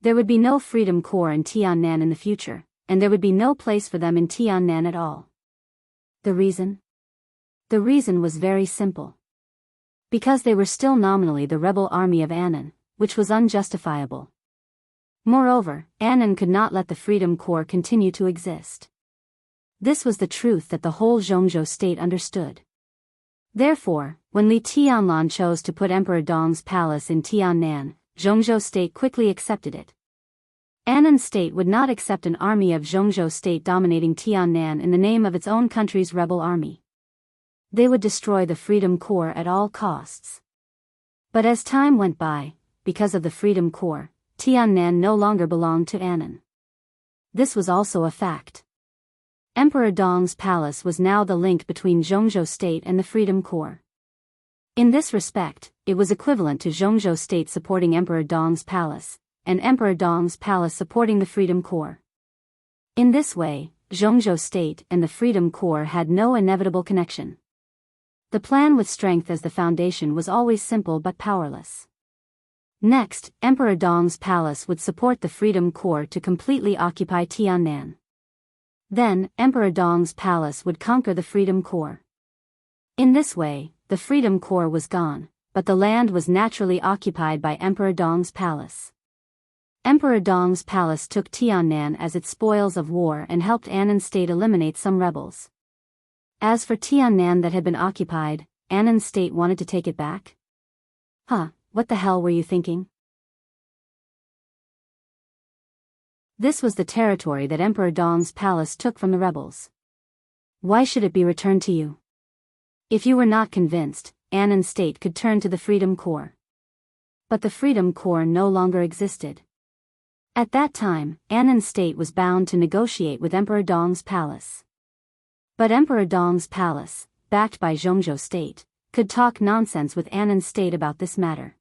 There would be no Freedom Corps in Tiannan in the future, and there would be no place for them in Tiannan at all. The reason? The reason was very simple. Because they were still nominally the rebel army of Annan, which was unjustifiable. Moreover, Annan could not let the Freedom Corps continue to exist. This was the truth that the whole Jianghu state understood. Therefore, when Li Tianlan chose to put Emperor Dong's palace in Tiannan, Jianghu state quickly accepted it. Annan state would not accept an army of Jianghu state dominating Tiannan in the name of its own country's rebel army. They would destroy the Freedom Corps at all costs. But as time went by, because of the Freedom Corps, Tiannan no longer belonged to Annan. This was also a fact. Emperor Dong's palace was now the link between Jianghu state and the Freedom Corps. In this respect, it was equivalent to Jianghu state supporting Emperor Dong's palace, and Emperor Dong's palace supporting the Freedom Corps. In this way, Jianghu state and the Freedom Corps had no inevitable connection. The plan with strength as the foundation was always simple but powerless. Next, Emperor Dong's palace would support the Freedom Corps to completely occupy Tiannan. Then, Emperor Dong's palace would conquer the Freedom Corps. In this way, the Freedom Corps was gone, but the land was naturally occupied by Emperor Dong's palace. Emperor Dong's palace took Tiannan as its spoils of war and helped Annan State eliminate some rebels. As for Tiannan that had been occupied, Annan State wanted to take it back? Huh, what the hell were you thinking? This was the territory that Emperor Dong's palace took from the rebels. Why should it be returned to you? If you were not convinced, Annan State could turn to the Freedom Corps. But the Freedom Corps no longer existed. At that time, Annan State was bound to negotiate with Emperor Dong's palace. But Emperor Dong's palace, backed by Jianghu State, could talk nonsense with Annan State about this matter.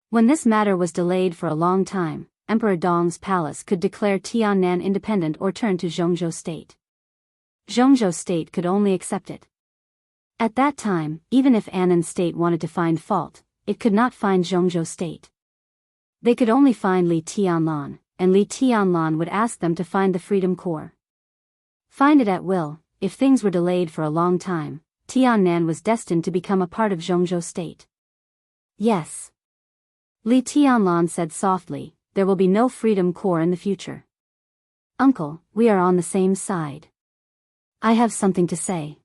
When this matter was delayed for a long time, Emperor Dong's palace could declare Tiannan independent or turn to Jianghu State. Jianghu State could only accept it. At that time, even if Annan State wanted to find fault, it could not find Jianghu State. They could only find Li Tianlan, and Li Tianlan would ask them to find the Freedom Corps. Find it at will. If things were delayed for a long time, Tiannan was destined to become a part of Jianghu State. Yes. Li Tianlan said softly, there will be no Freedom Corps in the future. Uncle, we are on the same side. I have something to say.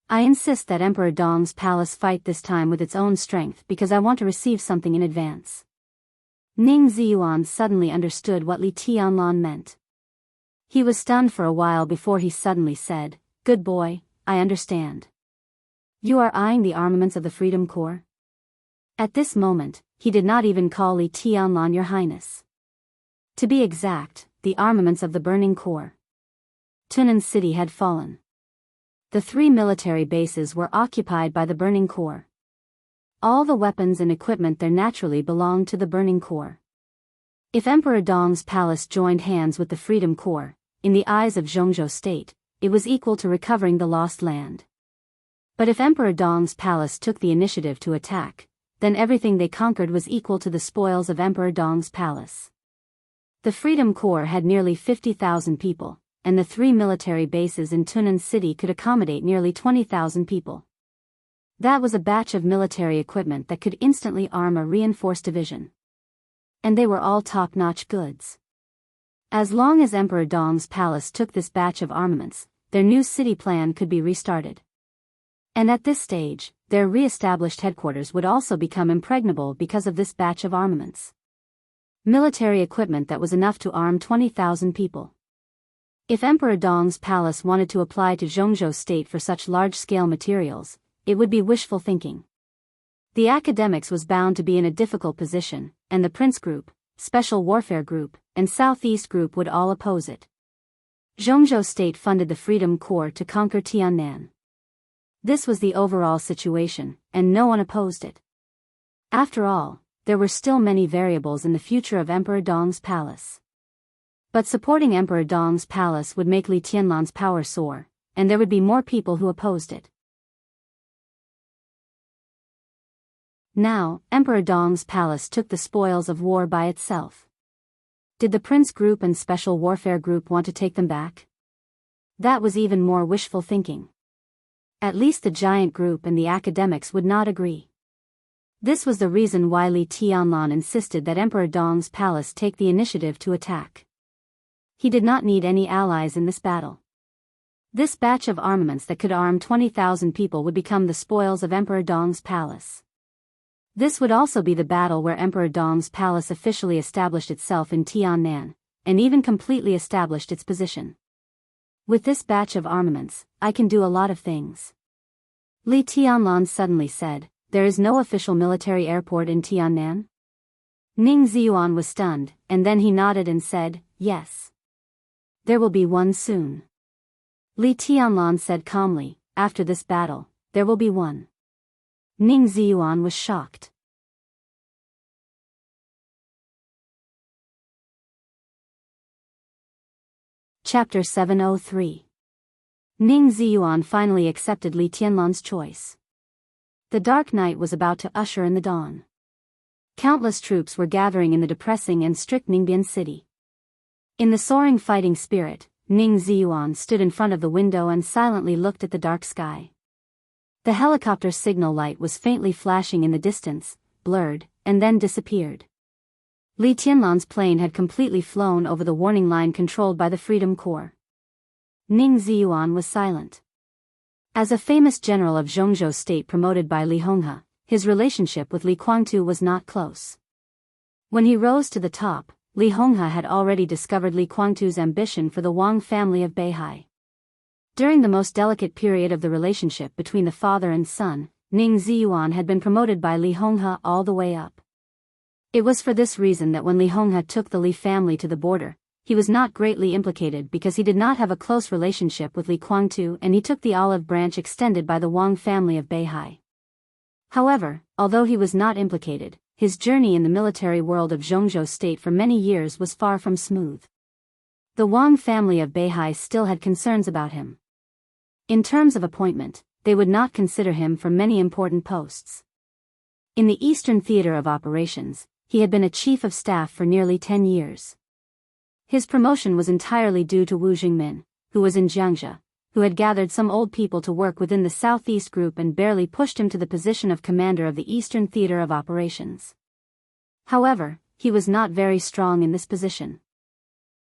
I insist that Emperor Dong's palace fight this time with its own strength because I want to receive something in advance. Ning Ziyuan suddenly understood what Li Tianlan meant. He was stunned for a while before he suddenly said, "Good boy, I understand. You are eyeing the armaments of the Freedom Corps?" At this moment, he did not even call Li Tianlan Your Highness. To be exact, the armaments of the Burning Corps. Tunan City had fallen. The 3 military bases were occupied by the Burning Corps. All the weapons and equipment there naturally belonged to the Burning Corps. If Emperor Dong's palace joined hands with the Freedom Corps, in the eyes of Jianghu State, it was equal to recovering the lost land. But if Emperor Dong's palace took the initiative to attack, then everything they conquered was equal to the spoils of Emperor Dong's palace. The Freedom Corps had nearly 50,000 people, and the 3 military bases in Tunan City could accommodate nearly 20,000 people. That was a batch of military equipment that could instantly arm a reinforced division. And they were all top-notch goods. As long as Emperor Dong's palace took this batch of armaments, their new city plan could be restarted. And at this stage, their re-established headquarters would also become impregnable because of this batch of armaments. Military equipment that was enough to arm 20,000 people. If Emperor Dong's palace wanted to apply to Jianghu State for such large-scale materials, it would be wishful thinking. The academics was bound to be in a difficult position, and the Prince Group, Special Warfare Group, and Southeast Group would all oppose it. Jianghu State funded the Freedom Corps to conquer Tiannan. This was the overall situation, and no one opposed it. After all, there were still many variables in the future of Emperor Dong's palace. But supporting Emperor Dong's palace would make Li Tianlan's power soar, and there would be more people who opposed it. Now, Emperor Dong's palace took the spoils of war by itself. Did the Prince Group and Special Warfare Group want to take them back? That was even more wishful thinking. At least the Giant Group and the academics would not agree. This was the reason why Li Tianlan insisted that Emperor Dong's palace take the initiative to attack. He did not need any allies in this battle. This batch of armaments that could arm 20,000 people would become the spoils of Emperor Dong's palace. This would also be the battle where Emperor Dong's palace officially established itself in Tiannan, and even completely established its position. With this batch of armaments, I can do a lot of things. Li Tianlan suddenly said, "There is no official military airport in Tiannan?" Ning Ziyuan was stunned, and then he nodded and said, "Yes. There will be one soon." Li Tianlan said calmly, "After this battle, there will be one." Ning Ziyuan was shocked. Chapter 703. Ning Ziyuan finally accepted Li Tianlan's choice. The dark night was about to usher in the dawn. Countless troops were gathering in the depressing and strict Ningbian city. In the soaring fighting spirit, Ning Ziyuan stood in front of the window and silently looked at the dark sky. The helicopter's signal light was faintly flashing in the distance, blurred, and then disappeared. Li Tianlan's plane had completely flown over the warning line controlled by the Freedom Corps. Ning Ziyuan was silent. As a famous general of Jianghu state promoted by Li Honghe, his relationship with Li Guangtu was not close. When he rose to the top, Li Honghe had already discovered Li Guangtu's ambition for the Wang family of Beihai. During the most delicate period of the relationship between the father and son, Ning Ziyuan had been promoted by Li Honghe all the way up. It was for this reason that when Li Honghe took the Li family to the border, he was not greatly implicated because he did not have a close relationship with Li Guangtu and he took the olive branch extended by the Wang family of Beihai. However, although he was not implicated, his journey in the military world of Jianghu state for many years was far from smooth. The Wang family of Beihai still had concerns about him. In terms of appointment, they would not consider him for many important posts. In the Eastern Theater of Operations, he had been a chief of staff for nearly 10 years. His promotion was entirely due to Wu Jingmin, who was in Jianghu, who had gathered some old people to work within the Southeast Group and barely pushed him to the position of commander of the Eastern Theater of Operations. However, he was not very strong in this position.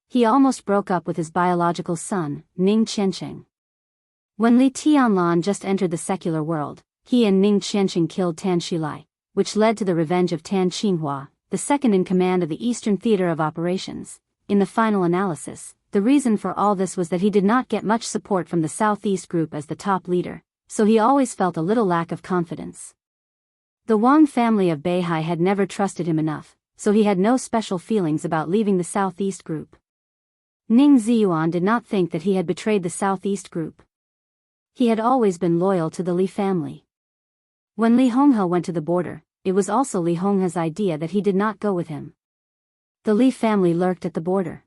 He almost broke up with his biological son, Ning Qianqing. When Li Tianlan just entered the secular world, he and Ning Qianqing killed Tan Shilai, which led to the revenge of Tan Qinghua, the second in command of the Eastern Theater of Operations. In the final analysis, the reason for all this was that he did not get much support from the Southeast Group as the top leader, so he always felt a little lack of confidence. The Wang family of Beihai had never trusted him enough, so he had no special feelings about leaving the Southeast Group. Ning Ziyuan did not think that he had betrayed the Southeast Group. He had always been loyal to the Li family. When Li Honghe went to the border, it was also Li Honghe's idea that he did not go with him. The Li family lurked at the border.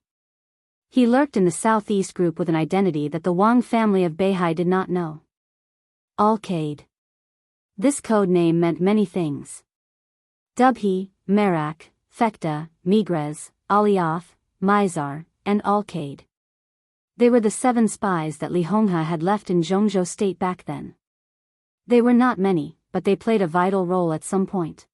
He lurked in the Southeast Group with an identity that the Wang family of Beihai did not know. Al-Qaid. This code name meant many things. Dubhi, Merak, Fekta, Migrez, Alioth, Mizar, and Al-Qaid. They were the 7 spies that Li Honghe had left in Jianghu state back then. They were not many, but they played a vital role at some point.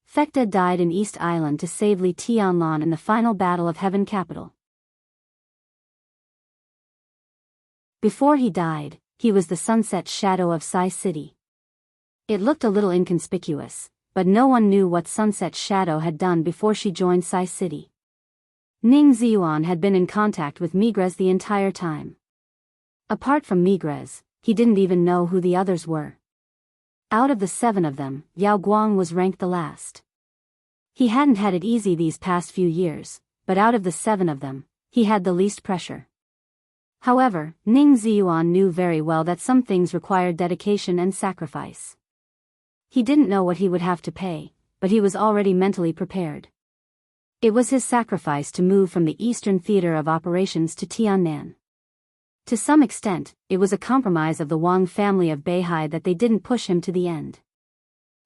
Fekta died in East Island to save Li Tianlan in the final battle of Heaven Capital. Before he died, he was the sunset shadow of Sai City. It looked a little inconspicuous, but no one knew what Sunset Shadow had done before she joined Sai City. Ning Ziyuan had been in contact with Migrez the entire time. Apart from Migrez, he didn't even know who the others were. Out of the 7 of them, Yao Guang was ranked the last. He hadn't had it easy these past few years, but out of the 7 of them, he had the least pressure. However, Ning Ziyuan knew very well that some things required dedication and sacrifice. He didn't know what he would have to pay, but he was already mentally prepared. It was his sacrifice to move from the Eastern Theater of Operations to Tiannan. To some extent, it was a compromise of the Wang family of Beihai that they didn't push him to the end.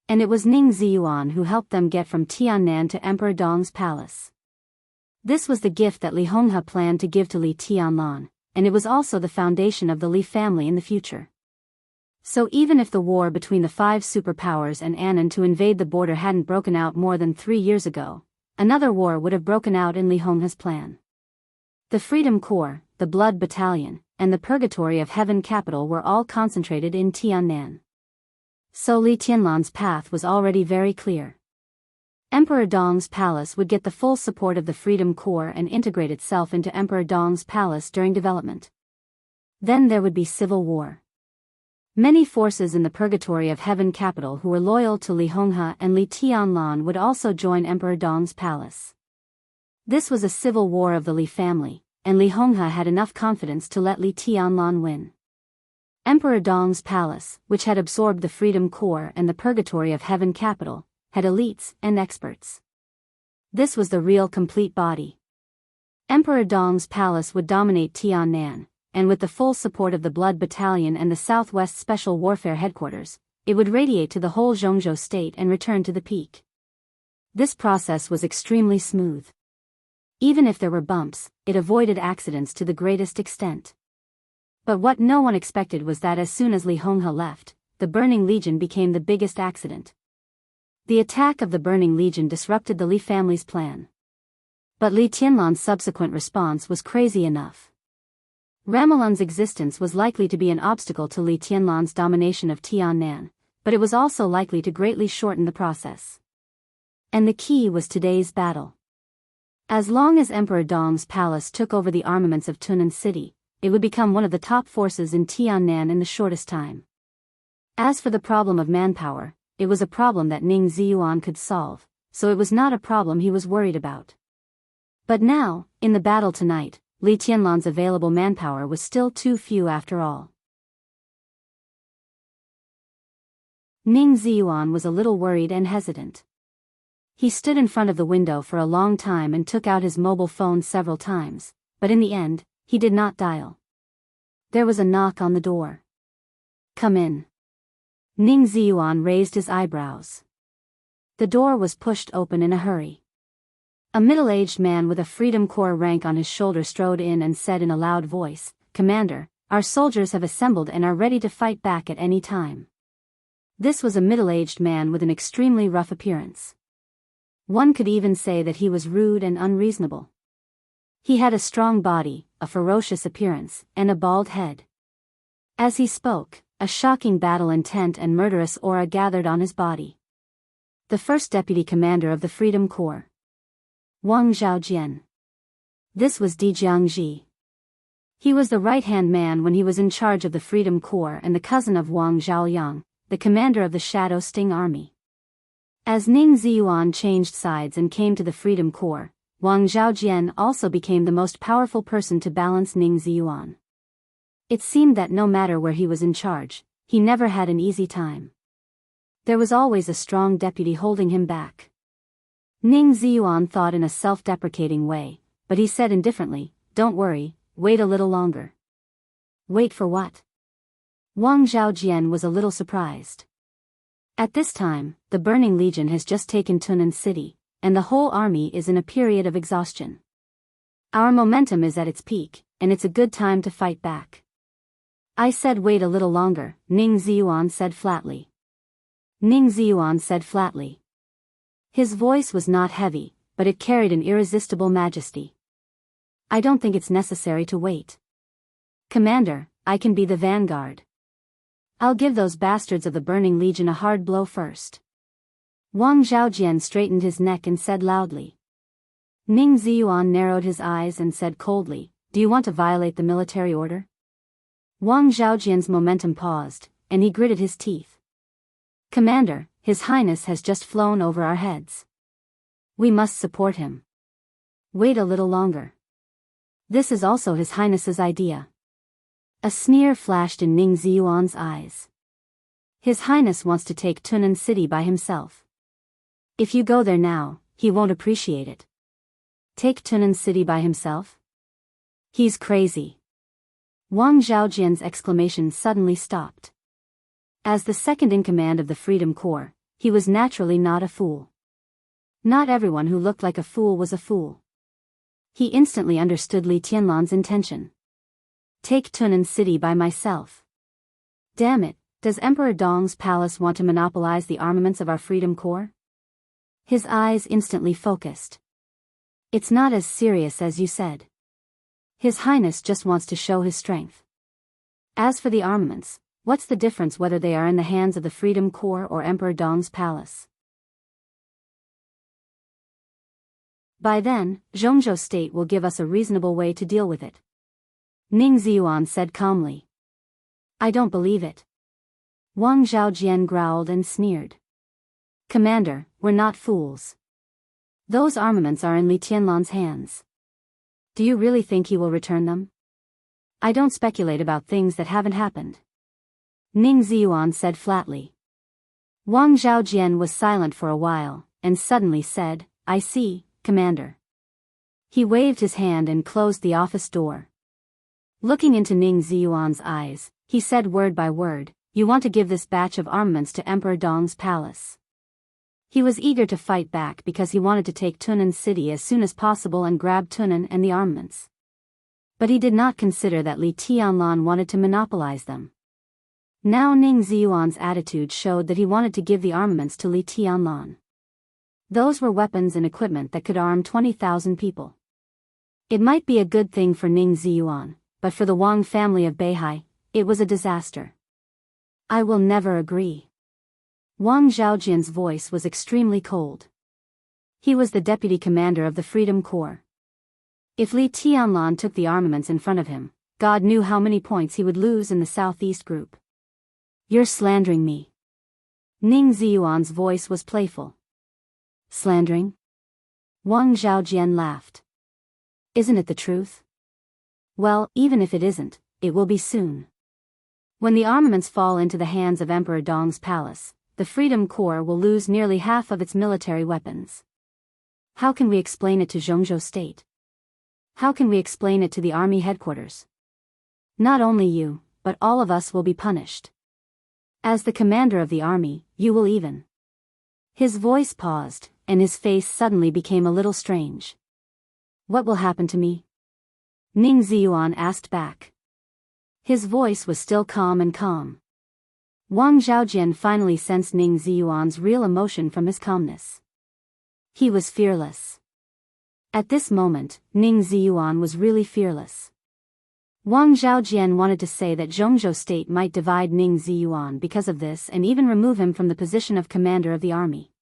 And it was Ning Ziyuan who helped them get from Tiannan to Emperor Dong's palace. This was the gift that Li Honghe planned to give to Li Tianlan, and it was also the foundation of the Li family in the future. So even if the war between the 5 superpowers and Annan to invade the border hadn't broken out more than 3 years ago, another war would have broken out in Li Honghe's plan. The Freedom Corps, the Blood Battalion, and the Purgatory of Heaven Capital were all concentrated in Tiannan. So Li Tianlan's path was already very clear. Emperor Dong's palace would get the full support of the Freedom Corps and integrate itself into Emperor Dong's palace during development. Then there would be civil war. Many forces in the Purgatory of Heaven Capital who were loyal to Li Honghe and Li Tianlan would also join Emperor Dong's palace. This was a civil war of the Li family, and Li Honghe had enough confidence to let Li Tianlan win. Emperor Dong's palace, which had absorbed the Freedom Corps and the Purgatory of Heaven Capital, had elites and experts. This was the real complete body. Emperor Dong's palace would dominate Tiannan, and with the full support of the Blood Battalion and the Southwest Special Warfare Headquarters, it would radiate to the whole Jianghu state and return to the peak. This process was extremely smooth. Even if there were bumps, it avoided accidents to the greatest extent. But what no one expected was that as soon as Li Honghe left, the Burning Legion became the biggest accident. The attack of the Burning Legion disrupted the Li family's plan. But Li Tianlan's subsequent response was crazy enough. Ramelun's existence was likely to be an obstacle to Li Tianlan's domination of Tiannan, but it was also likely to greatly shorten the process. And the key was today's battle. As long as Emperor Dong's palace took over the armaments of Tunan City, it would become one of the top forces in Tiannan in the shortest time. As for the problem of manpower, it was a problem that Ning Ziyuan could solve, so it was not a problem he was worried about. But now, in the battle tonight, Li Tianlan's available manpower was still too few after all. Ning Ziyuan was a little worried and hesitant. He stood in front of the window for a long time and took out his mobile phone several times, but in the end, he did not dial. There was a knock on the door. "Come in." Ning Ziyuan raised his eyebrows. The door was pushed open in a hurry. A middle-aged man with a Freedom Corps rank on his shoulder strode in and said in a loud voice, "Commander, our soldiers have assembled and are ready to fight back at any time." This was a middle-aged man with an extremely rough appearance. One could even say that he was rude and unreasonable. He had a strong body, a ferocious appearance, and a bald head. As he spoke, a shocking battle intent and murderous aura gathered on his body. The first deputy commander of the Freedom Corps. Wang Zhaojian. This was Di Jiangji. He was the right-hand man when he was in charge of the Freedom Corps and the cousin of Wang Zhaoyang, the commander of the Shadow Sting Army. As Ning Ziyuan changed sides and came to the Freedom Corps, Wang Zhaojian also became the most powerful person to balance Ning Ziyuan. It seemed that no matter where he was in charge, he never had an easy time. There was always a strong deputy holding him back. Ning Ziyuan thought in a self-deprecating way, but he said indifferently, "Don't worry, wait a little longer." Wait for what? Wang Zhaojian was a little surprised. At this time, the Burning Legion has just taken Tunan City, and the whole army is in a period of exhaustion. Our momentum is at its peak, and it's a good time to fight back. I said wait a little longer, Ning Ziyuan said flatly. Ning Ziyuan said flatly. His voice was not heavy, but it carried an irresistible majesty. "I don't think it's necessary to wait. Commander, I can be the vanguard. I'll give those bastards of the Burning Legion a hard blow first." Wang Zhaojian straightened his neck and said loudly. Ning Ziyuan narrowed his eyes and said coldly, "Do you want to violate the military order?" Wang Zhaojian's momentum paused, and he gritted his teeth. "Commander, His Highness has just flown over our heads. We must support him. Wait a little longer. This is also His Highness's idea." A sneer flashed in Ning Ziyuan's eyes. "His Highness wants to take Tunan City by himself. If you go there now, he won't appreciate it." Take Tunan City by himself? He's crazy. Wang Zhaojian's exclamation suddenly stopped. As the second-in-command of the Freedom Corps, he was naturally not a fool. Not everyone who looked like a fool was a fool. He instantly understood Li Tianlan's intention. Take Tunan City by myself. Damn it, does Emperor Dong's palace want to monopolize the armaments of our Freedom Corps? His eyes instantly focused. It's not as serious as you said. His Highness just wants to show his strength. As for the armaments, what's the difference whether they are in the hands of the Freedom Corps or Emperor Dong's palace? By then, Zhongzhou State will give us a reasonable way to deal with it. Ning Ziyuan said calmly. I don't believe it. Wang Zhaojian growled and sneered. Commander, we're not fools. Those armaments are in Li Tianlan's hands. Do you really think he will return them? I don't speculate about things that haven't happened. Ning Ziyuan said flatly. Wang Zhaojian was silent for a while, and suddenly said, I see, Commander. He waved his hand and closed the office door. Looking into Ning Ziyuan's eyes, he said word by word, you want to give this batch of armaments to Emperor Dong's palace. He was eager to fight back because he wanted to take Tunan City as soon as possible and grab Tunan and the armaments. But he did not consider that Li Tianlan wanted to monopolize them. Now Ning Ziyuan's attitude showed that he wanted to give the armaments to Li Tianlan. Those were weapons and equipment that could arm 20,000 people. It might be a good thing for Ning Ziyuan, but for the Wang family of Beihai, it was a disaster. I will never agree. Wang Zhaojian's voice was extremely cold. He was the deputy commander of the Freedom Corps. If Li Tianlan took the armaments in front of him, God knew how many points he would lose in the Southeast group. You're slandering me. Ning Ziyuan's voice was playful. Slandering? Wang Zhaojian laughed. Isn't it the truth? Well, even if it isn't, it will be soon. When the armaments fall into the hands of Emperor Dong's palace, the Freedom Corps will lose nearly half of its military weapons. How can we explain it to Jianghu State? How can we explain it to the army headquarters? Not only you, but all of us will be punished. As the commander of the army, you will even. His voice paused, and his face suddenly became a little strange. What will happen to me? Ning Ziyuan asked back. His voice was still calm and calm. Wang Zhaojian finally sensed Ning Ziyuan's real emotion from his calmness. He was fearless. At this moment, Ning Ziyuan was really fearless. Wang Zhaojian wanted to say that Jianghu State might divide Ning Ziyuan because of this and even remove him from the position of commander of the army.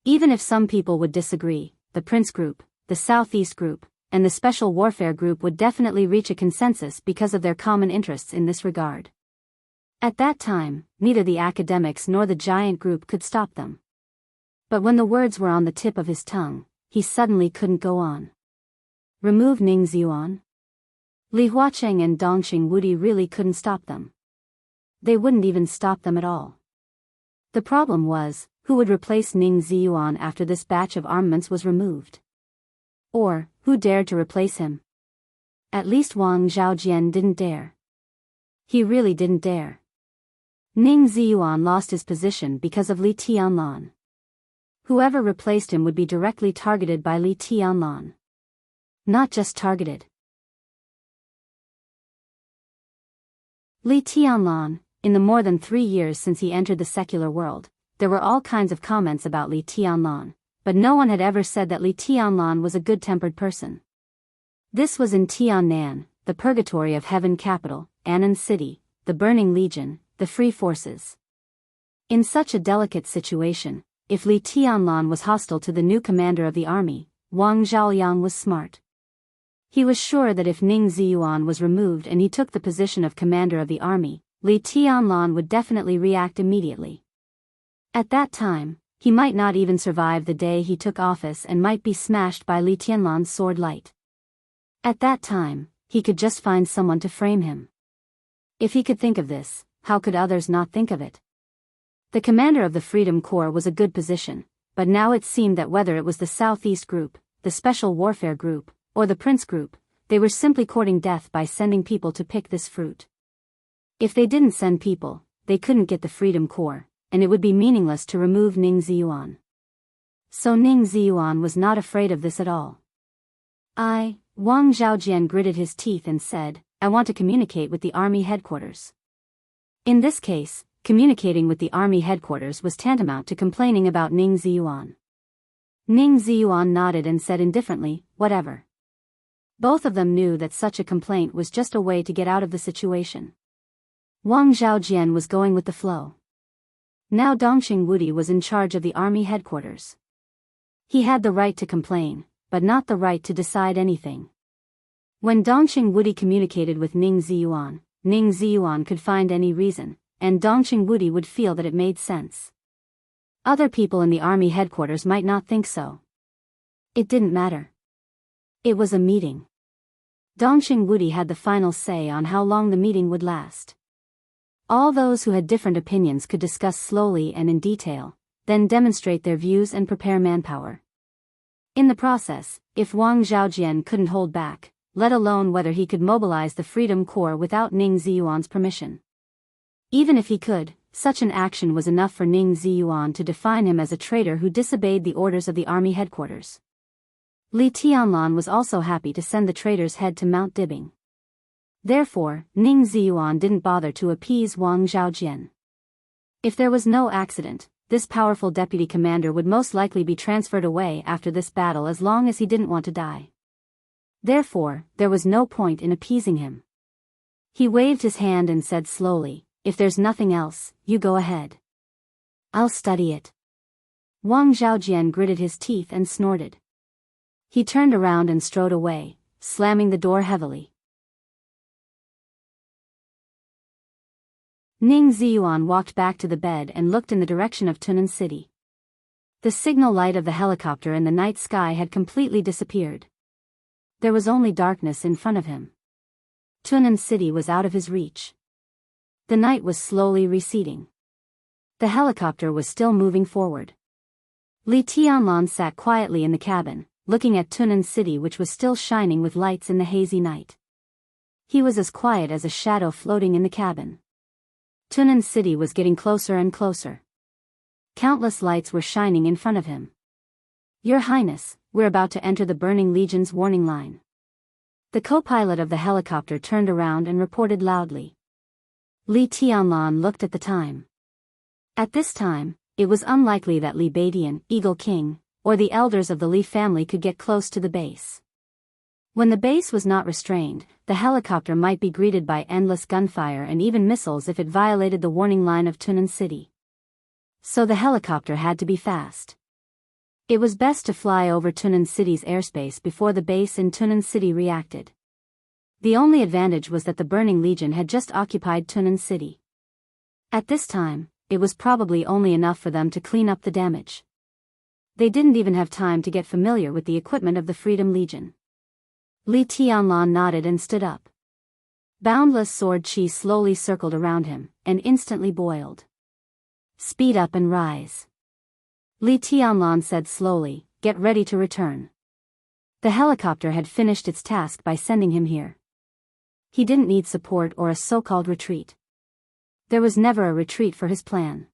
Even if some people would disagree, the Prince Group, the Southeast Group, and the Special Warfare Group would definitely reach a consensus because of their common interests in this regard. At that time, neither the academics nor the giant group could stop them. But when the words were on the tip of his tongue, he suddenly couldn't go on. Remove Ning Ziyuan? Li Huacheng and Dongqing Wudi really couldn't stop them. They wouldn't even stop them at all. The problem was, who would replace Ning Ziyuan after this batch of armaments was removed? Or, who dared to replace him? At least Wang Zhaojian didn't dare. He really didn't dare. Ning Ziyuan lost his position because of Li Tianlan. Whoever replaced him would be directly targeted by Li Tianlan. Not just targeted. Li Tianlan, in the more than 3 years since he entered the secular world, there were all kinds of comments about Li Tianlan, but no one had ever said that Li Tianlan was a good-tempered person. This was in Tiannan, the purgatory of heaven capital, Annan City, the Burning Legion, the Free Forces. In such a delicate situation, if Li Tianlan was hostile to the new commander of the army, Wang Zhaoyang was smart. He was sure that if Ning Ziyuan was removed and he took the position of commander of the army, Li Tianlan would definitely react immediately. At that time, he might not even survive the day he took office and might be smashed by Li Tianlan's sword light. At that time, he could just find someone to frame him. If he could think of this, how could others not think of it? The commander of the Freedom Corps was a good position, but now it seemed that whether it was the Southeast Group, the Special Warfare Group, or the Prince Group, they were simply courting death by sending people to pick this fruit. If they didn't send people, they couldn't get the Freedom Corps, and it would be meaningless to remove Ning Ziyuan. So Ning Ziyuan was not afraid of this at all. Wang Zhaojian gritted his teeth and said, I want to communicate with the army headquarters. In this case, communicating with the army headquarters was tantamount to complaining about Ning Ziyuan. Ning Ziyuan nodded and said indifferently, whatever. Both of them knew that such a complaint was just a way to get out of the situation. Wang Zhaojian was going with the flow. Now Dongqing Wudi was in charge of the army headquarters. He had the right to complain, but not the right to decide anything. When Dongqing Wudi communicated with Ning Ziyuan could find any reason, and Dongqing Wudi would feel that it made sense. Other people in the army headquarters might not think so. It didn't matter. It was a meeting. Dongqing Wudi had the final say on how long the meeting would last. All those who had different opinions could discuss slowly and in detail, then demonstrate their views and prepare manpower. In the process, if Wang Zhaojian couldn't hold back, let alone whether he could mobilize the Freedom Corps without Ning Ziyuan's permission. Even if he could, such an action was enough for Ning Ziyuan to define him as a traitor who disobeyed the orders of the army headquarters. Li Tianlan was also happy to send the traitor's head to Mount Dibing. Therefore, Ning Ziyuan didn't bother to appease Wang Zhaojian. If there was no accident, this powerful deputy commander would most likely be transferred away after this battle as long as he didn't want to die. Therefore, there was no point in appeasing him. He waved his hand and said slowly, "If there's nothing else, you go ahead. I'll study it." Wang Zhaojian gritted his teeth and snorted. He turned around and strode away, slamming the door heavily. Ning Ziyuan walked back to the bed and looked in the direction of Tunan City. The signal light of the helicopter in the night sky had completely disappeared. There was only darkness in front of him. Tunan City was out of his reach. The night was slowly receding. The helicopter was still moving forward. Li Tianlan sat quietly in the cabin, looking at Tunan City, which was still shining with lights in the hazy night. He was as quiet as a shadow floating in the cabin. Tunan City was getting closer and closer. Countless lights were shining in front of him. "Your Highness, we're about to enter the Burning Legion's warning line." The co-pilot of the helicopter turned around and reported loudly. Li Tianlan looked at the time. At this time, it was unlikely that Li Badian, Eagle King, or the elders of the Li family could get close to the base. When the base was not restrained, the helicopter might be greeted by endless gunfire and even missiles if it violated the warning line of Tunan City. So the helicopter had to be fast. It was best to fly over Tunan City's airspace before the base in Tunan City reacted. The only advantage was that the Burning Legion had just occupied Tunan City. At this time, it was probably only enough for them to clean up the damage. They didn't even have time to get familiar with the equipment of the Freedom Legion. Li Tianlan nodded and stood up. Boundless sword chi slowly circled around him, and instantly boiled. "Speed up and rise." Li Tianlan said slowly, "Get ready to return." The helicopter had finished its task by sending him here. He didn't need support or a so-called retreat. There was never a retreat for his plan.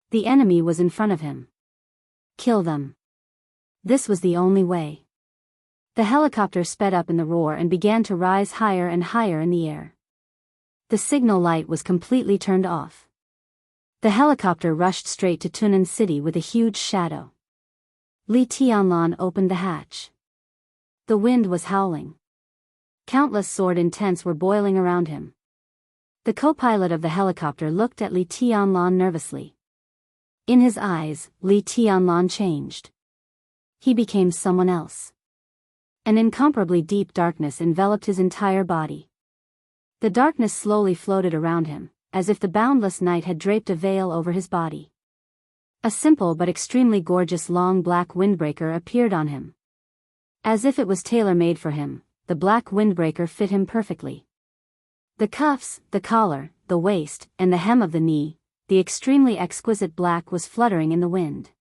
The enemy was in front of him. Kill them. This was the only way. The helicopter sped up in the roar and began to rise higher and higher in the air. The signal light was completely turned off. The helicopter rushed straight to Tunan City with a huge shadow. Li Tianlan opened the hatch. The wind was howling. Countless sword intents were boiling around him. The co-pilot of the helicopter looked at Li Tianlan nervously. In his eyes, Li Tianlan changed. He became someone else. An incomparably deep darkness enveloped his entire body. The darkness slowly floated around him, as if the boundless night had draped a veil over his body. A simple but extremely gorgeous long black windbreaker appeared on him. As if it was tailor-made for him, the black windbreaker fit him perfectly. The cuffs, the collar, the waist, and the hem of the knee, the extremely exquisite black was fluttering in the wind.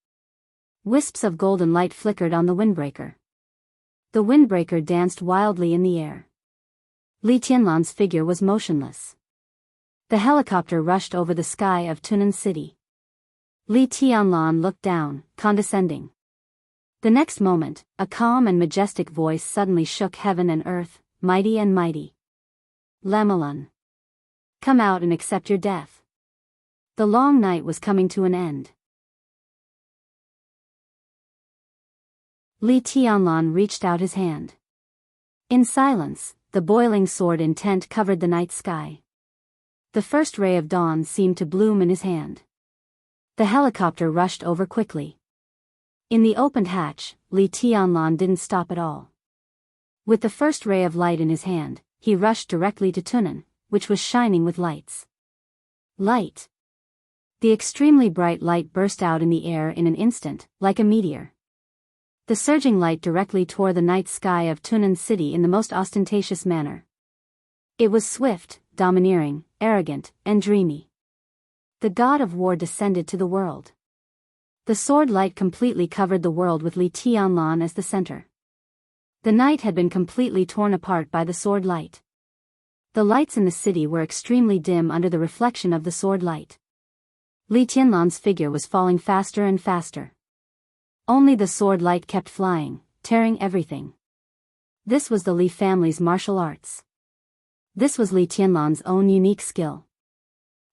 Wisps of golden light flickered on the windbreaker. The windbreaker danced wildly in the air. Li Tianlan's figure was motionless. The helicopter rushed over the sky of Tunan City. Li Tianlan looked down, condescending. The next moment, a calm and majestic voice suddenly shook heaven and earth, "Mighty and mighty. Lamalun. Come out and accept your death." The long night was coming to an end. Li Tianlan reached out his hand. In silence, the boiling sword intent covered the night sky. The first ray of dawn seemed to bloom in his hand. The helicopter rushed over quickly. In the opened hatch, Li Tianlan didn't stop at all. With the first ray of light in his hand, he rushed directly to Tunan, which was shining with lights. Light. The extremely bright light burst out in the air in an instant, like a meteor. The surging light directly tore the night sky of Tunan City in the most ostentatious manner. It was swift, domineering, arrogant, and dreamy. The god of war descended to the world. The sword light completely covered the world with Li Tianlan as the center. The night had been completely torn apart by the sword light. The lights in the city were extremely dim under the reflection of the sword light. Li Tianlan's figure was falling faster and faster. Only the sword light kept flying, tearing everything. This was the Li family's martial arts. This was Li Tianlan's own unique skill.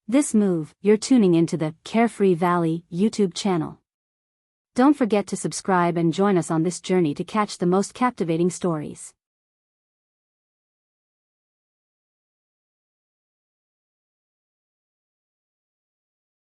This move, you're tuning into the Carefree Valley YouTube channel. Don't forget to subscribe and join us on this journey to catch the most captivating stories.